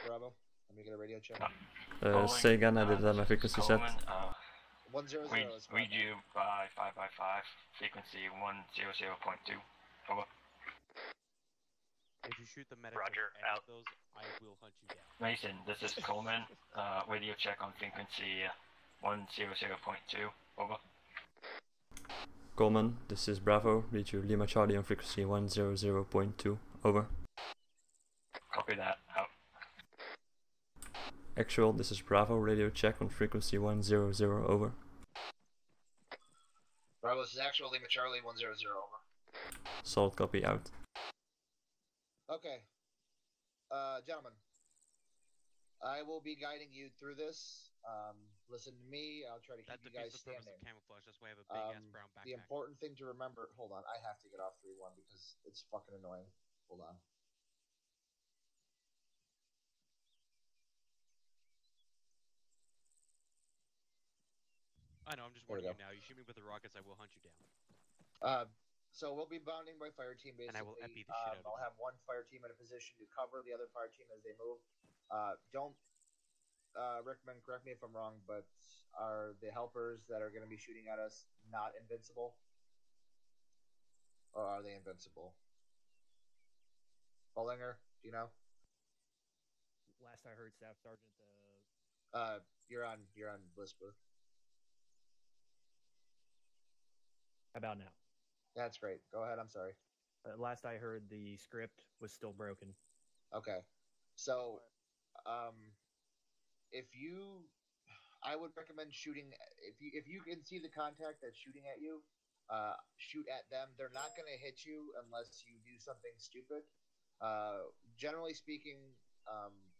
Bravo. Let me get a radio check. Say again, I did my frequency set. 100. Read you by 5x5, frequency 100.2. Over. If you shoot the medic Roger, with any out. of those, I will hunt you down. Mason, this is Coleman. Radio check on frequency 100.2. Over. Coleman, this is Bravo. Read you Lima Charlie on frequency 100.2. Over. Copy that. Out. Actual, this is Bravo. Radio check on frequency 100. Over. Bravo, this is actual. Lima Charlie 100, over. Solid copy out. Okay. Gentlemen, I will be guiding you through this. Listen to me. I'll try to keep you guys standing. Camouflage. That's why I have a big ass brown backpack. The important thing to remember. Hold on, I have to get off 3-1 because it's fucking annoying. Hold on. I know. I'm just warning you now. You shoot me with the rockets, I will hunt you down. So we'll be bounding by fire team basically. And I will epi the shit out of I'll have one fire team in a position to cover the other fire team as they move. Don't recommend. Correct me if I'm wrong, but are the helpers that are going to be shooting at us not invincible, or are they invincible? Bollinger, do you know? Last I heard, Staff Sergeant. You're on Whisper. How about now? That's great. Go ahead. I'm sorry. Last I heard, the script was still broken. Okay. So, I would recommend shooting. If you can see the contact that's shooting at you, shoot at them. They're not going to hit you unless you do something stupid. Generally speaking,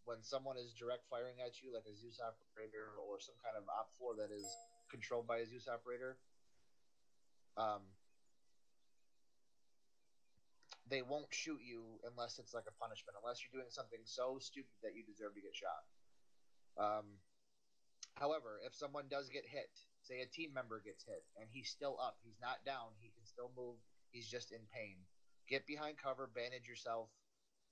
when someone is direct firing at you, like a Zeus operator or some kind of Op 4 that is controlled by a Zeus operator, they won't shoot you unless it's like a punishment, unless you're doing something so stupid that you deserve to get shot. However, if someone does get hit, say a team member gets hit, and he's still up, he's not down, he can still move, he's just in pain, get behind cover, bandage yourself,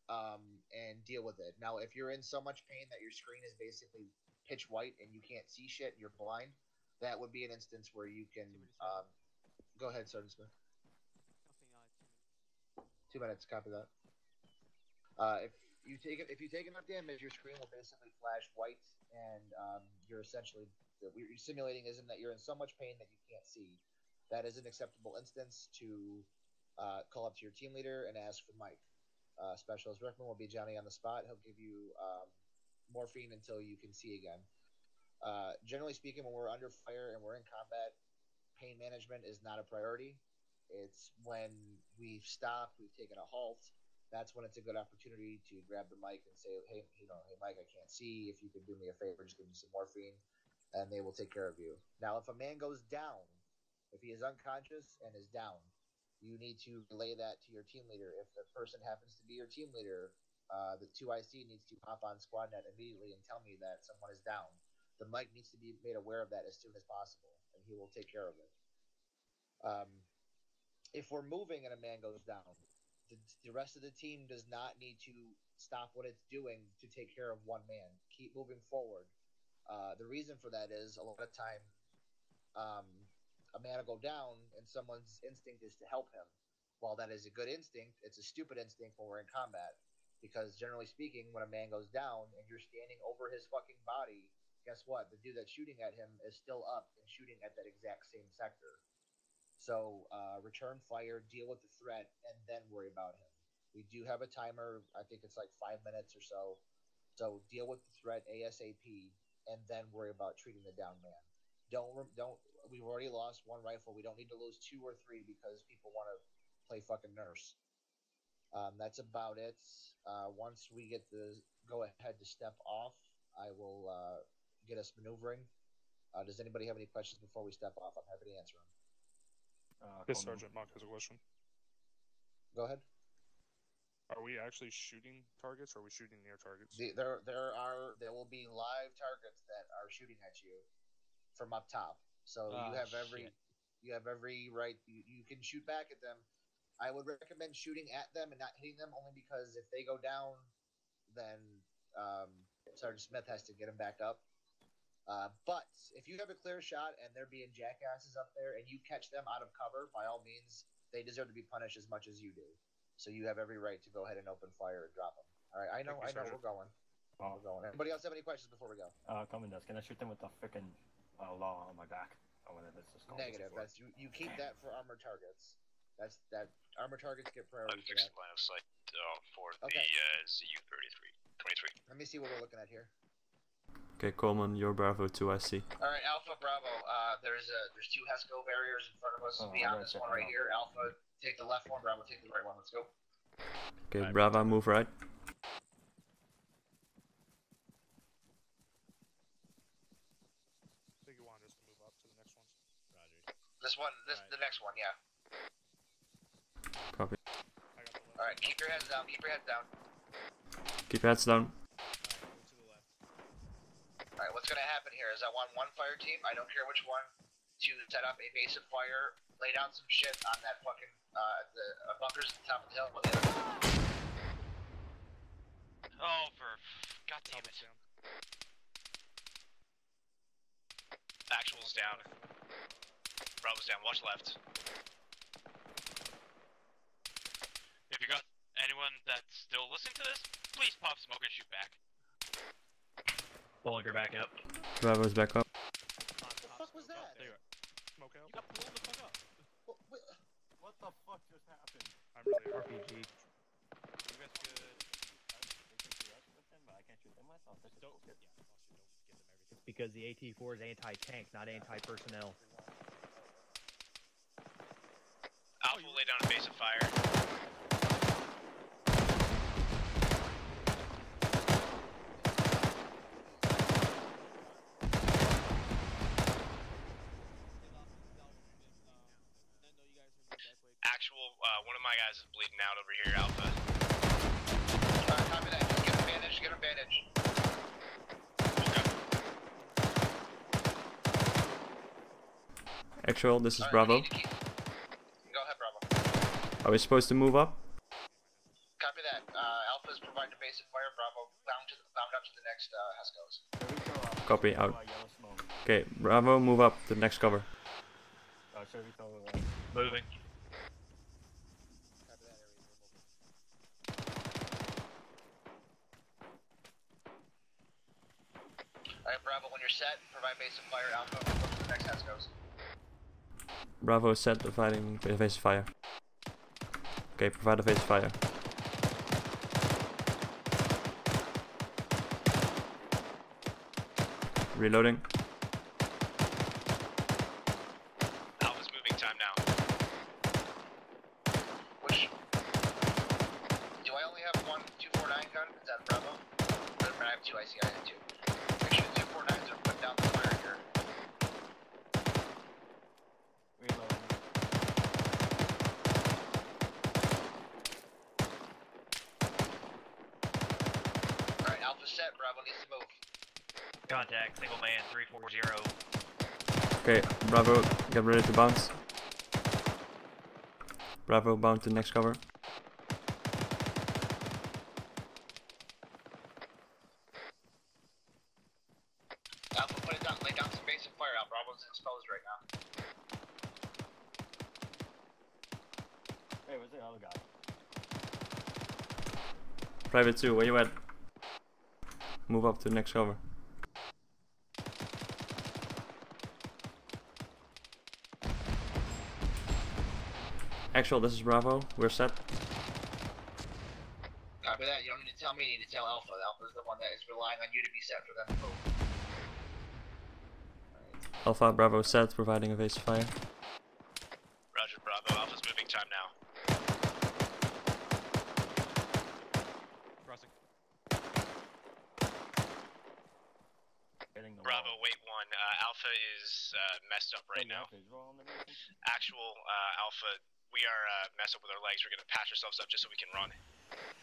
and deal with it. Now, if you're in so much pain that your screen is basically pitch white and you can't see shit, you're blind, that would be an instance where you can... go ahead, Sergeant Smith. 2 minutes, copy that. If you take enough damage, your screen will basically flash white, and you're essentially what you're simulating isn't that you're in so much pain that you can't see. That is an acceptable instance to call up to your team leader and ask for Mike. Specialist Rickman will be Johnny on the spot. He'll give you morphine until you can see again. Generally speaking, when we're under fire and we're in combat, pain management is not a priority. It's when we've stopped, we've taken a halt. That's when it's a good opportunity to grab the mic and say, hey, hey, Mike, I can't see. If you could do me a favor, just give me some morphine, and they will take care of you. Now, if a man goes down, if he is unconscious and is down, you need to relay that to your team leader. If the person happens to be your team leader, the 2IC needs to hop on SquadNet immediately and tell me that someone is down. The mic needs to be made aware of that as soon as possible, and he will take care of it. If we're moving and a man goes down, the rest of the team does not need to stop what it's doing to take care of one man. Keep moving forward. The reason for that is a lot of time a man will go down and someone's instinct is to help him. While that is a good instinct, it's a stupid instinct when we're in combat. Because generally speaking, when a man goes down and you're standing over his fucking body, guess what? The dude that's shooting at him is still up and shooting at that exact same sector. So return fire, deal with the threat, and then worry about him. We do have a timer. I think it's like 5 minutes or so. So deal with the threat ASAP, and then worry about treating the down man. Don't. We've already lost one rifle. We don't need to lose 2 or 3 because people want to play fucking nurse. That's about it. Once we get the go ahead to step off, I will get us maneuvering. Does anybody have any questions before we step off? I'm happy to answer them. Yes, Sergeant Mock has a question. Go ahead. Are we actually shooting targets, or are we shooting near targets? There will be live targets that are shooting at you from up top. So you have every right. You can shoot back at them. I would recommend shooting at them and not hitting them, only because if they go down, then Sergeant Smith has to get them back up. But if you have a clear shot and they're being jackasses up there and you catch them out of cover, by all means, they deserve to be punished as much as you do. So you have every right to go ahead and open fire and drop them. All right, I know, we're going. We're going. Anybody else have any questions before we go? Commandant, can I shoot them with the frickin' law on my back? Negative. That's you keep that for armor targets. That armor targets get priority for that. Line of sight for the ZU-23. Let me see what we're looking at here. Okay, Coleman, you're Bravo 2, I see. All right, Alpha, Bravo. There's 2 HESCO barriers in front of us. Beyond this one right here, Alpha, take the left one. Bravo, take the right one. Let's go. Okay, Bravo, move right. I think you want us to move up to the next one. Roger. The next one, yeah. Copy. All right, keep your heads down. Keep your heads down. Keep your heads down. Alright, what's going to happen here is I want one fire team, I don't care which one, to set up a base of fire, lay down some shit on that fucking, the bunkers at the top of the hill. Oh, God damn it. Actual's down. Bravo's down, watch left. If you got anyone that's still listening to this, please pop smoke and shoot back. Bullinger back up. Bravo's back up. What the fuck was that? Smoke out. You got blown the fuck up. What the fuck just happened? I'm really RPG. You guys could. I can't shoot them myself. Don't give them everything. It's because the AT-4 is anti-tank, not anti-personnel. Alpha will lay down a base of fire. Actual, one of my guys is bleeding out over here, Alpha. Copy that. Just get him bandaged. Get him bandaged. Actual, this is Bravo. Go ahead, Bravo. Are we supposed to move up? Copy that. Alpha's providing a base of fire. Bravo, bound up to the next HESCOs. Copy, out. Okay, Bravo, move up to the next cover. Moving. Alright, Bravo, when you're set, provide base of fire. Alpha, look where the next house goes. Bravo is set, providing evasive fire. Okay, provide evasive fire. Reloading. Alpha's moving time now. Which? Do I only have one 249 gun? Is that Bravo? I have two IC, I have two. Make sure the 249s are put down the fire here. Reloading. Alright, Alpha set, Bravo needs to move. Contact, single man, 340. Okay, Bravo, get ready to bounce. Bravo, bound to next cover. Alpha, put it down, lay down some base and fire out. Bravo's exposed right now. Hey, where's the other guy? Private 2, where you at? Move up to the next cover. Actual, this is Bravo. We're set. Copy that. You don't need to tell me, you need to tell Alpha. Alpha's the one that is relying on you to be set for them to move. Alpha, Bravo set, providing evasive fire. Roger, Bravo. Alpha's moving time now. Crossing. Bravo, wait one. Alpha is messed up right now. Actual, Alpha, we are messed up with our legs. We're gonna patch ourselves up just so we can run.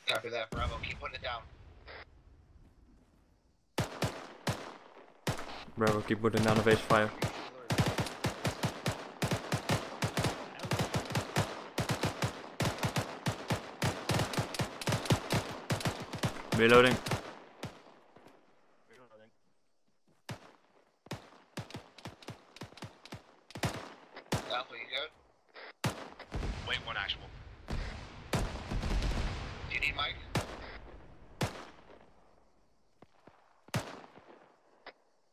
Copy that, Bravo. Keep putting it down. Bravo, keep putting down evasive fire. Reloading. Alpha, you good? Wait one, actual. Do you need Mike?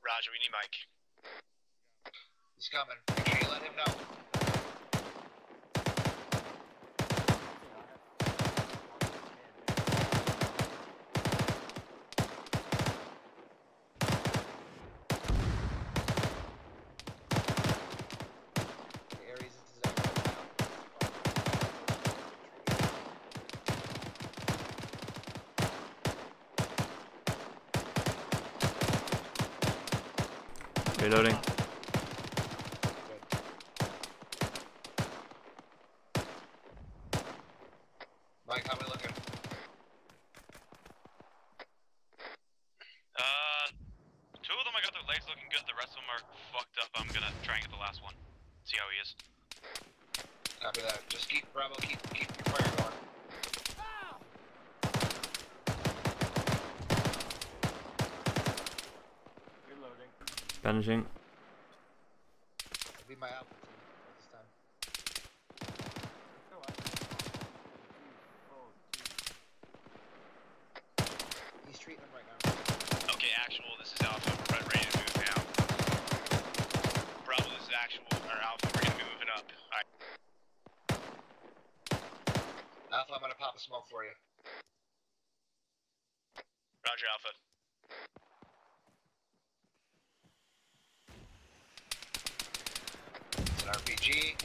Roger, we need Mike. He's coming. Make sure you let him know. Reloading. Mike, how we looking? Two of them I got their legs looking good, the rest of them are fucked up. I'm gonna try and get the last one. See how he is. Copy that. Just keep, Bravo, keep your fire going. Reloading. Bandaging. Be my Alpha team at this time. He's treating him right now. Okay, actual, this is Alpha. We're ready to move now. Bravo, this is actual, or Alpha, we're gonna be moving up. Alright. Alpha, I'm gonna pop a smoke for you. Roger, Alpha. It's an RPG.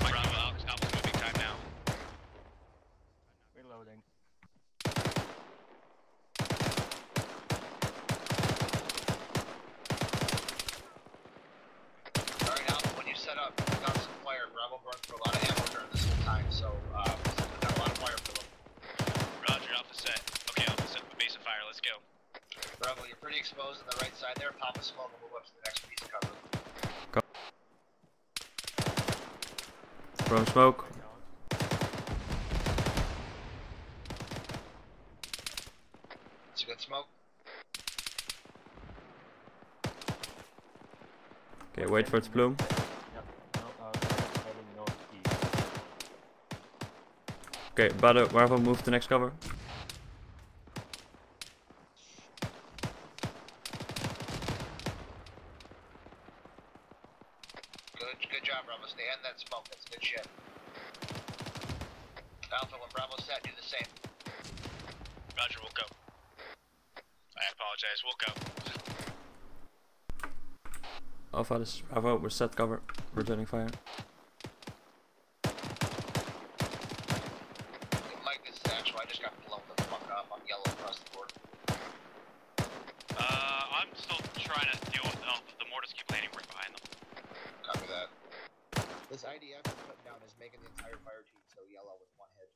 Bravo, Alpha's moving time now. Reloading. Alright, Alpha, when you set up, put down some fire. Bravo burned through a lot of ammo during this whole time, so put down a lot of fire for them. Roger, Alpha set. Okay, Alpha set with base of fire, let's go. Bravo, you're pretty exposed on the right side there. Pop a smoke and move up to the next piece of cover. Throwing smoke. It's a good smoke. Okay, wait for it to bloom. Okay, Bravo, move to next cover. Good job, Bravo. Stay in that smoke. That's good shit. Alpha, when Bravo's set, do the same. Roger, we'll go. I apologize, we'll go. Alpha, this is Bravo, we're set cover. Returning fire. Mike, this is actual. I just got blown the fuck up. I'm yellow across the board. I'm still trying to deal with Alpha. The mortars keep landing right behind them. Copy that. This IDF you're putting down is making the entire fire team so yellow with one hit.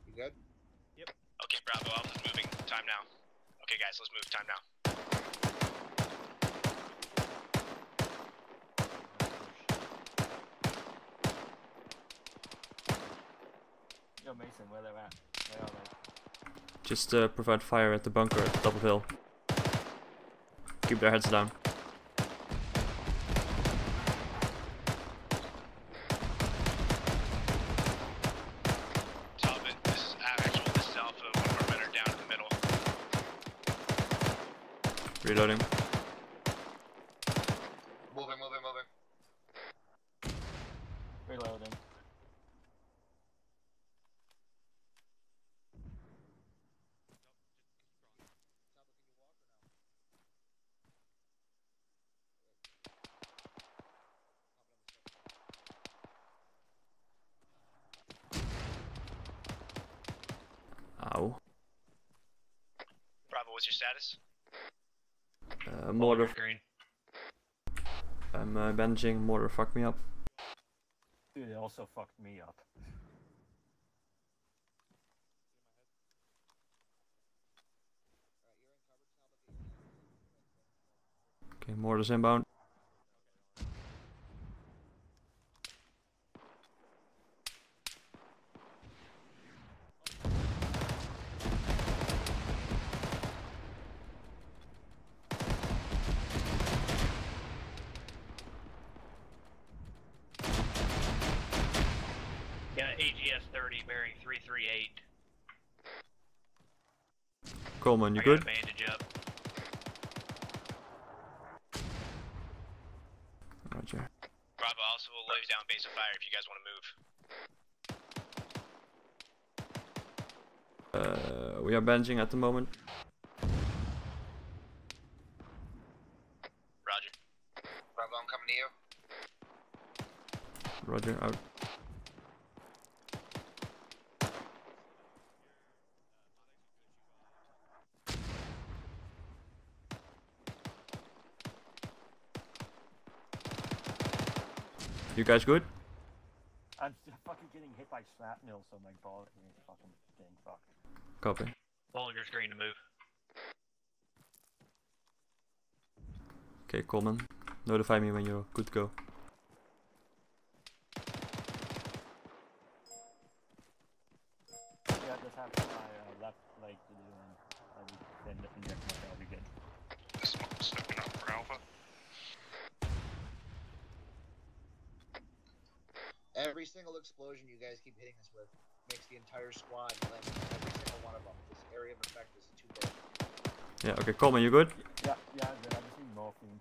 You good? Yep. Okay, Bravo, Alpha's moving. Time now. Okay, guys, let's move. Time now. Yo, Mason, where they're at? Where are they? Just provide fire at the bunker at the top of the hill. Keep their heads down. Talbot, this is Alpha. One of our men are down in the middle. Reloading. Moving. Reloading. Ow. Bravo, what's your status? Mortar. Green. I'm bandaging. Mortar fucked me up. Dude, it also fucked me up. Okay, mortar's inbound. Yeah, AGS 30 bearing 338. Coleman, you I good? got a bandage up. Roger. Bravo, also will lay down base of fire if you guys want to move. We are bandaging at the moment. Roger. Bravo, I'm coming to you. Roger, out. You guys good? I'm fucking getting hit by shrapnel, so my ball is fucking getting fucked. Copy. Bulger's green to move. Okay, Coleman. Notify me when you're good to go. Yeah, just have my left leg to do, and then inject myself, I'll be good. Smoke's stepping up for Alpha. Every single explosion you guys keep hitting us with makes the entire squad land. Every single one of them. This area of effect is too big. Yeah, okay, Coleman, you good? Yeah, I'm good. I just need morphine.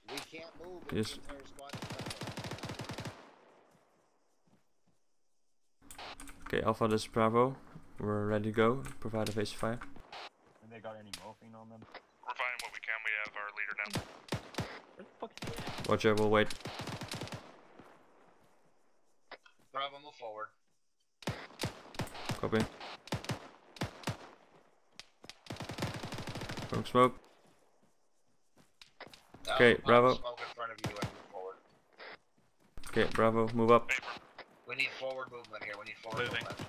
We can't move if Yes. the entire squad is affected. Okay, Alpha, this is Bravo. We're ready to go. Provide a base of fire. Have they got any morphine on them? We're finding what we can. We have our leader now. Where the fuck is he? Roger, we'll wait. Bravo, move forward. Copy. Throwing smoke. Okay, Alpha, Bravo. Smoke in front of you and move forward. Okay, Bravo, move up. We need forward movement here. We need forward movement.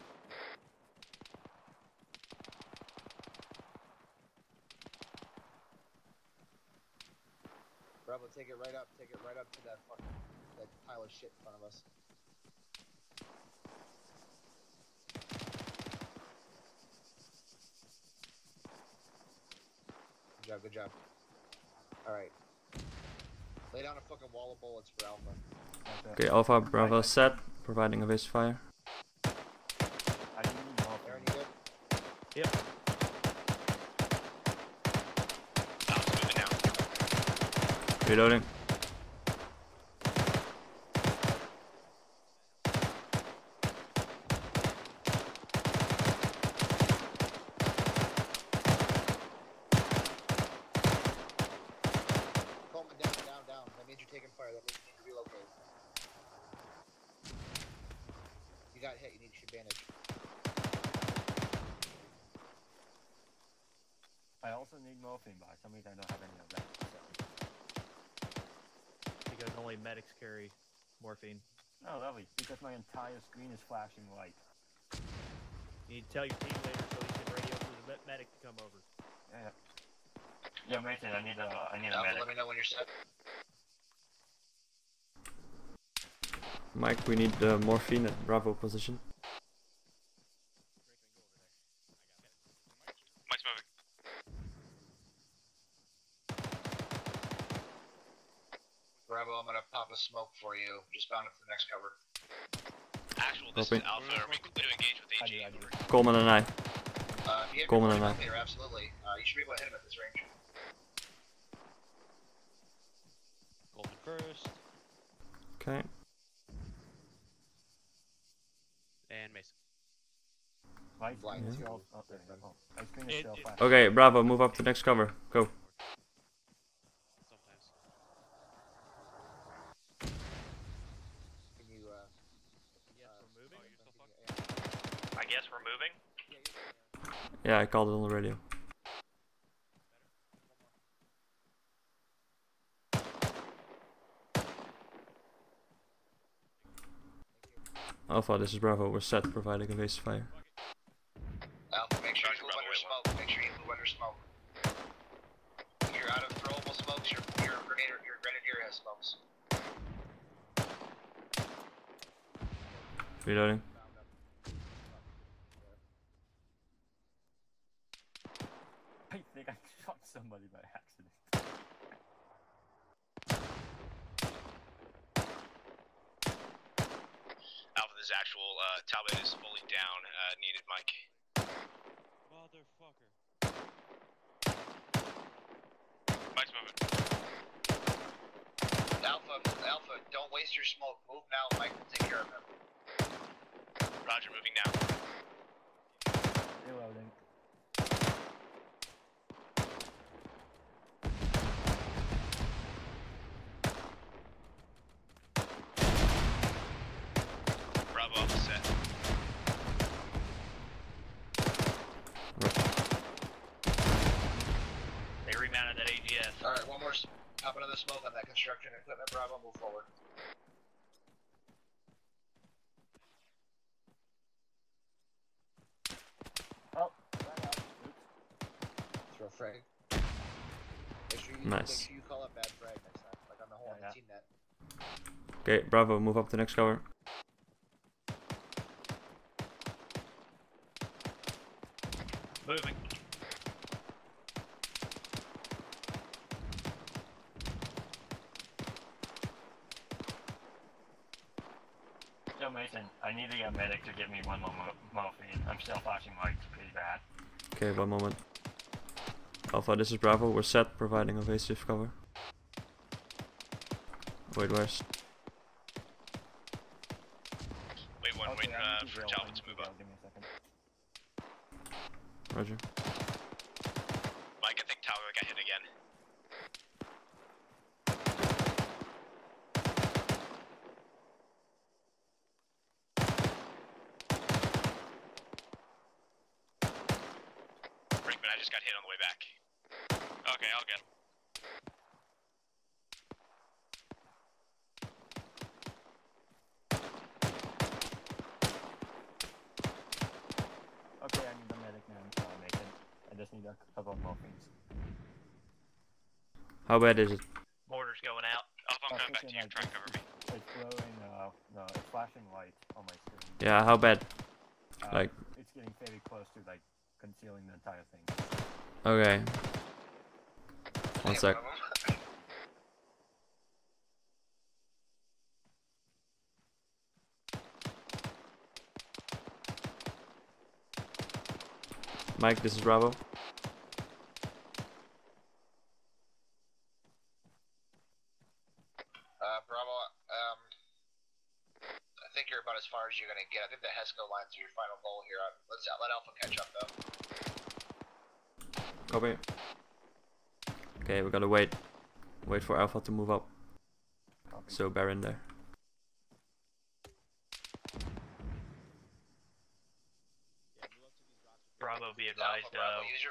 Bravo, take it right up. Take it right up to that fucking that pile of shit in front of us. job, good job. Alright. Lay down a fucking wall of bullets for Alpha. Okay, Alpha Bravo set, providing evasive fire. Aaron, you good? Yep. Reloading. Coleman, down. That means you're taking fire. That means you need to relocate. You got hit. You need to bandage. I also need morphine, but for some reason I don't have any of that. So. Because only medics carry morphine. Oh, lovely. Because my entire screen is flashing white. You need to tell your team later so you can radio for the medic to come over. Yeah. Yeah, Mason, I need a Alpha, medic. let me know when you're set. Mike, we need morphine at Bravo position. Mike's moving. Bravo, I'm gonna pop a smoke for you. Just bound it to the next cover. Actual, this Copy. is Alpha. Are we clear to engage with AG? Coleman and I. If you have Coleman your and I. locator, absolutely. You should be able to hit him at this range. Coleman first. Okay. And Mason. My screen is Yeah. still... Oh, there you go. My screen is still flashing. Okay, Bravo, move up to next cover. Go. Sometimes. Can you, Yes, we're moving. I guess we're moving. Yeah, I called it on the radio. Alpha, this is Bravo. We're set, providing evasive fire. Alpha, make sure you move under smoke. Make sure you move under smoke. If you're out of throwable smokes, your grenadier has smokes. Reloading. I think I shot somebody by accident. Alpha, this is actual. Talbot is fully down. Needed Mike. Motherfucker. Mike's moving. Alpha, don't waste your smoke. Move now. Mike will take care of him. Roger, moving now. Reloading. Bravo, Alpha set. They remounted that AGS. Alright, one more. Pop another smoke on that construction equipment. Bravo, move forward. Oh, right out. Oops. Throw frag. Nice. Make sure you call up bad frag next time, like on the whole Yeah. team net. Okay, Bravo, move up to next cover. Moving. Yo, Mason, I need a medic to give me one more morphine. I'm still flashing lights pretty bad. Okay, one moment. Alpha, this is Bravo. We're set, providing evasive cover. Wait, where's? Wait one, Okay, wait I need to for drill. Talbot to move up. Give me a second. Roger. Mike, I think Talbot got hit again. Brinkman, I just got hit on the way back. Okay, I'll get him. Okay, I need a medic now. Mason. I just need a couple of morphines. How bad is it? Mortar's going out. Alpha, I'm coming back to you. Try and cover me. It's glowing, no, it's flashing white on my screen. Yeah, how bad? Like, It's getting very close to, like, concealing the entire thing. okay. 1 sec. Mike, this is Bravo. Bravo, I think you're about as far as you're gonna get. I think the Hesco lines are your final goal here. Let's let Alpha catch up though. Copy. Okay, we gotta wait. Wait for Alpha to move up. So bear in there. Bravo, be advised,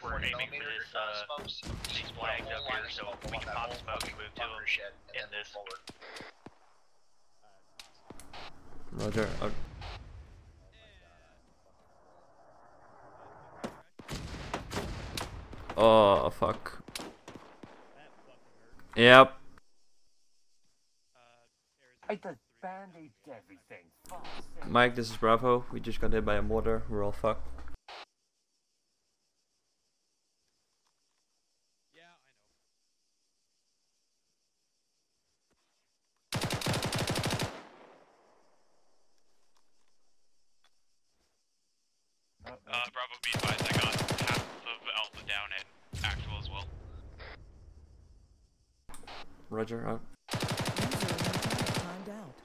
we're aiming for this, these flags up here, so we can pop smoke and move to them in this. Roger. Oh, fuck. Yep. I just bandaged everything. Mike, this is Bravo. We just got hit by a mortar. We're all fucked. Bravo, be advised, I got half of Alpha down at actual as well. Roger, out. Timed out.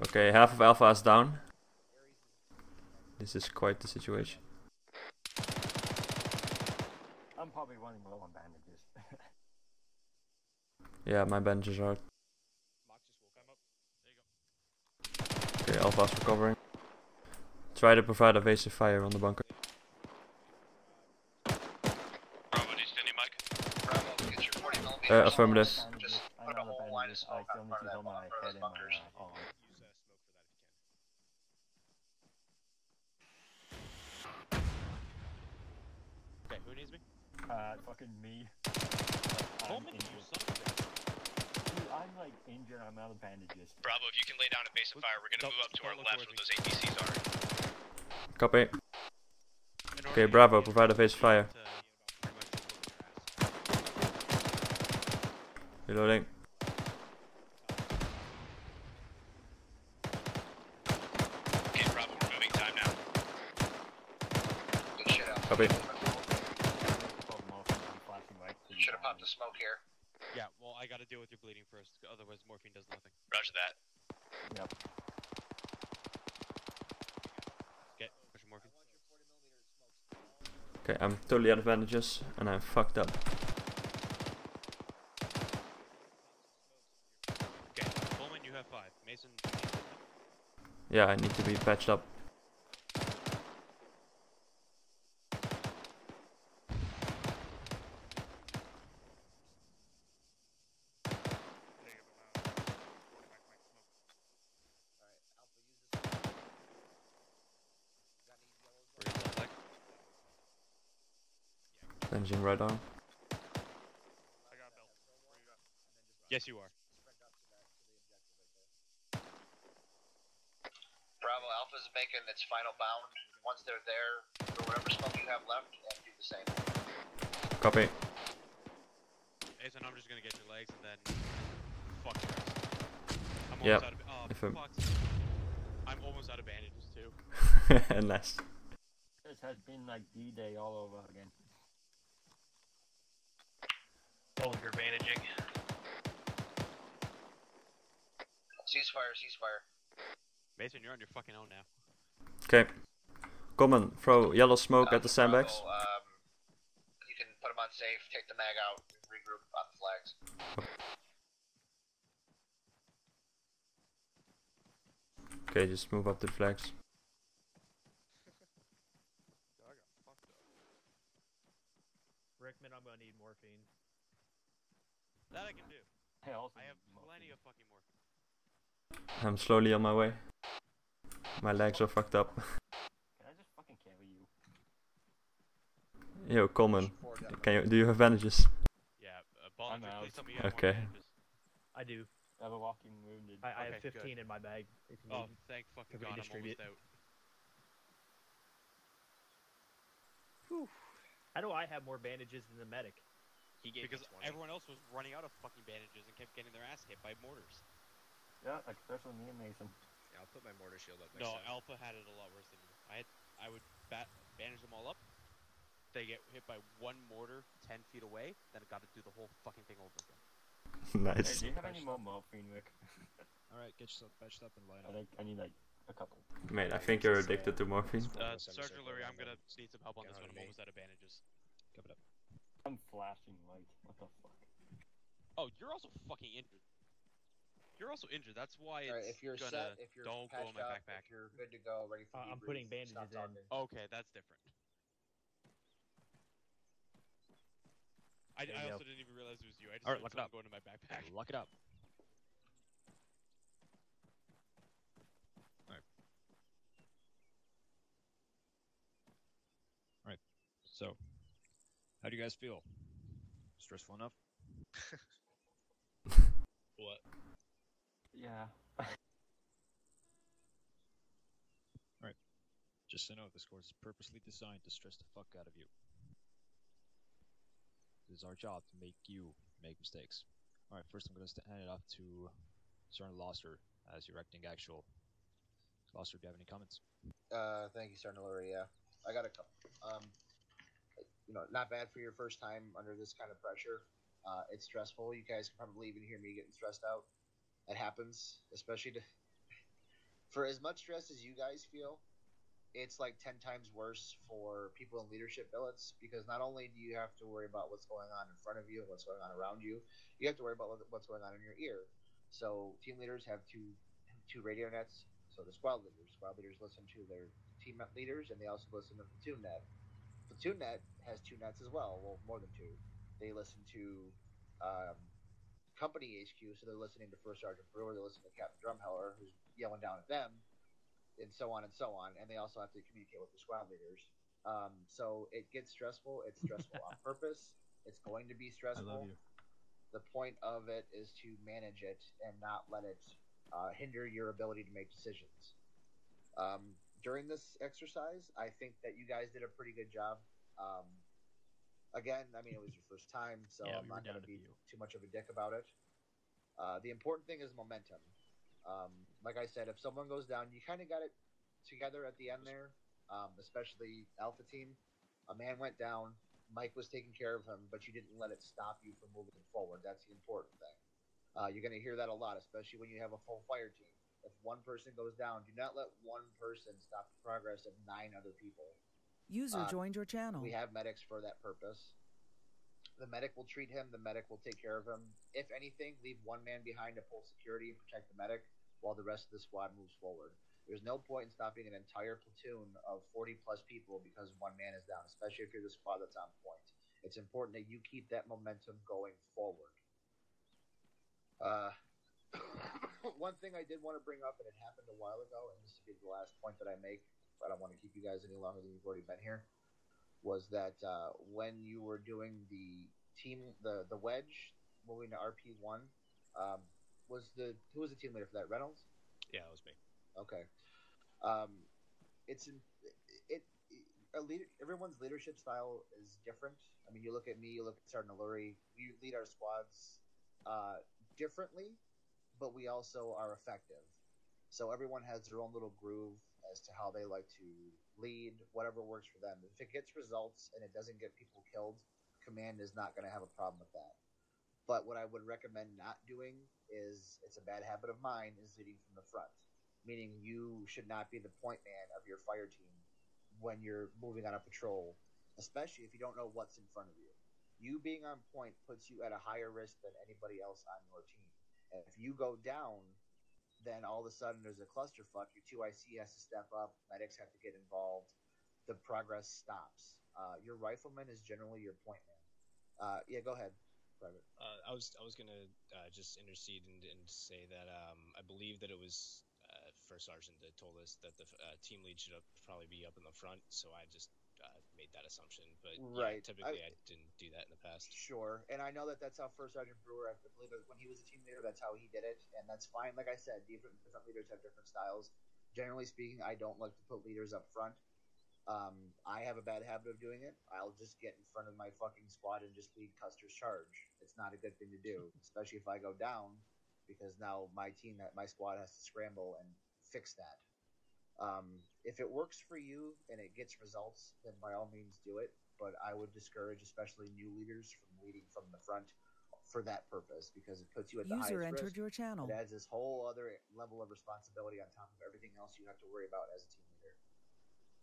Okay, half of Alpha is down. This is quite the situation. I'm probably running low on bandages. Yeah, my bandages are out. Okay, Alpha's recovering. Try to provide evasive fire on the bunker. Bravo, do you stand in, Mike? Bravo, get your 40 millimeters. Affirmative. Just put a whole line of smoke out in front of that one for those bunkers. Okay, who needs me? Fucking me. Coleman, you son of a bitch. Dude, I'm like injured, I'm out of bandages. Bravo, if you can lay down a base of fire, we're gonna move up to our left where those APCs are. Copy. Okay, Bravo, provide evasive fire. Reloading. Okay, Bravo, we're moving. Time now. Good shit out. Copy. Should have popped the smoke here. Yeah, well, I gotta deal with your bleeding first, otherwise morphine does nothing. Roger that. Yep. Get push morphine. Okay, I'm totally out of bandages and I'm fucked up. Okay, Coleman, you have 5. Mason. Yeah, I need to be patched up. Engine right on. Yes, you are. Bravo, Alpha's making its final bound. Once they're there, for whatever smoke you have left, and do the same. Copy. Mason, I'm just gonna get your legs and then fuck the rest. I'm almost Yep. out of fuck. I'm almost out of bandages too. Nice. This has been like D-Day all over again. Hold your bandaging. Ceasefire, ceasefire. Mason, you're on your fucking own now. Okay. Common, throw yellow smoke at the sandbags. Bravo, you can put them on safe, take the mag out, and regroup on the flags. Okay, just move up the flags. Rickman, I'm gonna need morphine. That I can do. Hey, also I have plenty of fucking morphine. I'm slowly on my way. My legs are fucked up. Can I just fucking carry you? Yo, Coleman, do you have bandages? Yeah, I'm out. Okay. I do. I have a walking wounded. I have Okay, 15 good. in my bag. If you Oh, need. thank fucking If we God, I'm distribute. almost out. Whew. How do I have more bandages than the medic? He gave because me 20. everyone else was running out of fucking bandages and kept getting their ass hit by mortars. Yeah, like especially me and Mason. Yeah, I'll put my mortar shield up next No, time. Alpha had it a lot worse than you. I would bandage them all up. They get hit by one mortar 10 feet away, then I got to do the whole fucking thing over again. Nice. Hey, do you have any more morphine, Rick? Alright, get yourself patched up and line up. I need like a couple. Mate, I think you're addicted to morphine. Sergeant Lurie, I'm gonna need some help on this one. I'm almost out of bandages. Cover it up. I'm flashing light. What the fuck? Oh, you're also fucking injured. You're also injured. That's why it's All right, if you're gonna set, if you're don't go in patched my up, backpack. if you're good to go, ready for I'm debrief, putting bandages stop in. talking. Okay, that's different. I There you also go. didn't even realize it was you. I just Alright, heard lock it up. something going in my backpack. Lock it up. Alright. Alright. So, how do you guys feel? Stressful enough? What? Yeah. Alright. Just so you know, this course is purposely designed to stress the fuck out of you. It is our job to make you make mistakes. Alright, first I'm going to hand it off to Sergeant Loster as your acting actual. Loster, do you have any comments? Thank you, Sergeant Lurie. Yeah, I got a couple. Not bad for your first time under this kind of pressure. It's stressful. You guys can probably even hear me getting stressed out. It happens, especially for as much stress as you guys feel. It's like 10 times worse for people in leadership billets, because not only do you have to worry about what's going on in front of you and what's going on around you, you have to worry about what's going on in your ear. So team leaders have two radio nets. So the squad leaders listen to their team leaders, and they also listen to platoon net. Platoon net has two nets as well. Well, more than two. They listen to company HQ, so they're listening to First Sergeant Brewer. They're listening to Captain Drumheller, who's yelling down at them, and so on and so on. And they also have to communicate with the squad leaders. So it gets stressful. It's stressful on purpose. It's going to be stressful. I love you. The point of it is to manage it and not let it hinder your ability to make decisions. During this exercise, I think that you guys did a pretty good job. Again, I mean, it was your first time, so Yeah, I'm we were not going to down be a few. too much of a dick about it. The important thing is momentum. Like I said, if someone goes down, you kind of got it together at the end there, especially Alpha Team. A man went down. Mike was taking care of him, but you didn't let it stop you from moving forward. That's the important thing. You're going to hear that a lot, especially when you have a full fire team. If one person goes down, do not let one person stop the progress of 9 other people. User joined your channel. We have medics for that purpose. The medic will treat him. The medic will take care of him. If anything, leave one man behind to pull security and protect the medic while the rest of the squad moves forward. There's no point in stopping an entire platoon of 40-plus people because one man is down, especially if you're the squad that's on point. It's important that you keep that momentum going forward. One thing I did want to bring up, and it happened a while ago, and this will be the last point that I make, I don't want to keep you guys any longer than you've already been here, was that when you were doing the wedge, moving to RP1, who was the team leader for that? Reynolds? Yeah, it was me. Okay. Everyone's leadership style is different. I mean, you look at me, you look at Sergeant Lurie, we lead our squads differently, but we also are effective. So everyone has their own little groove as to how they like to lead, whatever works for them. If it gets results and it doesn't get people killed, command is not going to have a problem with that. But what I would recommend not doing is, it's a bad habit of mine, is leading from the front. Meaning you should not be the point man of your fire team when you're moving on a patrol, especially if you don't know what's in front of you. You being on point puts you at a higher risk than anybody else on your team. And if you go down, then all of a sudden there's a clusterfuck. Your 2IC has to step up. Medics have to get involved. The progress stops. Your rifleman is generally your point man. Yeah, go ahead, Private. I was gonna just intercede and say that I believe that it was First Sergeant that told us that the team lead should probably be up in the front, so I just made that assumption. But Right. yeah, typically I didn't do that in the past. Sure, and I know that that's how First Sergeant Brewer, I believe that when he was a team leader, that's how he did it, and that's fine. Like I said, different leaders have different styles. Generally speaking, I don't like to put leaders up front. I have a bad habit of doing it. I'll just get in front of my fucking squad and just lead Custer's charge. It's not a good thing to do, especially if I go down, because now my squad has to scramble and fix that. If it works for you and it gets results, then by all means do it. But I would discourage, especially new leaders, from leading from the front for that purpose, because it puts you at the highest User entered risk. your channel. It adds this whole other level of responsibility on top of everything else you have to worry about as a team leader.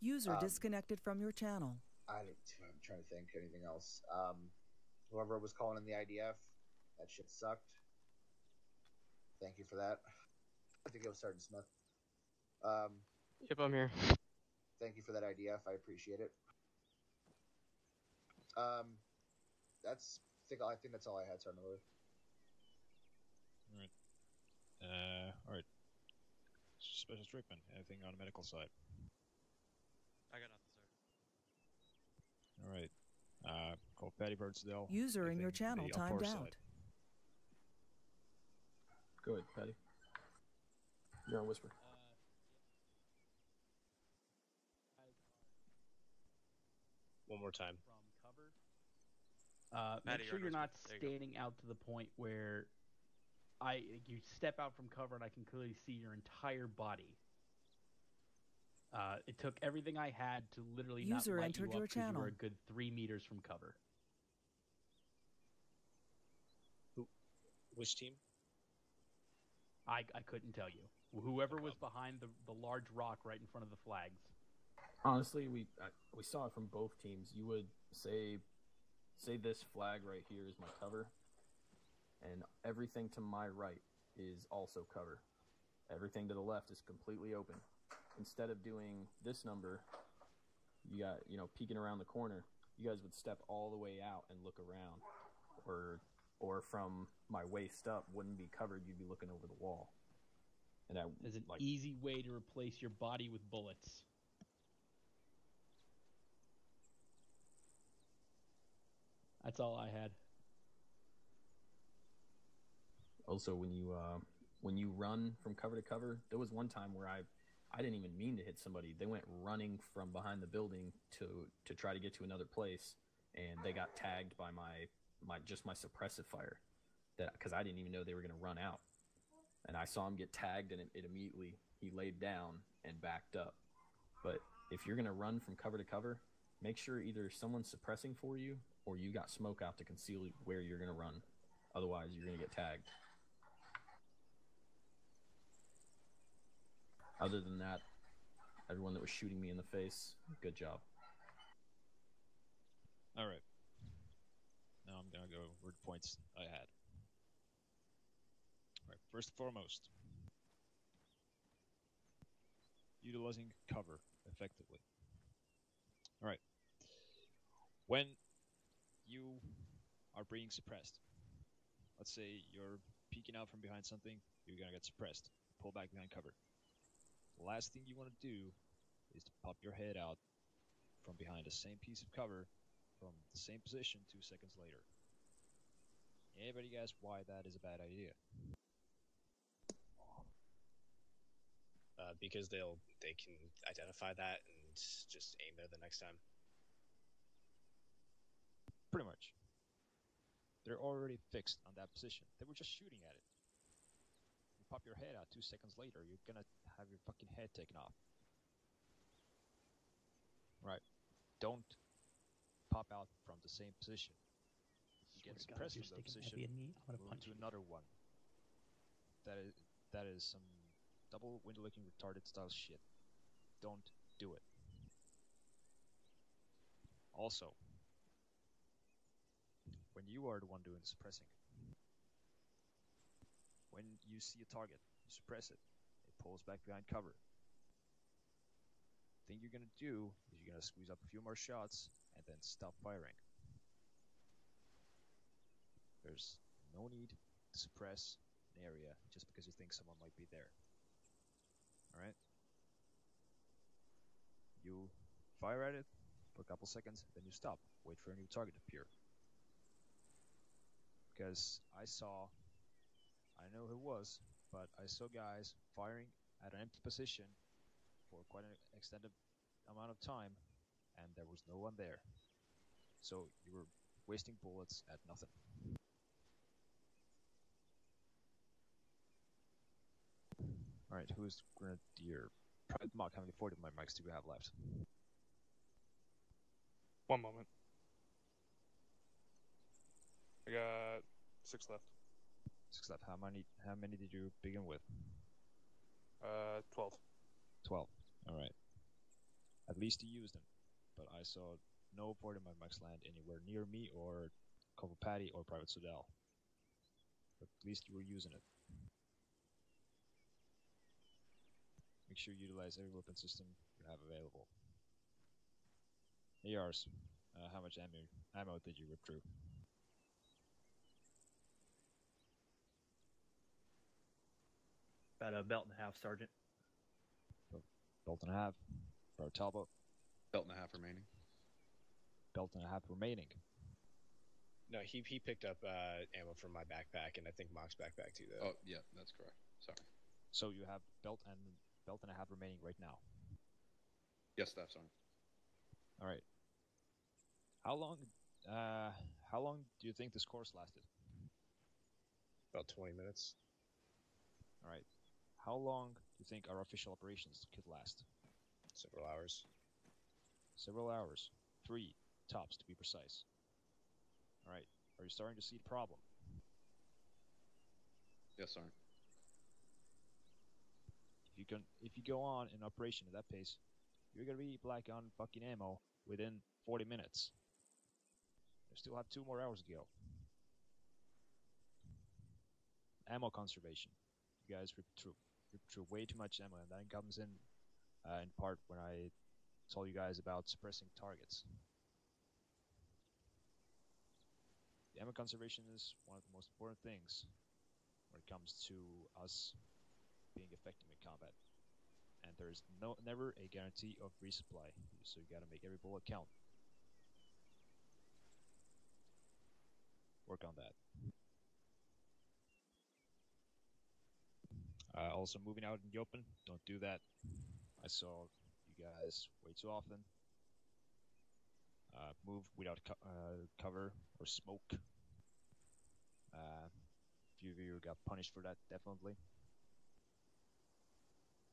User disconnected from your channel. I'm trying to think anything else. Whoever was calling in the IDF, that shit sucked. Thank you for that. I think it was Sergeant Smith. Yep, I'm here. Thank you for that IDF. I appreciate it. I think that's all I had, Sergeant Lewis. All right. Special treatment. Anything on the medical side? I got nothing, sir. All right. Call Patty Birdsdale. User in your channel the timed Upper out. side. Go ahead, Patty. You're on Whisper. One more time. From cover. Make sure you're not standing out to the point where you step out from cover and I can clearly see your entire body. It took everything I had to literally User not light entered you up your 'cause you channel. were a good 3 meters from cover. Which team? I couldn't tell you. Whoever was behind the large rock right in front of the flags. Honestly, we saw it from both teams. You would say this flag right here is my cover, and everything to my right is also cover. Everything to the left is completely open. Instead of doing this number, you got, peeking around the corner, you guys would step all the way out and look around, or from my waist up wouldn't be covered. You'd be looking over the wall. And There's an easy way to replace your body with bullets. That's all I had. Also, when you run from cover to cover, there was one time where I didn't even mean to hit somebody. They went running from behind the building to try to get to another place, and they got tagged by my suppressive fire, because I didn't even know they were going to run out. And I saw him get tagged, and it immediately, he laid down and backed up. But if you're going to run from cover to cover, make sure either someone's suppressing for you or you got smoke out to conceal where you're going to run. Otherwise, you're going to get tagged. Other than that, everyone that was shooting me in the face, good job. All right. Now I'm going to go over the points I had. All right. First and foremost, utilizing cover effectively. All right. When you are being suppressed, let's say you're peeking out from behind something, you're going to get suppressed. Pull back behind cover. The last thing you want to do is to pop your head out from behind the same piece of cover from the same position 2 seconds later. Anybody guess why that is a bad idea? Because they can identify that and just aim there the next time. Pretty much. They're already fixed on that position. They were just shooting at it. You pop your head out 2 seconds later, you're gonna have your fucking head taken off. Right. Don't pop out from the same position. You get suppressed from that position, move to another one. That is some double window looking retarded style shit. Don't do it. Also, when you are the one doing the suppressing, when you see a target, you suppress it, it pulls back behind cover. The thing you're gonna do is you're gonna squeeze up a few more shots and then stop firing. There's no need to suppress an area just because you think someone might be there. Alright? You fire at it for a couple seconds, then you stop. Wait for a new target to appear. Because I know who it was, but I saw guys firing at an empty position for quite an extended amount of time and there was no one there. So you were wasting bullets at nothing. Alright, who's Grenadier? Private Mark, how many 40 my mics do we have left? 1 moment. I got 6 left. 6 left. How many did you begin with? 12. 12. Alright. At least you used them. But I saw no 40 my mics land anywhere near me or Cover Patty or Private Sudal. But at least you were using it. Make sure you utilize every weapon system you have available. ARs. How much ammo did you rip through? About a belt and a half, Sergeant. Belt and a half. For Talbot. Belt and a half remaining. Belt and a half remaining. No, he picked up ammo from my backpack, and I think Mock's backpack too, though. Oh, yeah, that's correct. Sorry. So you have belt and a half remaining right now. Yes, that's fine. All right. How long do you think this course lasted? About 20 minutes. All right. How long do you think our official operations could last? Several hours. Several hours. 3 tops, to be precise. All right. Are you starting to see the problem? Yes, sir. If you go on an operation at that pace, you're gonna be black on fucking ammo within 40 minutes. You still have 2 more hours to go. Ammo conservation. You guys rip through way too much ammo, and that comes in part when I told you guys about suppressing targets. The ammo conservation is one of the most important things when it comes to us being effective in combat. And there's never a guarantee of resupply, so you gotta make every bullet count. Work on that. Also, moving out in the open, don't do that. I saw you guys way too often. Move without cover or smoke. A few of you got punished for that, definitely.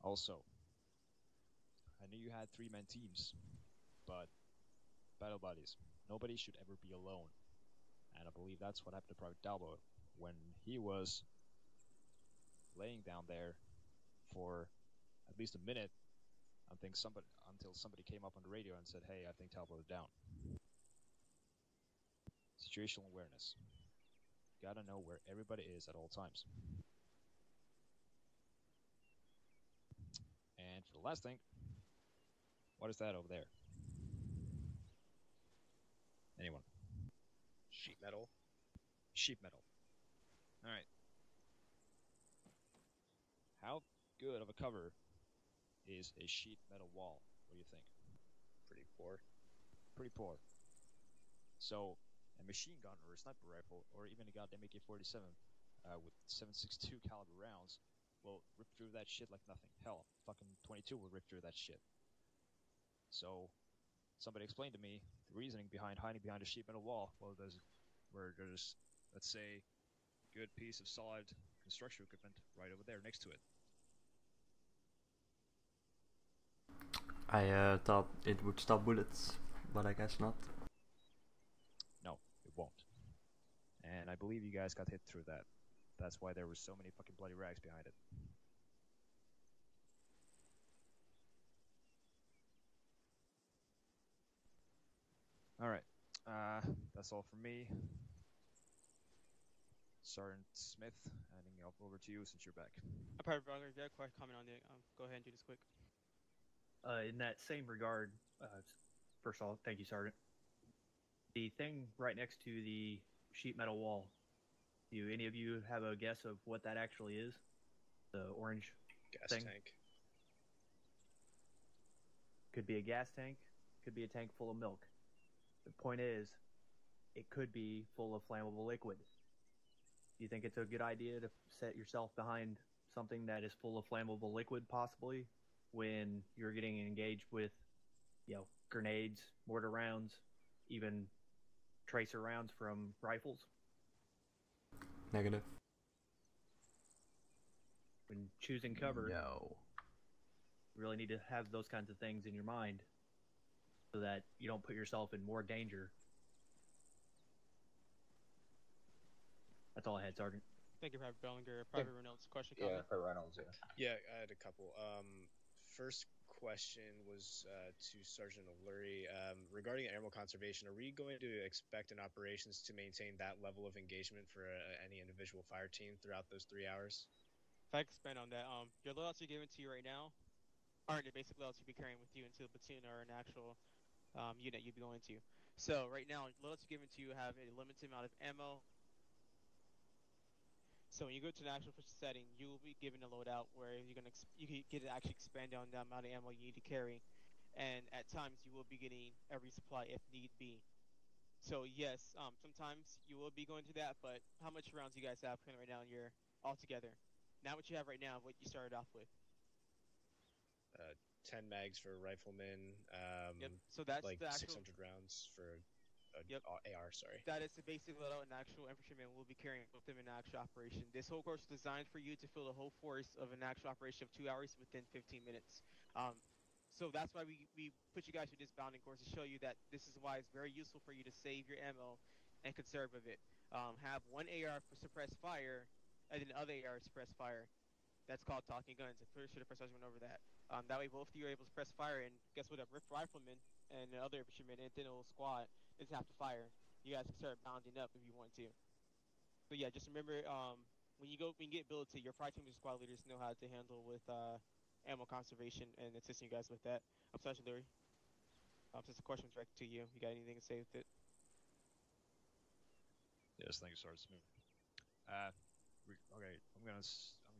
Also, I knew you had 3-man teams, but battle buddies. Nobody should ever be alone. And I believe that's what happened to Private Dalbo when he was laying down there for at least a minute until somebody came up on the radio and said, "Hey, I think Talbot is down." Situational awareness. Gotta know where everybody is at all times. And for the last thing, what is that over there? Anyone? Sheet metal. Sheet metal. Alright. How good of a cover is a sheet metal wall? What do you think? Pretty poor. Pretty poor. So, a machine gun or a sniper rifle, or even a goddamn AK-47 with 7.62 caliber rounds will rip through that shit like nothing. Hell, fucking 22 will rip through that shit. So, somebody explained to me the reasoning behind hiding behind a sheet metal wall. Well, there's, let's say, a good piece of solid construction equipment right over there next to it. I thought it would stop bullets, but I guess not. No, it won't. And I believe you guys got hit through that. That's why there were so many fucking bloody rags behind it. Alright. That's all from me. Sergeant Smith, handing off over to you since you're back. Private Brogger, if you have a quick comment on it, go ahead and do this quick. In that same regard, first of all, thank you, Sergeant. The thing right next to the sheet metal wall, do any of you have a guess of what that actually is? The orange gas thing? tank. Could be a gas tank, could be a tank full of milk. The point is, it could be full of flammable liquid. Do you think it's a good idea to set yourself behind something that is full of flammable liquid, possibly, when you're getting engaged with grenades, mortar rounds, even tracer rounds from rifles. Negative. When choosing cover, No. you really need to have those kinds of things in your mind so that you don't put yourself in more danger. That's all I had, Sergeant. Thank you, Private Bellinger. Private Reynolds, question, comment? Yeah, Private Reynolds, yeah. Yeah, I had a couple. First question was to Sergeant O'Leary. Regarding animal conservation, are we going to expect in operations to maintain that level of engagement for any individual fire team throughout those 3 hours? If I expand on that, your loadouts you're giving to you right now aren't the basic loadouts you'll be carrying with you into a platoon or an actual unit you'd be going to. So right now, loadouts you're given to you have a limited amount of ammo. So when you go to an actual setting, you will be given a loadout where you can get to actually expand on the amount of ammo you need to carry, and at times you will be getting a resupply if need be. So yes, sometimes you will be going to that, but how much rounds do you guys have planned right now in your altogether? Not what you have right now, what you started off with. 10 mags for a rifleman. Yep. So that's like the actual 600 rounds for Yep. AR. Sorry. That is the basic loadout an actual infantryman will be carrying with them in actual operation. This whole course is designed for you to fill the whole force of an actual operation of 2 hours within 15 minutes. So that's why we put you guys through this bounding course to show you that this is why it's very useful for you to save your ammo and conserve of it. Have one AR for suppressed fire, and then the other AR suppress fire. That's called talking guns. I'm pretty sure the first sergeant went over that. That way both of you are able to press fire, and guess what? A rifleman and the other infantryman and then a little squad doesn't have to fire. You guys can start bounding up if you want to. So yeah, just remember when you get ability, your fire team and squad leaders know how to handle with ammo conservation and assisting you guys with that. I'm Sergeant Leary. Since the question was directed to you, you got anything to say with it? Yes, thank you, Sergeant Smith. Okay, I'm gonna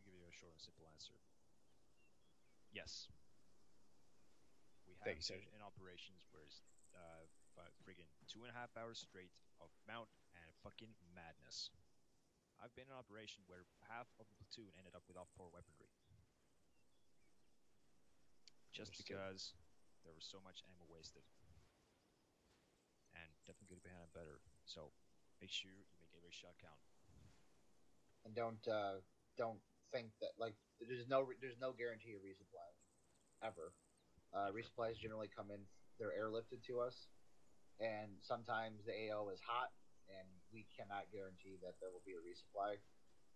give you a short and simple answer. Yes. We have been in operations where it's friggin' 2.5 hours straight of mount and fucking madness. I've been in an operation where half of the platoon ended up with off-poor weaponry. Just because there was so much ammo wasted. And definitely could have been better. So make sure you make every shot count. And don't think that there's no guarantee of resupply ever. Resupplies generally come in, they're airlifted to us, and sometimes the AO is hot, and we cannot guarantee that there will be a resupply.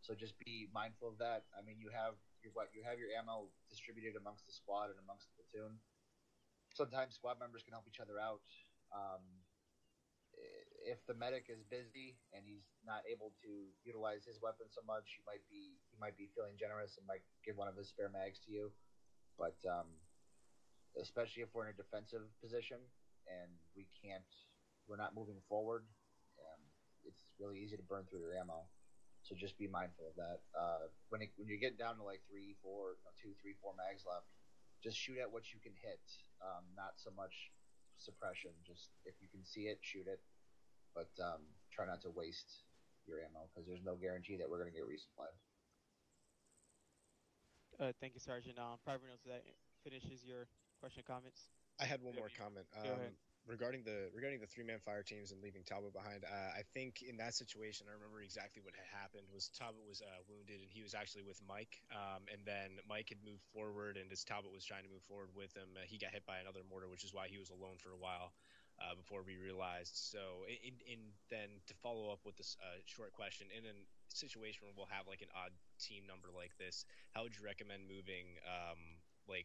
So just be mindful of that. I mean, you have your ammo distributed amongst the squad and amongst the platoon. Sometimes squad members can help each other out. If the medic is busy and he's not able to utilize his weapon so much, he might be feeling generous and might give one of his spare mags to you. But especially if we're in a defensive position and we're not moving forward, it's really easy to burn through your ammo. So just be mindful of that. When you get down to like 2, 3, 4 mags left, just shoot at what you can hit. Not so much suppression. Just if you can see it, shoot it. But try not to waste your ammo because there's no guarantee that we're going to get resupplied. Thank you, Sergeant. Private Reynolds, that finishes your question and comments. I had one more comment. Go ahead. Regarding the 3-man fire teams and leaving Talbot behind, I think in that situation, I remember exactly what had happened. Was Talbot was wounded and he was actually with Mike, and then Mike had moved forward, and as Talbot was trying to move forward with him, he got hit by another mortar, which is why he was alone for a while before we realized. So, then to follow up with this short question, in a situation where we'll have like an odd team number like this, how would you recommend moving?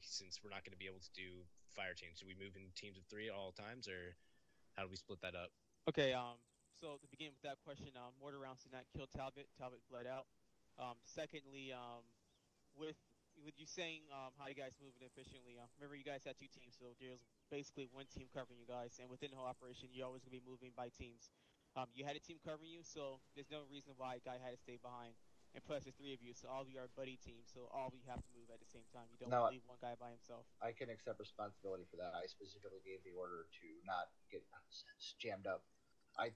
Since we're not going to be able to do fire teams, do we move in teams of 3 at all times, or how do we split that up? Okay, so to begin with that question, mortar rounds did not kill Talbot. Talbot bled out. Secondly, with you saying how you guys moving efficiently, remember you guys had 2 teams, so there's basically 1 team covering you guys, and within the whole operation, you're always going to be moving by teams. You had a team covering you, so there's no reason why a guy had to stay behind. And plus, there's 3 of you, so all of you are buddy teams, so all of you have to move at the same time. You don't leave one guy by himself. I can accept responsibility for that. I specifically gave the order to not get jammed up. I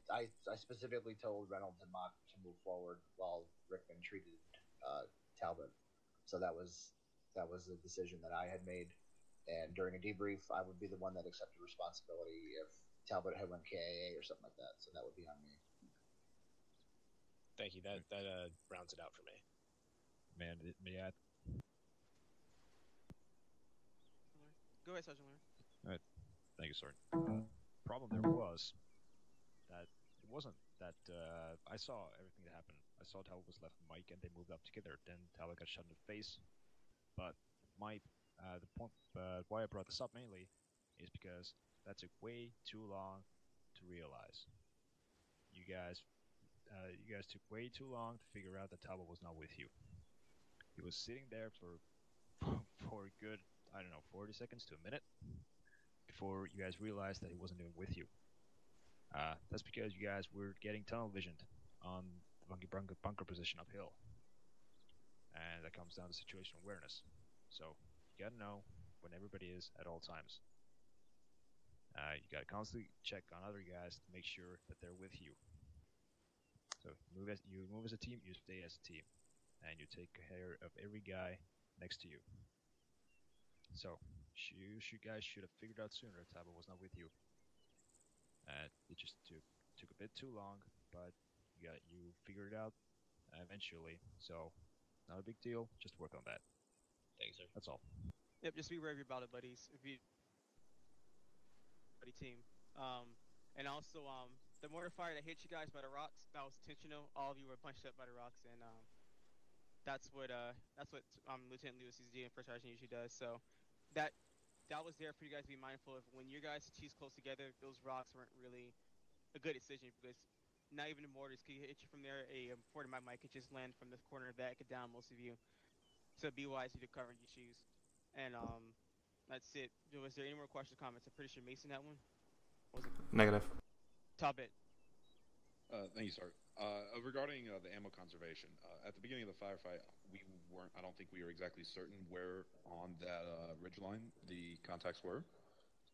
specifically told Reynolds and Mock to move forward while Rickman treated Talbot. So that was the decision that I had made. And during a debrief, I would be the one that accepted responsibility if Talbot had went KIA or something like that. So that would be on me. Thank you. That rounds it out for me. Man, may I? Go ahead, Sergeant Lear. All right. Thank you, Sergeant. Problem there was that it wasn't that I saw everything that happened. I saw Talbot was left with Mike and they moved up together. Then Talbot got shot in the face. But the point why I brought this up mainly is because that took way too long to realize. You guys took way too long to figure out that Talbot was not with you. He was sitting there for a good, I don't know, 40 seconds to a minute before you guys realized that he wasn't even with you. That's because you guys were getting tunnel visioned on the bunker position uphill. And that comes down to situational awareness. So you gotta know when everybody is at all times. You gotta constantly check on other guys to make sure that they're with you. So you move as a team, you stay as a team, and you take care of every guy next to you. So you guys should have figured out sooner that Talbot was not with you. It just took a bit too long, but you figured it out eventually. So not a big deal. Just work on that. Thanks, sir. That's all. Yep, just be wary about it, buddies. If you buddy team. And also, the mortar fire that hit you guys by the rocks, that was intentional. All of you were bunched up by the rocks, and that's what Lieutenant Lewis and First Sergeant usually does. So that was there for you guys to be mindful of. When you guys cheese close together, those rocks weren't really a good decision because not even the mortars could hit you from there. A 40 mic could just land from the corner of that, could down most of you. So be wise to cover your shoes. And that's it. Was there any more questions or comments? I'm pretty sure Mason had one. Negative. Top it. Thank you, sir. Regarding the ammo conservation, at the beginning of the firefight, I don't think we were exactly certain where on that ridgeline the contacts were.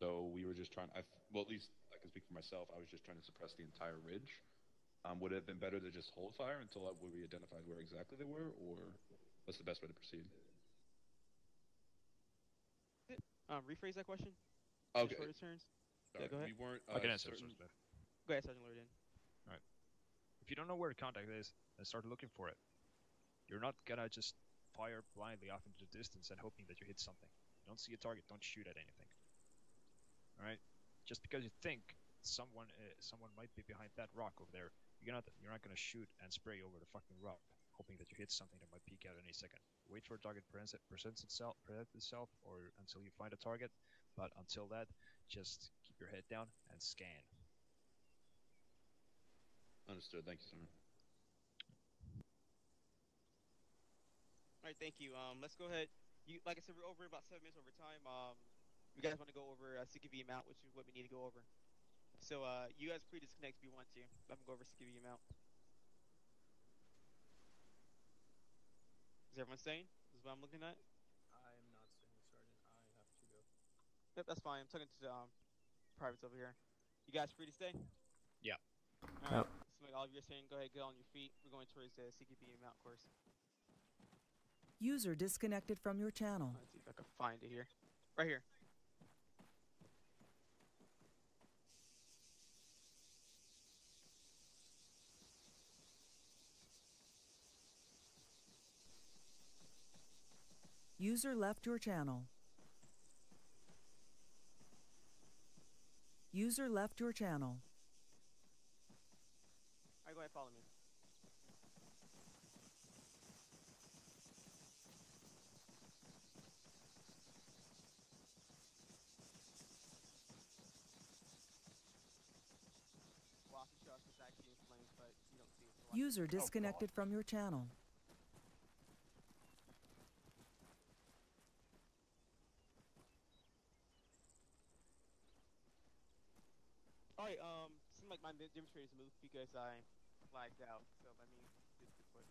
So we were just trying, well, at least I can speak for myself, I was just trying to suppress the entire ridge. Would it have been better to just hold fire until we identified where exactly they were, or what's the best way to proceed? Rephrase that question. Okay. Returns. Sorry, yeah, go ahead. We weren't I can answer certain. this, Go ahead, Sergeant Lurian. Alright. If you don't know where the contact is, then start looking for it. You're not gonna just fire blindly off into the distance and hoping that you hit something. You don't see a target, don't shoot at anything. Alright? Just because you think someone might be behind that rock over there, you're not gonna shoot and spray over the fucking rock, hoping that you hit something that might peek out any second. Wait for a target presents itself, or until you find a target. But until that, just keep your head down and scan. Understood. Thank you, sir. All right, thank you. Let's go ahead. Like I said, we're over about 7 minutes over time. You guys want to go over CQB amount, which is what we need to go over. So you guys free to disconnect if you want to. I'm gonna go over CQB amount. Is everyone staying? This is what I'm looking at. I am not staying, Sergeant. I have to go. Yep, that's fine. I'm talking to the privates over here. You guys free to stay? Yeah. All right. So like all of you are saying, go ahead, get on your feet. We're going towards the CQB amount course. User disconnected from your channel. Let's see if I can find it here. Right here. User left your channel. User left your channel. All right, go ahead, follow me. User disconnected from your channel. Alright, seems like my demonstrator's moved because I flagged out, so let me just put.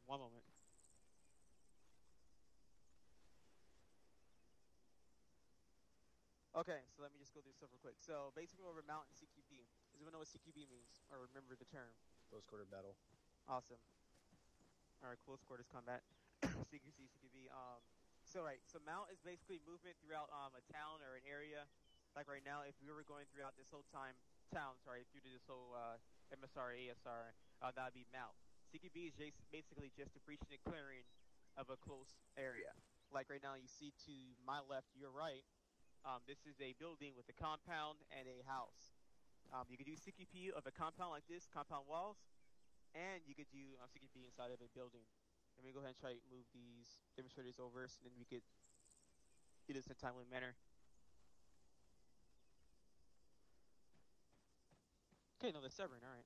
One moment. Okay, so let me just go through stuff real quick. So basically over mountain CQB. Does anyone know what CQB means? Or remember the term? Close quarter battle. Awesome. All right, close quarters combat. CQC, CQB. So mount is basically movement throughout a town or an area. Like right now, if we were going throughout this whole through this whole MSR, ASR, that'd be mount. CQB is basically just a breaching and clearing of a close area. Like right now, you see to my left, your right. This is a building with a compound and a house. You could do CQP of a compound like this, compound walls, and you could do CQP inside of a building. Let me go ahead and try to move these demonstrators over so then we could do this in a timely manner. Okay, no, they're severing, alright.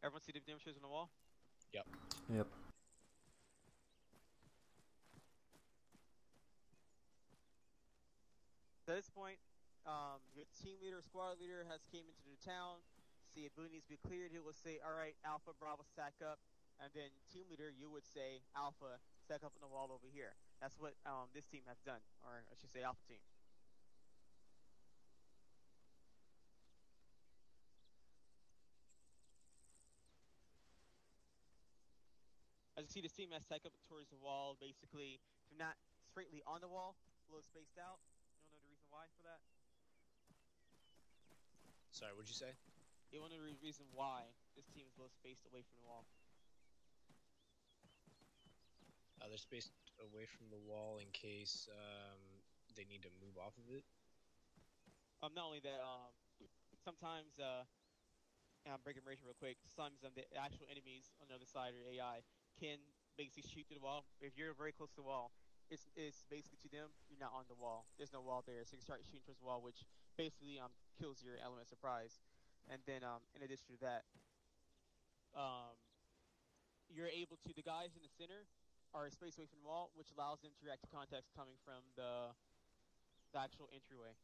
Everyone see the demonstrators on the wall? Yep. Yep. At this point, your team leader, squad leader has came into the town. See, a building needs to be cleared. He will say, "All right, Alpha, Bravo, stack up," and then team leader, you would say, "Alpha, stack up on the wall over here." That's what this team has done, or I should say, Alpha team. As you see, this team has stacked up towards the wall. Basically, they're not straightly on the wall, a little spaced out. You don't know the reason why for that? Sorry, what'd you say? You don't know the reason why this team is a little spaced away from the wall. They're spaced away from the wall in case they need to move off of it. Not only that, sometimes I'm breaking rage real quick. Sometimes the actual enemies on the other side or AI can basically shoot through the wall. If you're very close to the wall, it's basically to them, you're not on the wall. There's no wall there, so you can start shooting towards the wall, which basically kills your element of surprise. And then in addition to that, you're able to, the guys in the center are spaced away from the wall, which allows them to react to contacts coming from the actual entryway.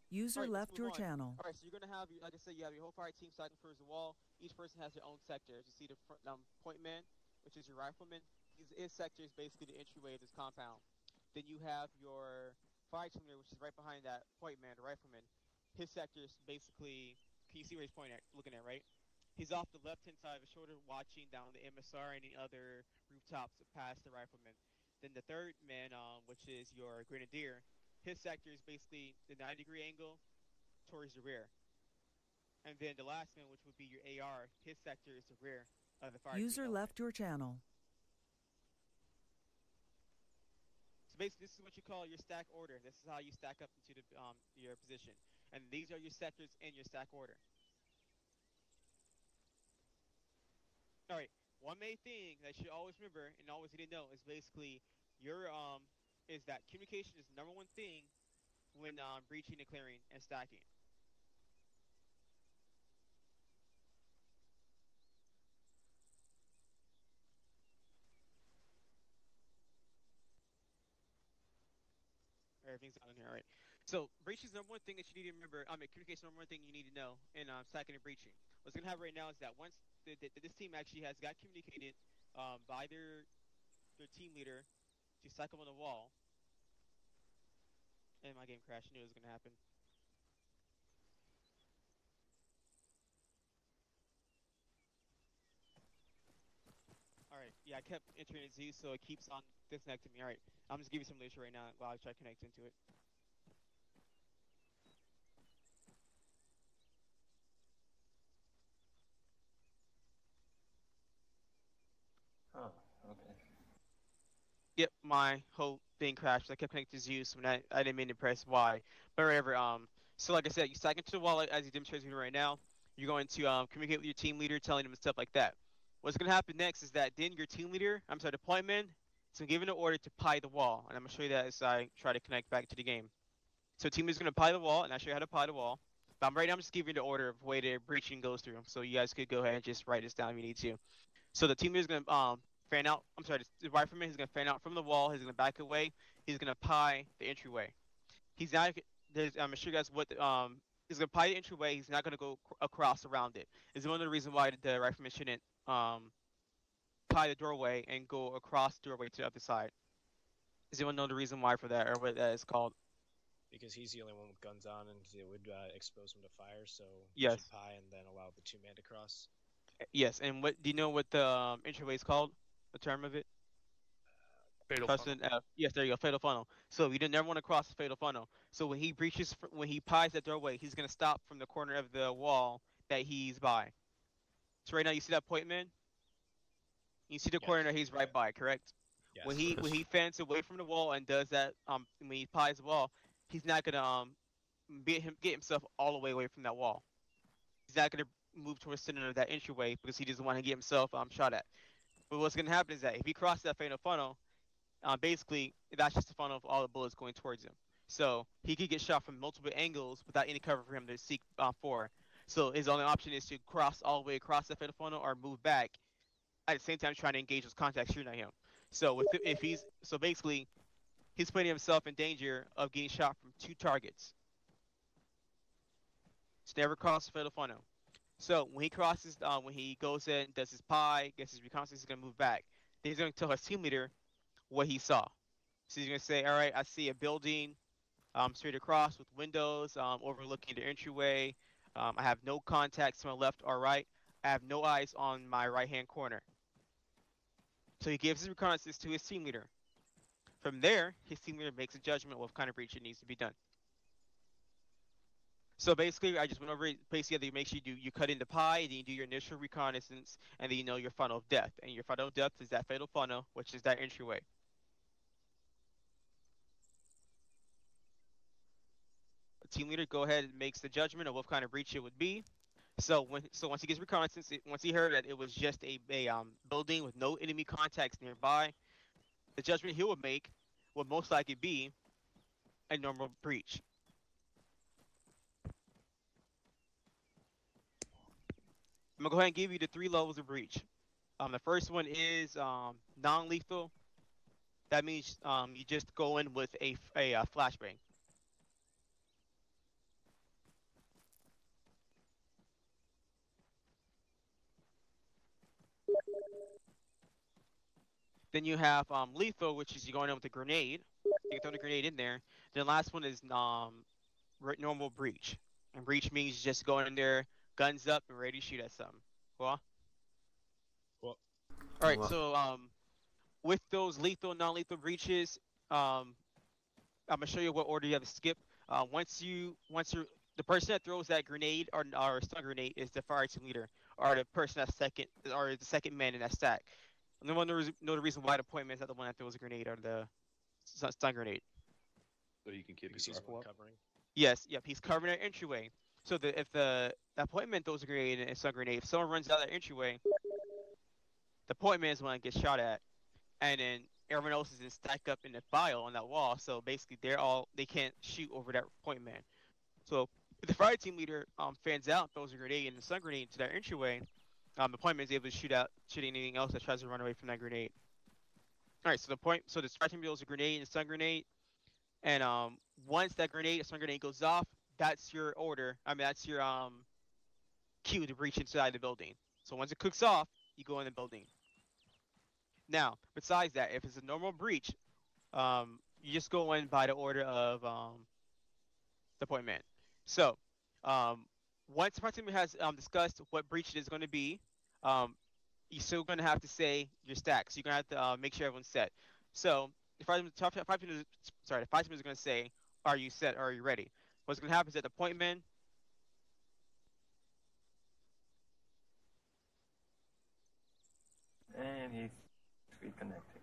User left your channel. All right, so you're gonna have, like I said, you have your whole fire team stacking towards the wall. Each person has their own sector. As you see, the point man, which is your rifleman, his sector is basically the entryway of this compound. Then you have your fire team leader, which is right behind that point man, the rifleman. His sector is basically, can you see where he's pointing at, looking at, right? He's off the left-hand side of the shoulder, watching down the MSR and the other rooftops past the rifleman. Then the third man, which is your grenadier, his sector is basically the 90-degree angle towards the rear. And then the last man, which would be your AR, his sector is the rear of the fire. User left your channel. So basically, this is what you call your stack order. This is how you stack up into the your position. And these are your sectors in your stack order. All right. One main thing that you should always remember and always need to know is basically your is that communication is the #1 thing when breaching and clearing and stacking. Everything's on here, all right. So breaching is the #1 thing that you need to remember. Communication is the #1 thing you need to know in stacking and breaching. What's gonna happen right now is that once this team actually has got communicated by their team leader to stack them on the wall, and my game crashed. I knew it was gonna happen. All right, yeah, I kept entering a Z, so it keeps on disconnecting me. All right, I'm just giving you some literature right now while I try to connect into it. Oh, okay. Yep, my whole thing crashed. I kept connecting to Zeus, and I didn't mean to press Y. But whatever. So like I said, you stack into the wall as you demonstrate right now. You're going to communicate with your team leader, telling them stuff like that. What's going to happen next is that then your team leader, deployment, is given an order to pie the wall, and I'm going to show you that as I try to connect back to the game. So team leader's going to pie the wall, and I'll show you how to pie the wall. But right now I'm just giving you the order of the way the breaching goes through, so you guys could go ahead and just write this down if you need to. So the team leader's going to fan out. I'm sorry, the rifleman. He's gonna fan out from the wall. He's gonna back away. He's gonna pie the entryway. He's not. There's. I'm gonna show you guys what. He's gonna pie the entryway. He's not gonna go across around it. Is one of the reasons why the rifleman shouldn't pie the doorway and go across the doorway to the other side. Does anyone know the reason why for that, or what that is called? Because he's the only one with guns on, and it would expose him to fire. So yes, you should pie and then allow the 2-man to cross. Yes, and what do you know what the entryway is called? The term of it? Fatal funnel. F. Yes, there you go, fatal funnel. So we didn't never want to cross the fatal funnel. So when he breaches, when he pies that doorway, he's gonna stop from the corner of the wall that he's by. So right now you see that point, man. You see the corner that he's right by, correct? Yes. When he fans away from the wall and does that, when he pies the wall, he's not gonna get himself all the way away from that wall. He's not gonna move towards the center of that entryway because he doesn't want to get himself shot at. But what's gonna happen is that if he crosses that fatal funnel, basically that's just the funnel of all the bullets going towards him. So he could get shot from multiple angles without any cover for him to seek for. So his only option is to cross all the way across the fatal funnel or move back, at the same time trying to engage those contacts shooting at him. So basically he's putting himself in danger of getting shot from 2 targets. It's never cross the fatal funnel. So when he crosses, when he goes in, does his pie, gets his reconnaissance, he's gonna move back. Then he's gonna tell his team leader what he saw. So he's gonna say, "All right, I see a building, straight across with windows, overlooking the entryway. I have no contacts to my left or right. I have no eyes on my right-hand corner." So he gives his reconnaissance to his team leader. From there, his team leader makes a judgment of what kind of breach it needs to be done. So basically, I just went over it. Basically, you make sure you cut in the pie, then you do your initial reconnaissance, and then you know your funnel of death. And your funnel of death is that fatal funnel, which is that entryway. The team leader go ahead and makes the judgment of what kind of breach it would be. So once he gets reconnaissance, once he heard that it was just a building with no enemy contacts nearby, the judgment he would make would most likely be a normal breach. I'm gonna go ahead and give you the 3 levels of breach. The first one is non-lethal. That means you just go in with a flashbang. Then you have lethal, which is you going in with a grenade. You can throw the grenade in there. Then the last one is normal breach. And breach means just going in there, guns up, and ready to shoot at something. Cool? Well, all right. So with those lethal, non-lethal breaches, I'm gonna show you what order you have to skip. Once the person that throws that grenade or stun grenade is the fire team leader, or the person that's second, or the second man in that stack. And then know the reason why the point man is not the one that throws a grenade or the stun grenade. So he can keep his covering. Yes, yep, he's covering that entryway. So if that point man throws a grenade and a stun grenade, if someone runs out of that entryway, the point man is the one that gets shot at, and then everyone else is in stack up in the file on that wall. So basically, they can't shoot over that point man. So if the fire team leader fans out, throws a grenade and a stun grenade into that entryway, the point man is able to shoot anything else that tries to run away from that grenade. All right, so the fire team throws a grenade and a stun grenade, and once that stun grenade goes off, that's your order. I mean, that's your cue to breach inside the building. So once it cooks off, you go in the building. Now, besides that, if it's a normal breach, you just go in by the order of the point man. So, once the party has discussed what breach it is going to be, you're still going to have to say your stack. So you're going to have to make sure everyone's set. So the five team is going to say, "Are you set? Or are you ready?" What's going to happen is that the point man. And he's reconnecting.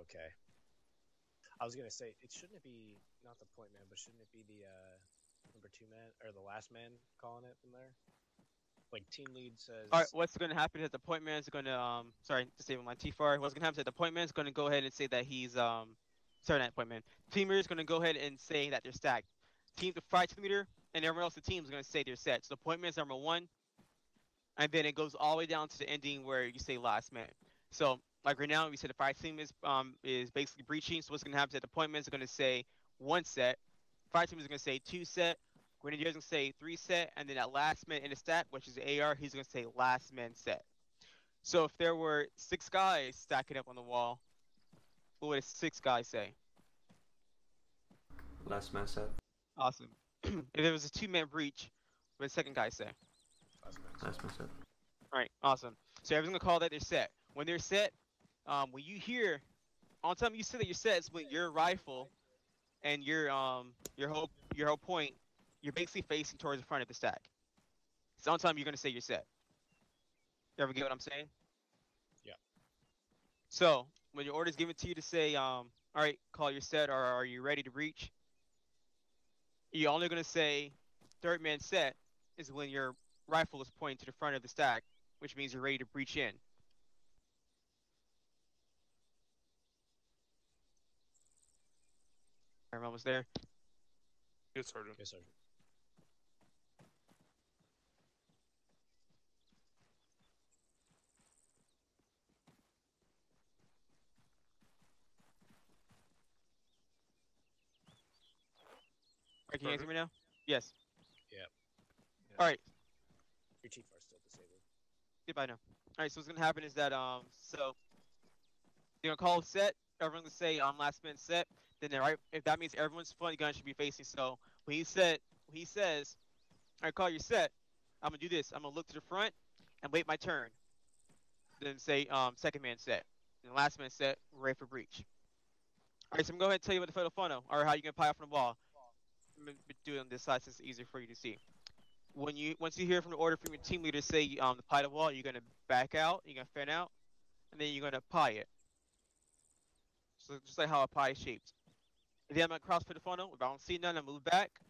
Okay. I was gonna say shouldn't it be not the point man, but shouldn't it be the number 2 man or the last man calling it from there? Like team lead says. All right, what's going to happen is the point man is going to sorry to save my T4. What's going to happen is that the point man is going to go ahead and say that he's sorry, not point man. Team leader is going to go ahead and say that they're stacked. The fire team leader and everyone else the team is going to say they're set. So the point man is number 1. and then it goes all the way down to the ending where you say last man. So like right now, we said the fire team is basically breaching. So what's gonna happen is that appointments are gonna say 1 set, fire team is gonna say 2 set, grenadier is gonna say 3 set, and then at last man in the stack, which is the AR, he's gonna say last man set. So if there were 6 guys stacking up on the wall, what would 6 guys say? Last man set. Awesome. If there was a 2-man breach, what would the second guy say? Last man set. Alright, awesome. So everyone's gonna call that their set. When they're set, when you hear, on time you say that you're set is when your rifle and your whole point, you're basically facing towards the front of the stack. So on time you're gonna say you're set. You ever get what I'm saying? Yeah. So when your order is given to you to say, all right, call your set, or are you ready to breach? You're only gonna say third man set is when your rifle is pointing to the front of the stack, which means you're ready to breach in. I'm almost there. Yes, Sergeant. Yes, Sergeant. Right, can you answer me now? Yes. Yeah. All right. Your chief are still disabled. Yep, I know. All right, so what's gonna happen is that so you're gonna call set. Everyone's gonna say last man set. Then right, if that means everyone's front gun should be facing. So when he says, "I call your set," I'm gonna do this. I'm gonna look to the front and wait my turn. Then say second man set. And last man set, we're ready for breach. All right, so I'm gonna go ahead and tell you about the photo funnel or how you can pile up from the wall. I'm gonna do it on this side since it's easier for you to see. Once you hear from the order from your team leader say the pie the wall, you're gonna back out, you're gonna fan out, and then you're gonna pie it. So just like how a pie is shaped. And then I'm gonna cross for the funnel. If I don't see none, I move back.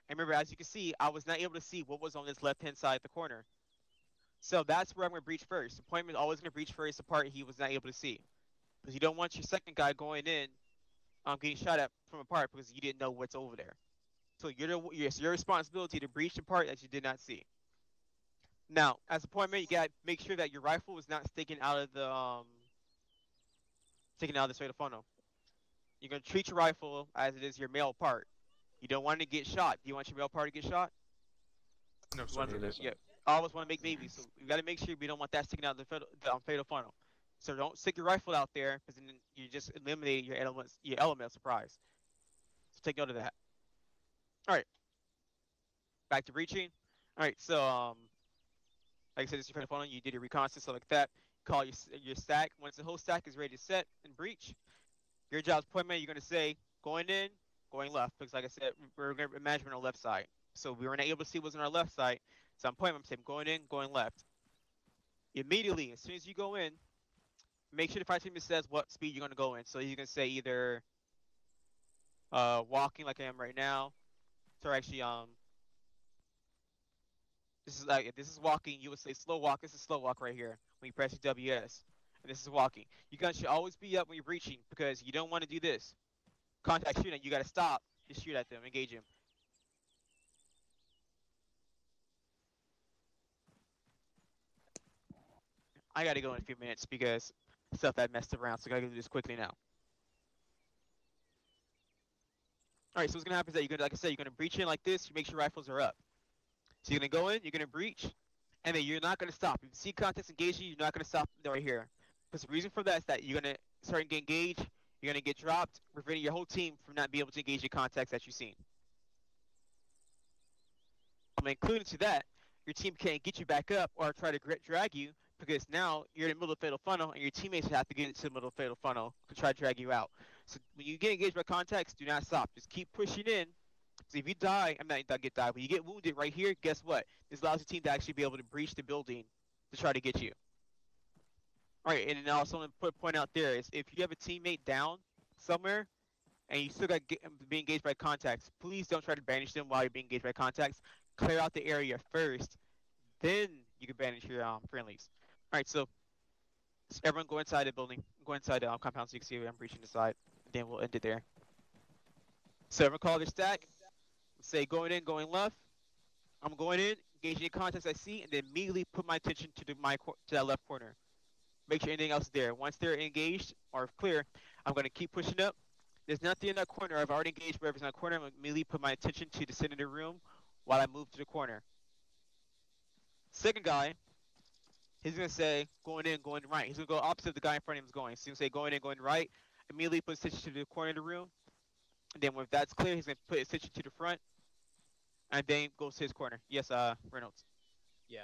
And remember, as you can see, I was not able to see what was on this left-hand side of the corner. So that's where I'm gonna breach first. Appointment always gonna breach first the part he was not able to see, because you don't want your second guy going in, getting shot at from a part because you didn't know what's over there. So it's your responsibility to breach the part that you did not see. Now, as a point man, you gotta make sure that your rifle is not sticking out of the this way of the funnel. You're gonna treat your rifle as it is your male part. You don't want it to get shot. Do you want your male part to get shot? No, sir. Yeah. I always want to make babies, so you gotta make sure we don't want that sticking out of the fatal funnel. So don't stick your rifle out there, because then you just eliminate your element of surprise. So take note of that. All right. Back to breaching. All right. So like I said, this is your funnel. You did your reconnaissance, stuff like that. Call your stack. Once the whole stack is ready to set and breach, your job's point man. You're gonna say going in, going left, because like I said, we're gonna imagine on the left side. So we were not able to see what's on our left side. So I'm pointing. I'm saying going in, going left. Immediately, as soon as you go in, make sure the fire team says what speed you're gonna go in. So you can say either walking like I am right now, or actually this is walking. You would say slow walk. This is slow walk right here when you press your WS, and this is walking. You guys should always be up when you're breaching, because you don't want to do this. Contact shooting. You gotta stop. Just shoot at them. Engage them. I gotta go in a few minutes because stuff that messed around, so I gotta do this quickly now. All right, so what's gonna happen is that you're gonna, like I said, you're gonna breach in like this. You make sure rifles are up. So you're gonna go in, you're gonna breach, and then you're not gonna stop. If you see contacts engaging, you're not gonna stop right here. Because the reason for that is that you're gonna start to get engaged, you're gonna get dropped, preventing your whole team from not being able to engage your contacts that you've seen. Including to that, your team can't get you back up or try to drag you, because now you're in the middle of the fatal funnel, and your teammates have to get into the middle of the fatal funnel to try to drag you out. So when you get engaged by contacts, do not stop. Just keep pushing in. So if you die, I'm not get die, but you get wounded right here, guess what? This allows your team to actually be able to breach the building to try to get you. All right, and then also I'm going to point out there is if you have a teammate down somewhere and you still got be engaged by contacts, please don't try to banish them while you're being engaged by contacts. Clear out the area first, then you can banish your friendlies. All right, so everyone go inside the building, go inside the compound so you can see I'm breaching the side. Then we'll end it there. So everyone call their stack. Say going in, going left. I'm going in, engaging the contacts I see, and then immediately put my attention to to that left corner. Make sure anything else is there. Once they're engaged or clear, I'm going to keep pushing up. There's nothing in that corner. I've already engaged whatever's in that corner. I'm going to immediately put my attention to the center of the room while I move to the corner. Second guy, he's going to say, going in, going right. He's going to go opposite of the guy in front of him is going. So he's going to say, going in, going right. Immediately put his attention to the corner of the room. And then when that's clear, he's going to put his attention to the front. And then goes to his corner. Yes, Reynolds. Yeah,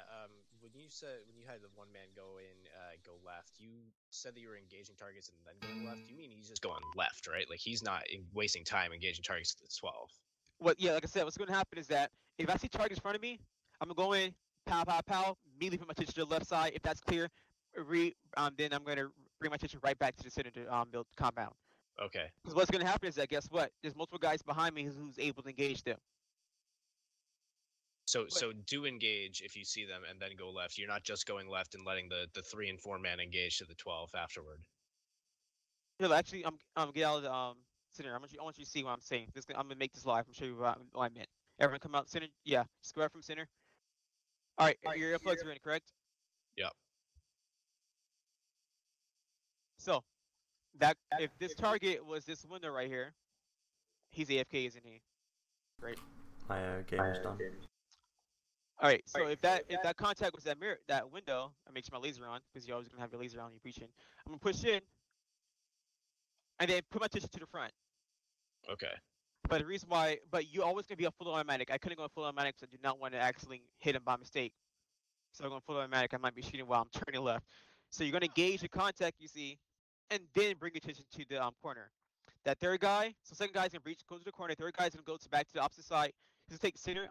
when you had the one man go in, go left, you said that you were engaging targets and then going left. You mean he's just going left, right? Like he's not wasting time engaging targets to the 12. Yeah, like I said, what's going to happen is that if I see targets in front of me, I'm going to go in, pow, pow, pow, immediately put my attention to the left side. If that's clear, then I'm going to bring my attention right back to the center of the compound. Okay. Because what's going to happen is that, guess what? There's multiple guys behind me who's able to engage them. So do engage if you see them and then go left. You're not just going left and letting the 3 and 4 man engage to the 12 afterward. No, actually, I'm get out of the center. I want you to see what I'm saying. I'm gonna make this live. I'm show you what I meant. Everyone come out center. Yeah, just go out from center. All right, your earplugs are in, correct? Yep. So that if this target was this window right here, he's AFK, isn't he? Right. My game is done. All right, so if that contact was that window, I make sure my laser on because you're always gonna have your laser on. You're preaching. I'm gonna push in, and then put my attention to the front. Okay. But the reason why, you're always gonna be a full automatic. I couldn't go full automatic because I do not want to actually hit him by mistake. So I'm going full automatic. I might be shooting while I'm turning left. So you're gonna gauge the contact you see, and then bring your attention to the corner. That third guy, so second guy's gonna go to the corner. Third guy's gonna go back to the opposite side. He's gonna take center.